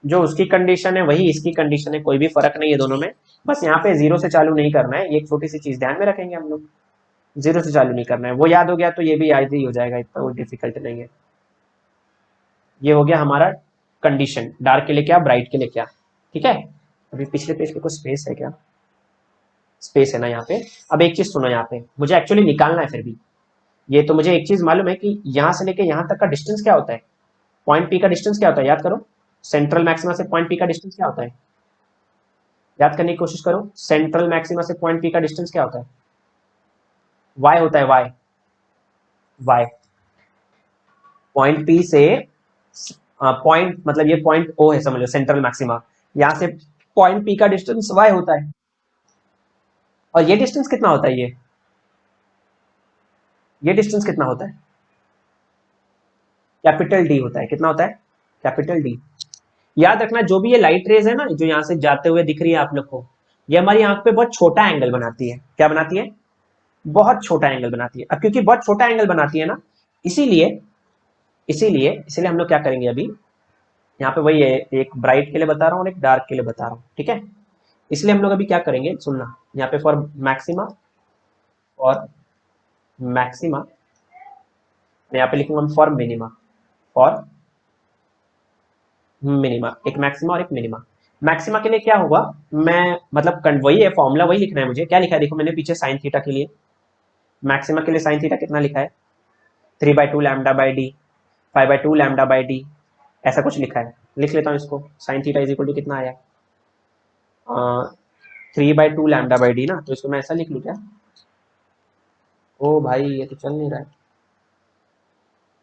जो उसकी कंडीशन है वही इसकी कंडीशन है, कोई भी फर्क नहीं है दोनों में। बस यहाँ पे 0 से चालू नहीं करना है, ये एक छोटी सी चीज ध्यान में रखेंगे हम लोग, 0 से चालू नहीं करना है। वो याद हो गया तो ये भी याद ही हो जाएगा, इतना वो डिफिकल्ट नहीं है। ये हो गया हमारा कंडीशन, डार्क के लिए क्या, ब्राइट के लिए क्या, ठीक है। अभी पिछले पेज पे कुछ स्पेस है क्या? स्पेस है ना यहाँ पे। अब एक चीज सुनो, यहाँ पे मुझे एक्चुअली निकालना है फिर भी। ये तो मुझे एक चीज मालूम है कि यहाँ से लेके यहाँ तक का डिस्टेंस क्या होता है, पॉइंट पी का डिस्टेंस क्या होता है, याद करो। सेंट्रल मैक्सिमा से पॉइंट पी का डिस्टेंस क्या होता है, याद करने की कोशिश करो। सेंट्रल मैक्सिमा से पॉइंट पी का डिस्टेंस क्या होता है? वाई होता है, वाई। वाई पॉइंट पी से पॉइंट मतलब ये पॉइंट ओ है, समझ लो सेंट्रल मैक्सिमा, यहां से पॉइंट पी का डिस्टेंस वाई होता है। और ये डिस्टेंस कितना होता है? ये डिस्टेंस कितना होता है? कैपिटल डी होता है। कितना होता है? Capital D. याद रखना, जो भी ये लाइट रेज है ना, जो यहां से जाते हुए दिख रही है आप लोग को, ये हमारी आंख पे बहुत छोटा एंगल बनाती है। क्या बनाती है? बहुत छोटा एंगल बनाती है। अब क्योंकि बहुत छोटा एंगल बनाती है ना, इसीलिए इसीलिए इसीलिए हम लोग क्या करेंगे अभी, यहाँ पे वही है, एक ब्राइट के लिए बता रहा हूँ और एक डार्क के लिए बता रहा हूँ, ठीक है। इसलिए हम लोग अभी क्या करेंगे, सुनना, यहाँ पे फॉर मैक्सिमा, और मैक्सिमा यहाँ पे लिखूंगा फॉर मिनिमा, फॉर मिनिमा, एक मैक्सिमा और एक मिनिमा। मैक्सिमा के लिए क्या होगा, मैं मतलब वही है, फॉर्मूला वही लिखना है मुझे। क्या लिखा है देखो मैंने पीछे, साइन थीटा के लिए, मैक्सिमा के लिए साइन थीटा कितना लिखा है? 3/2 λ/d, 5/2 λ/d, ऐसा कुछ लिखा है। लिख लेता हूँ इसको, sine theta is equal to कितना आया, 3/2 λ/d ना, तो इसको मैं ऐसा लिख लूँ क्या? ओ भाई ये तो चल नहीं रहा है,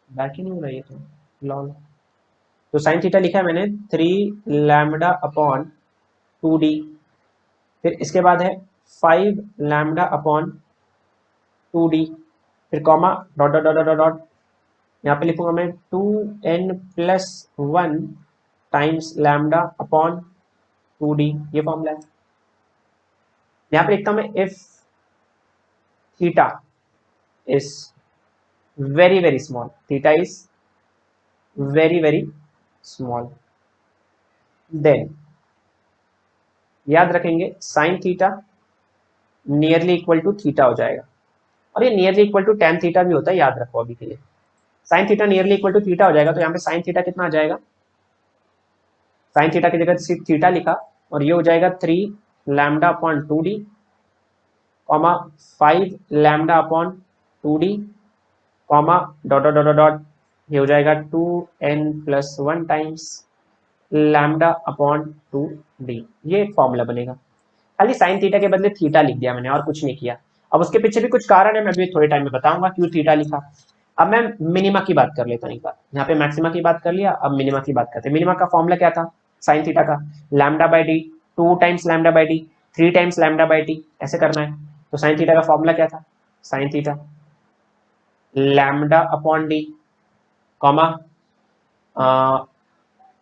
बैक ही नहीं हो रहा है ये तो, लॉल। तो साइन थीटा लिखा है मैंने 3λ/2d, फिर इसके बाद है 5λ/2d, फिर comma dot dot dot dot dot, यहाँ पे लिखूंगा मैं 2n+1 टाइम्स λ/2d, ये फॉर्मूला है। यहाँ पे लिखता हूँ मैं if theta is very very small, theta is very very small, then याद रखेंगे sine theta nearly equal to theta हो जाएगा। और ये nearly equal to tan theta भी होता है, याद रखो अभी के लिए। Sine theta nearly equal to theta हो जाएगा, तो यहाँ पे साइन थीटा कितना आ जाएगा, साइन थीटा की जगह सिर्फ थीटा लिखा, और ये हो जाएगा 3λ/2d, comma 5λ/2d, comma dot dot dot dot, ये हो जाएगा 2n+1 टाइम्स λ/2d, ये एक फॉर्मूला बनेगा। खाली साइन थीटा के बदले थीटा लिख दिया मैंने और कुछ नहीं किया। अब उसके पीछे भी कुछ कारण है, मैं अभी थोड़े टाइम में बताऊंगा क्यों थीटा लिखा। अब मैं मिनिमा की बात कर लेता हूँ एक बार, यहाँ पे मैक्सिमा की बात कर लिया, अब मिनिमा की बात करते हैं। मिनिमा का फॉर्मूला क्या था साइन थीटा का, lambda by D, 2 times lambda by D, 3 times lambda by T, ऐसे करना है। तो साइन थीटा का फॉर्मूला क्या था, sine theta lambda upon d, comma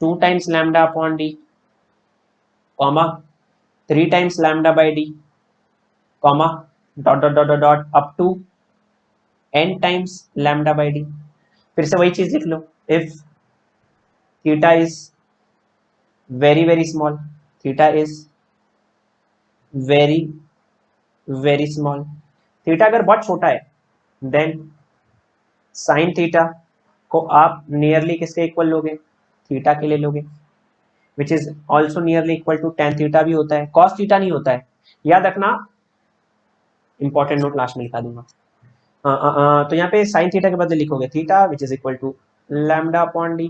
2 times lambda upon d, comma 3 times lambda by d, comma dot dot dot dot up to n times lambda by d. फिर से वही चीज लिख लो, if theta is very very small, theta is very very small, theta अगर बहुत छोटा है देन साइन थीटा को आप नियरली किसके इक्वल लोगे, थीटा के लिए लोगे, which is also nearly equal to tan theta भी होता है, कॉस थीटा नहीं होता है, याद रखना, इंपॉर्टेंट नोट लास्ट में लिखा दूंगा। तो यहाँ पे साइन थीटा के बदले लिखोगे theta which is equal to lambda upon d,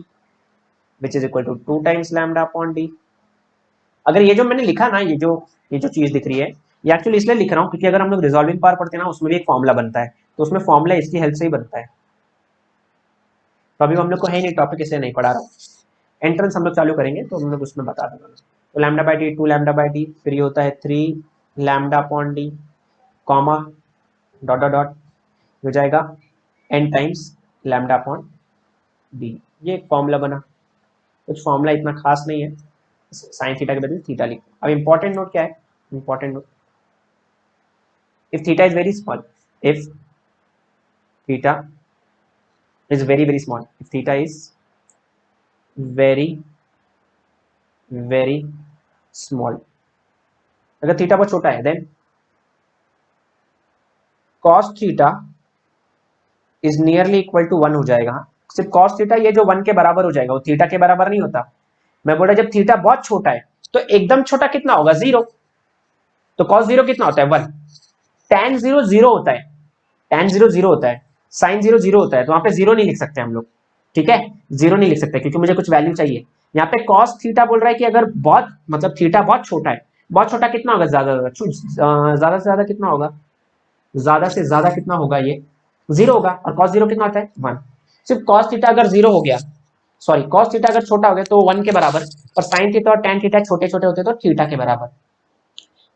which is equal to 2 times lambda upon d. अगर ये जो मैंने लिखा ना, ये जो चीज दिख रही है, ये एक्चुअली इसलिए लिख रहा हूँ क्योंकि अगर हम लोग रिजॉल्विंग पावर पढ़ते हैं ना, उसमें भी एक फॉर्मूला बनता है, तो उसमें फॉर्मूला इसकी हेल्प से ही बनता है। तो अभी हम लोग को है नहीं टॉपिक, इसलिए नहीं पढ़ा रहा हूँ, एंट्रेंस हम लोग चालू करेंगे तो हम लोग उसमें बता दूंगा। तो lambda by D, 2 lambda by d, फिर ये होता है 3 lambda upon d, comma dot dot dot हो जाएगा n times lambda upon D. ये एक फॉर्मूला बना, कुछ फॉर्मूला इतना खास नहीं है, साइन थीटा के बदले थीटा लिखो। अब इंपॉर्टेंट नोट क्या है, important note, if theta is very small, if theta is very very small, if theta is very very small, अगर थीटा बहुत छोटा है then cos theta is nearly equal to 1 हो जाएगा। सिर्फ cos थीटा ये जो 1 के बराबर हो जाएगा, वो थीटा के बराबर नहीं होता। मैं बोल रहा जब थीटा बहुत छोटा है तो एकदम छोटा कितना होगा, 0, तो cos 0 कितना होता है 1, tan 0 0 होता है, tan 0 0 होता है, sin 0 0 होता है, तो वहां पे 0 नहीं लिख सकते हम लोग, ठीक है, 0 नहीं लिख सकते क्योंकि मुझे कुछ वैल्यू चाहिए। यहाँ पे cos थीटा बोल रहा है कि अगर बहुत मतलब थीटा बहुत छोटा है, बहुत छोटा कितना होगा, ज्यादा से ज्यादा कितना होगा, ज्यादा से ज्यादा कितना होगा, ये 0 होगा, और cos 0 कितना होता है 1। सिर्फ cos थीटा अगर 0 हो गया, सॉरी cos थीटा अगर छोटा हो गया तो 1 के बराबर, और sin थीटा और tan थीटा छोटे छोटे होते तो थीटा के बराबर।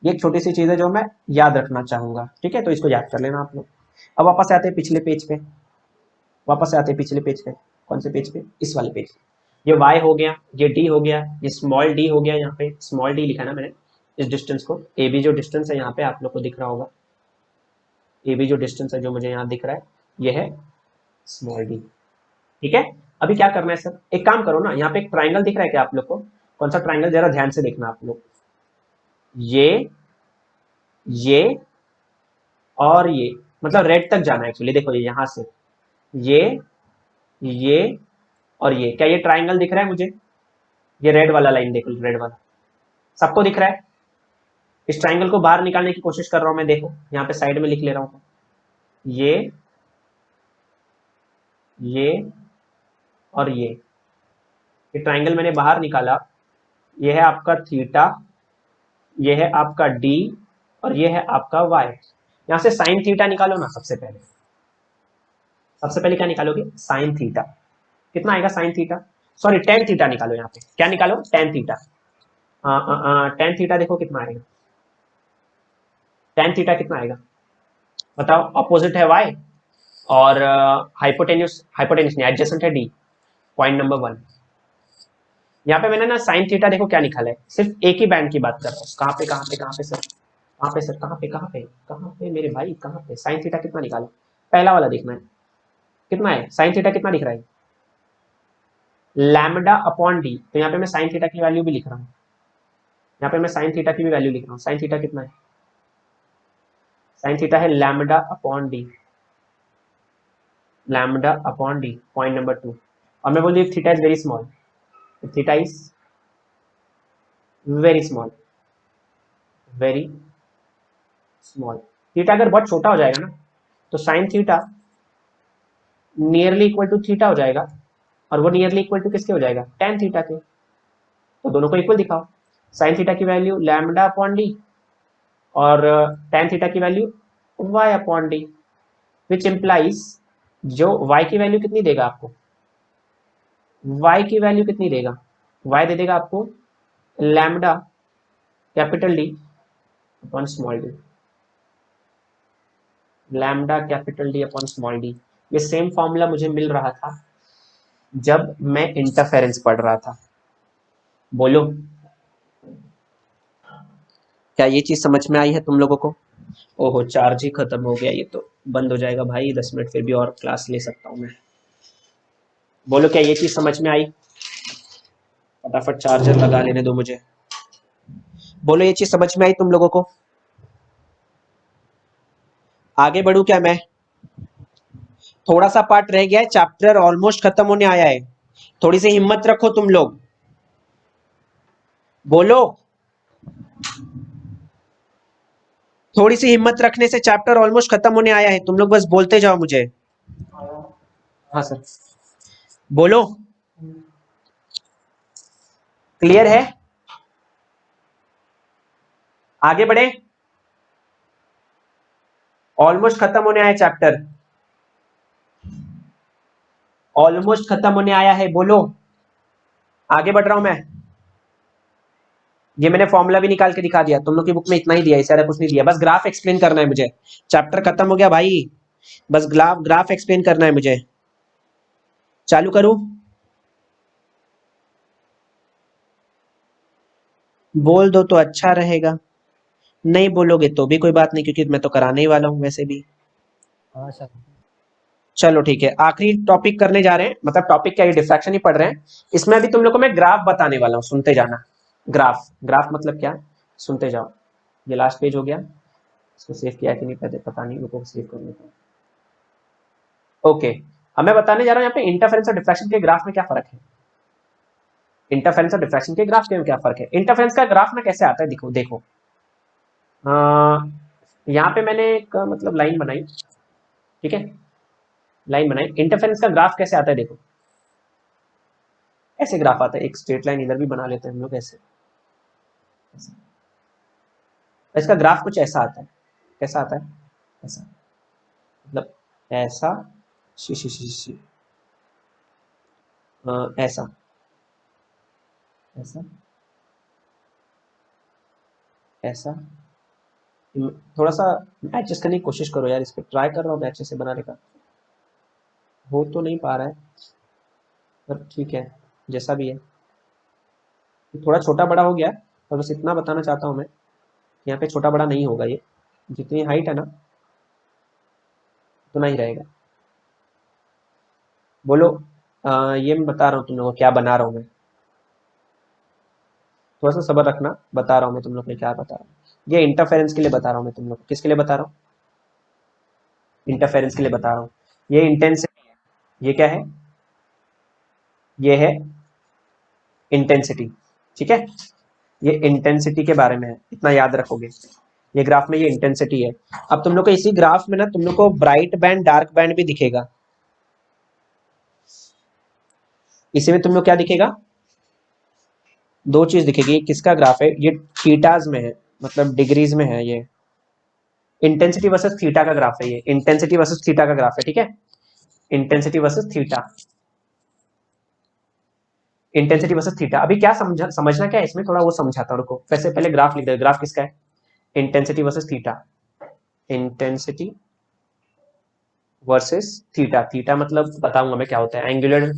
ये एक छोटी सी चीज है जो मैं याद रखना चाहूंगा, ठीक है, तो इसको याद कर लेना आप लोग। अब वापस आते हैं पिछले पेज पे, वापस आते हैं पिछले पेज पे, कौन से पेज पे, इस वाले पेज। ये y हो गया, ये d हो गया, ये स्मॉल d हो गया, यहाँ पे स्मॉल d लिखा ना मैंने, इस डिस्टेंस को, ए बी जो डिस्टेंस है यहाँ पे आप लोग को दिख रहा होगा, ए बी जो डिस्टेंस है जो मुझे यहाँ दिख रहा है, ये है स्मॉल d, ठीक है। अभी क्या करना है सर, एक काम करो ना, यहाँ पे एक ट्राइंगल दिख रहा है क्या आप लोग को, कौन सा ट्राइंगल, जरा ध्यान से देखना आप लोग, ये और ये, मतलब रेड तक जाना है एक्चुअली, देखो ये यहाँ से ये और ये, क्या ये ट्राइंगल दिख रहा है मुझे, ये रेड वाला लाइन देखो, रेड वाला सबको दिख रहा है। इस ट्राइंगल को बाहर निकालने की कोशिश कर रहा हूं मैं, देखो यहाँ पे साइड में लिख ले रहा हूं, ये और ये ट्राइंगल मैंने बाहर निकाला, ये है आपका थीटा, ये है आपका डी, और ये है आपका वाई। यहां से साइन थीटा निकालो ना, सबसे पहले क्या निकालोगे, साइन थीटा, कितना आएगा sine theta, sorry tan theta निकालो, यहाँ पे क्या निकालो, टेन थीटा, टेन थीटा देखो कितना आएगा, टेन थीटा कितना आएगा बताओ, अपोजिट है वाई और हाइपोटेन्यूस नहीं, एडजेसेंट है डी, पॉइंट नंबर 1। यहाँ पे मैंने ना साइन थीटा देखो क्या निकाला है, सिर्फ एक ही बैंड की बात कर रहा हूँ, कहाँ पे सर, कहाँ पे मेरे भाई, कहाँ पे साइन थीटा कितना निकालो, पहला वाला देखना है, कितना है साइन थीटा कितना दिख रहा है, लैम्डा अपॉन डी, तो यहाँ पे मैं साइन थीटा की वैल्यू भी लिख रहा हूँ, यहाँ पे मैं साइन थीटा की भी वैल्यू लिख रहा हूँ, साइन थीटा कितना है, साइन थीटा है lambda upon d, lambda upon d, point number 2। और मैं बोल दी theta is very small, theta is very small, very small, theta अगर बहुत छोटा हो जाएगा ना तो sine theta nearly equal to theta हो जाएगा, और वो नियरली इक्वल टू किसके हो जाएगा, टेन थीटा के, तो दोनों को इक्वल दिखाओ, साइन थीटा की वैल्यू लैम्डा अपॉन डी, और tan थीटा की value y upon d, which implies जो y की वैल्यू कितनी देगा आपको, y की वैल्यू कितनी देगा, y दे देगा आपको lambda capital D upon small D, lambda capital D upon small D. ये सेम फॉर्मूला मुझे मिल रहा था जब मैं इंटरफेरेंस पढ़ रहा था। बोलो क्या ये चीज समझ में आई है तुम लोगों को? ओहो चार्ज ही खत्म हो गया, ये तो बंद हो जाएगा भाई 10 मिनट, फिर भी और क्लास ले सकता हूँ मैं। बोलो क्या ये चीज समझ में आई? फटाफट चार्जर लगा लेने दो मुझे। बोलो ये चीज समझ में आई तुम लोगों को? आगे बढ़ू क्या मैं? थोड़ा सा पार्ट रह गया है, चैप्टर ऑलमोस्ट खत्म होने आया है, थोड़ी सी हिम्मत रखो तुम लोग। बोलो थोड़ी सी हिम्मत रखने से चैप्टर ऑलमोस्ट खत्म होने आया है, तुम लोग बस बोलते जाओ मुझे। हाँ सर बोलो, क्लियर है? आगे बढ़े, ऑलमोस्ट खत्म होने आया चैप्टर, ऑलमोस्ट खत्म होने आया है। बोलो आगे बढ़ रहा हूं मैं। ये मैंने फॉर्मूला भी निकाल के दिखा दिया, तुम लोग की बुक में इतना ही दिया है, इससे ज्यादा कुछ नहीं दिया, बस ग्राफ एक्सप्लेन करना है मुझे। चैप्टर खत्म हो गया भाई, बस ग्राफ एक्सप्लेन करना है मुझे। चालू करूं? बोल दो तो अच्छा रहेगा, नहीं बोलोगे तो भी कोई बात नहीं, क्योंकि मैं तो कराने ही वाला हूं वैसे भी। हाँ सर। चलो ठीक है, आखिरी टॉपिक करने जा रहे हैं, मतलब टॉपिक क्या, ये डिफ्रैक्शन ही पढ़ रहे हैं। इसमें अभी तुम लोग को मैं ग्राफ बताने वाला हूँ, सुनते जाना। ग्राफ, ग्राफ मतलब क्या, सुनते जाओ। ये लास्ट पेज हो गया, इसको सेव किया कि नहीं पता नहीं, रुको सेव कर लेता हूँ। ओके, अब मैं बताने जा रहा हूँ यहाँ पे इंटरफेरेंस और डिफ्रैक्शन के ग्राफ में क्या फर्क है। इंटरफेरेंस और डिफ्रैक्शन के ग्राफ में क्या फर्क है? इंटरफेरेंस का ग्राफ ना कैसे आता है, देखो देखो, यहाँ पे मैंने एक मतलब लाइन बनाई, ठीक है, लाइन बनाई। इंटरफेरेंस का ग्राफ कैसे आता है देखो, ऐसे ग्राफ आता है, एक स्ट्रेट लाइन इधर भी बना लेते हैं हम लोग ऐसे, इसका ग्राफ कुछ ऐसा आता है। कैसा आता है? ऐसा, मतलब ऐसा, शी शी शी शी ऐसा, ऐसा, ऐसा। थोड़ा सा एडजस्ट करने की कोशिश करो यार, इस पर ट्राई कर रहा हूँ मैं अच्छे से बनाने का, हो तो नहीं पा रहा है, पर ठीक है जैसा भी है। थोड़ा छोटा बड़ा हो गया, और बस इतना बताना चाहता हूँ मैं, यहाँ पे छोटा बड़ा नहीं होगा, ये जितनी हाइट है ना उतना ही रहेगा। बोलो ये मैं बता रहा हूँ तुम लोगों को क्या बना रहा हूँ मैं, थोड़ा सा सब्र रखना, बता रहा हूँ मैं तुम लोग को क्या बता रहा हूँ। ये इंटरफेरेंस के लिए बता रहा हूँ मैं तुम लोग को, किसके लिए बता रहा हूँ? इंटरफेरेंस के लिए बता रहा हूँ। ये इंटेंसिटी है, ये क्या है, ये है इंटेंसिटी, ठीक है, ये इंटेंसिटी के बारे में है, इतना याद रखोगे। ये ग्राफ में ये इंटेंसिटी है। अब तुम लोग को इसी ग्राफ में ना तुम लोग को ब्राइट बैंड डार्क बैंड भी दिखेगा। इसी में तुम लोग क्या दिखेगा, दो चीज दिखेगी। ये किसका ग्राफ है, ये थीटाज में है, मतलब डिग्रीज में है। ये इंटेंसिटी वर्सेस थीटा का ग्राफ है, ये इंटेंसिटी वर्सेस थीटा का ग्राफ है, ठीक है, intensity versus theta, intensity versus theta. अभी क्या समझना क्या है इसमें, थोड़ा वो समझाता हूं, रुको। वैसे पहले ग्राफ लिख दे, ग्राफ किसका है, intensity versus theta, intensity versus theta. Theta मतलब बताऊंगा मैं क्या होता है, एंगुलर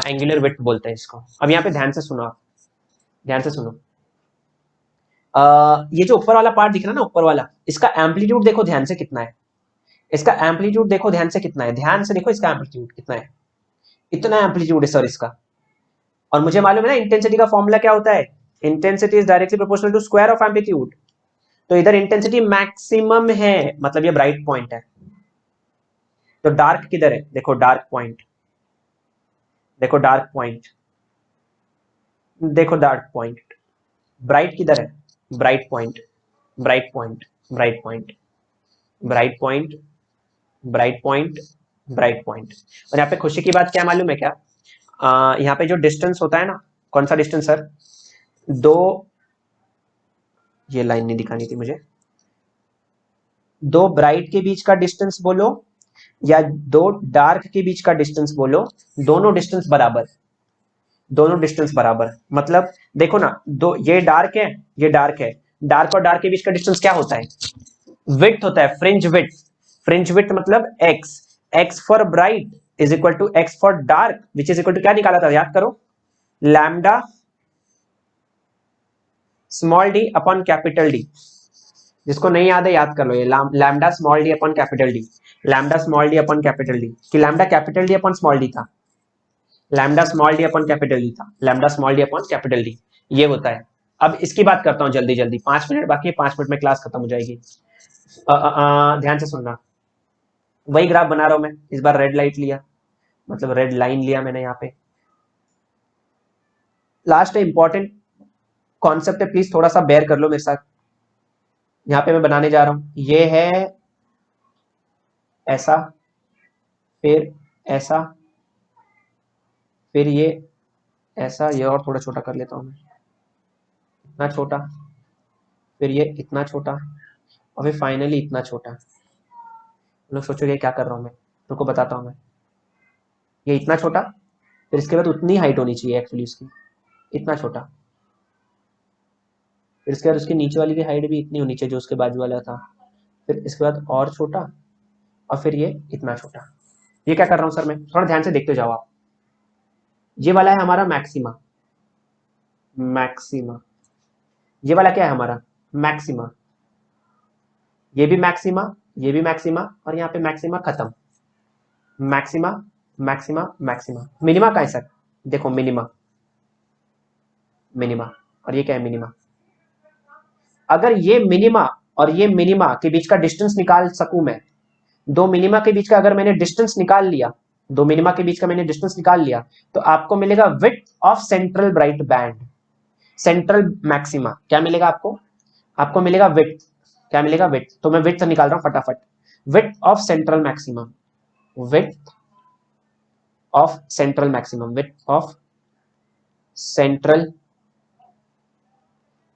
एंगुलर विड्थ बोलते हैं इसको। अब यहाँ पे ध्यान से सुनो, आप ध्यान से सुनो। ये जो ऊपर वाला पार्ट दिख रहा है ना, ऊपर वाला, इसका एम्पलीट्यूड देखो ध्यान से कितना है, इसका एम्पलीट्यूड देखो ध्यान से कितना है, ध्यान से देखो इसका एम्पलीट्यूड कितना है, इतना एम्पलीट्यूड है सर इसका। और मुझे मालूम है ना इंटेंसिटी का फॉर्मूला क्या होता है, intensity is directly proportional to square of amplitude. तो इधर इंटेंसिटी मैक्सिमम है, मतलब ये ब्राइट पॉइंट है। तो डार्क किधर है, देखो डार्क पॉइंट, देखो डार्क पॉइंट, देखो डार्क पॉइंट। ब्राइट किधर है, bright point, bright point, bright point, bright point, bright point, bright point. और यहाँ पे खुशी की बात क्या मालूम है क्या, यहाँ पे जो डिस्टेंस होता है ना, कौन सा डिस्टेंस सर, दो, ये लाइन नहीं दिखानी थी मुझे, दो ब्राइट के बीच का डिस्टेंस बोलो या दो डार्क के बीच का डिस्टेंस बोलो, दोनों डिस्टेंस बराबर, दोनों डिस्टेंस बराबर। मतलब देखो ना, दो ये डार्क है, ये डार्क है, डार्क और डार्क के बीच का डिस्टेंस क्या होता है? विड्थ होता है, फ्रिंज विड्थ। फ्रिंज विड्थ मतलब x, x for bright is equal to x for dark, which is equal to क्या निकाला था, याद करो, lambda small d upon capital D. जिसको नहीं याद है याद कर लो, ये lambda small d upon capital D, lambda small d upon capital D, कि lambda capital D upon small d था, lambda small d upon capital D था, lambda small d upon capital D, ये होता है। अब इसकी बात करता हूं जल्दी जल्दी, 5 मिनट बाकी है, 5 मिनट में क्लास खत्म हो जाएगी। ध्यान से सुनना, वही ग्राफ बना रहा हूं मैं, इस बार रेड लाइट लिया, मतलब रेड लाइन लिया मैंने यहाँ पे। लास्ट इंपॉर्टेंट कॉन्सेप्ट है, प्लीज थोड़ा सा बेयर कर लो मेरे साथ। यहाँ पे मैं बनाने जा रहा हूं, ये है ऐसा, फिर ऐसा, फिर ये ऐसा, ये और थोड़ा छोटा कर लेता हूं मैं, इतना छोटा, फिर ये इतना छोटा, और फिर फाइनली इतना छोटा। लोग सोचोगे क्या कर रहा हूं मैं, तुमको बताता हूं मैं। ये इतना छोटा, फिर इसके बाद उतनी हाइट होनी चाहिए एक्चुअली उसकी, इतना छोटा, फिर इसके बाद उसके नीचे वाली की हाइट भी इतनी होनी चाहिए जो उसके बाजू वाला था, फिर इसके बाद और छोटा, और फिर ये इतना छोटा। ये क्या कर रहा हूं सर मैं, थोड़ा ध्यान से देखते जाओ आप। ये वाला है हमारा मैक्सिमा, मैक्सिमा, ये वाला क्या है हमारा, मैक्सिमा, ये भी मैक्सिमा, ये भी मैक्सिमा, और यहाँ पे मैक्सिमा खत्म, मैक्सिमा मैक्सिमा मैक्सिमा। मिनिमा का है सर, देखो मिनिमा, मिनिमा, और ये क्या है मिनिमा। अगर ये मिनिमा और ये मिनिमा के बीच का डिस्टेंस निकाल सकूं मैं, दो मिनिमा के बीच का अगर मैंने डिस्टेंस निकाल लिया, दो मिनिमा के बीच का मैंने डिस्टेंस निकाल लिया, तो आपको मिलेगा width of central bright band, central maxima. क्या मिलेगा आपको, आपको मिलेगा विड्थ, क्या मिलेगा विड्थ, तो मैं विड्थ निकाल रहा हूं फटाफट, width of central maximum, width of central maximum, width of central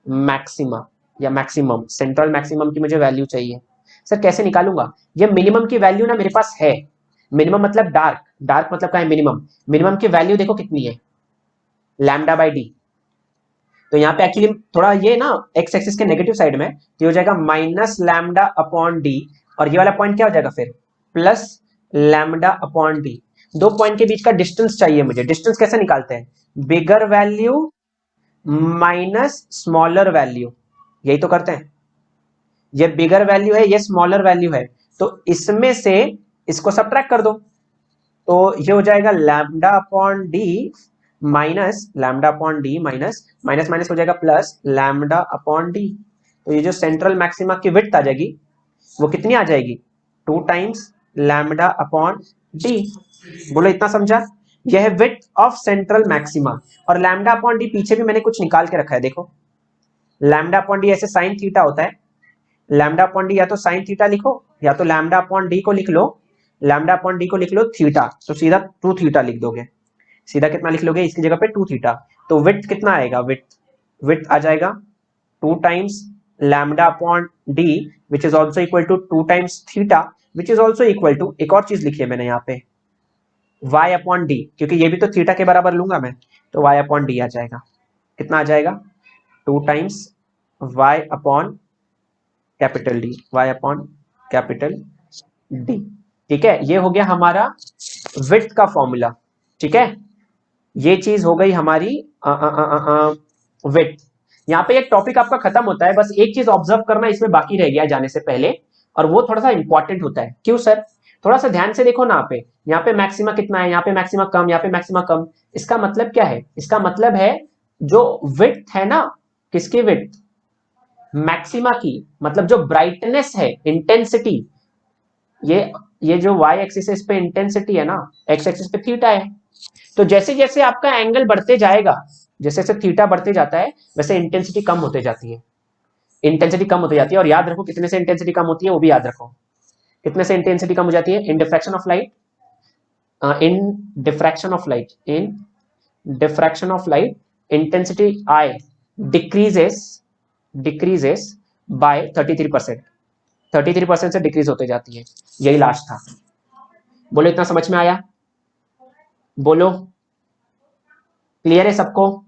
maxima या मैक्सिमम, सेंट्रल मैक्सिमम की मुझे वैल्यू चाहिए। सर कैसे निकालूंगा, ये मिनिमम की वैल्यू ना मेरे पास है, मिनिमम मतलब डार्क, डार्क मतलब क्या है मिनिमम, मिनिमम की वैल्यू देखो कितनी है, लैम्डा बाई डी। तो यहाँ पे एक्चुअली थोड़ा ये ना एक्स एक्सिस के नेगेटिव साइड में, तो हो जाएगा माइनस लैम्डा अपॉन डी, और ये वाला पॉइंट क्या हो जाएगा फिर, प्लस लैम्डा अपॉन डी। दो पॉइंट के बीच का डिस्टेंस चाहिए मुझे, डिस्टेंस कैसे निकालते हैं, बिगर वैल्यू माइनस स्मॉलर वैल्यू, यही तो करते हैं। ये बिगर वैल्यू है, ये स्मॉलर वैल्यू है, तो इसमें से इसको सब्ट्रैक्ट कर दो, तो ये हो जाएगा lambda upon D minus lambda upon D, minus minus minus हो जाएगा प्लस लैम्डा अपॉन डी। तो ये जो सेंट्रल मैक्सिमा की विड्थ आ जाएगी वो कितनी आ जाएगी, 2 टाइम्स लैम्डा अपॉन डी। बोलो इतना समझा, यह है विड्थ ऑफ सेंट्रल मैक्सिमा। और लैम्डा अपॉन डी पीछे भी मैंने कुछ निकाल के रखा है, देखो लैम्डा अपॉन डी ऐसे साइन थीटा होता है, लैम्डा अपॉन डी या तो साइन थीटा लिखो या तो लैम्डा अपॉन डी को लिख लो, लैम्डा अपॉन डी को लिख लो थीटा, तो सीधा 2 थीटा लिख दोगे, सीधा कितना लिख लोगे इसकी जगह पे 2 थीटा। तो विड्थ कितना आएगा, विड्थ आ जाएगा 2 times lambda upon d which is also equal to 2 times theta which is also equal to, एक और चीज लिखी है मैंने यहाँ पे, y अपॉन डी, क्योंकि ये भी तो थीटा के बराबर लूंगा मैं, तो y अपॉन डी आ जाएगा, कितना आ जाएगा 2 times y upon capital D, y upon capital D. ठीक है, ये हो गया हमारा विड्थ का फॉर्मूला। ठीक है, ये चीज हो गई हमारी विड्थ। यहाँ पे एक टॉपिक आपका खत्म होता है, बस एक चीज ऑब्जर्व करना इसमें बाकी रह गया जाने से पहले, और वो थोड़ा सा इंपॉर्टेंट होता है। क्यों सर, थोड़ा सा ध्यान से देखो ना, यहाँ पे मैक्सिमा कितना है, यहाँ पे मैक्सिमा कम, यहाँ पे मैक्सिमा कम। इसका मतलब क्या है, इसका मतलब है जो विड्थ है ना, किसकी विड्थ, मैक्सिमा की, मतलब जो ब्राइटनेस है, इंटेंसिटी, ये जो y एक्सिस इस पे इंटेंसिटी है ना, x एक्सिस पे थीटा है। तो जैसे जैसे आपका एंगल बढ़ते जाएगा, जैसे जैसे थीटा बढ़ते जाता है, वैसे इंटेंसिटी कम होते जाती है, इंटेंसिटी कम होती जाती है। और याद रखो कितने से इंटेंसिटी कम होती है, वो भी याद रखो, कितने से इंटेंसिटी कम हो जाती है, in diffraction of light, in diffraction of light, in diffraction of light intensity I decreases by 33%, 33% से डिक्रीज होते जाती है। यही लास्ट था। बोलो इतना समझ में आया? बोलो क्लियर है सबको?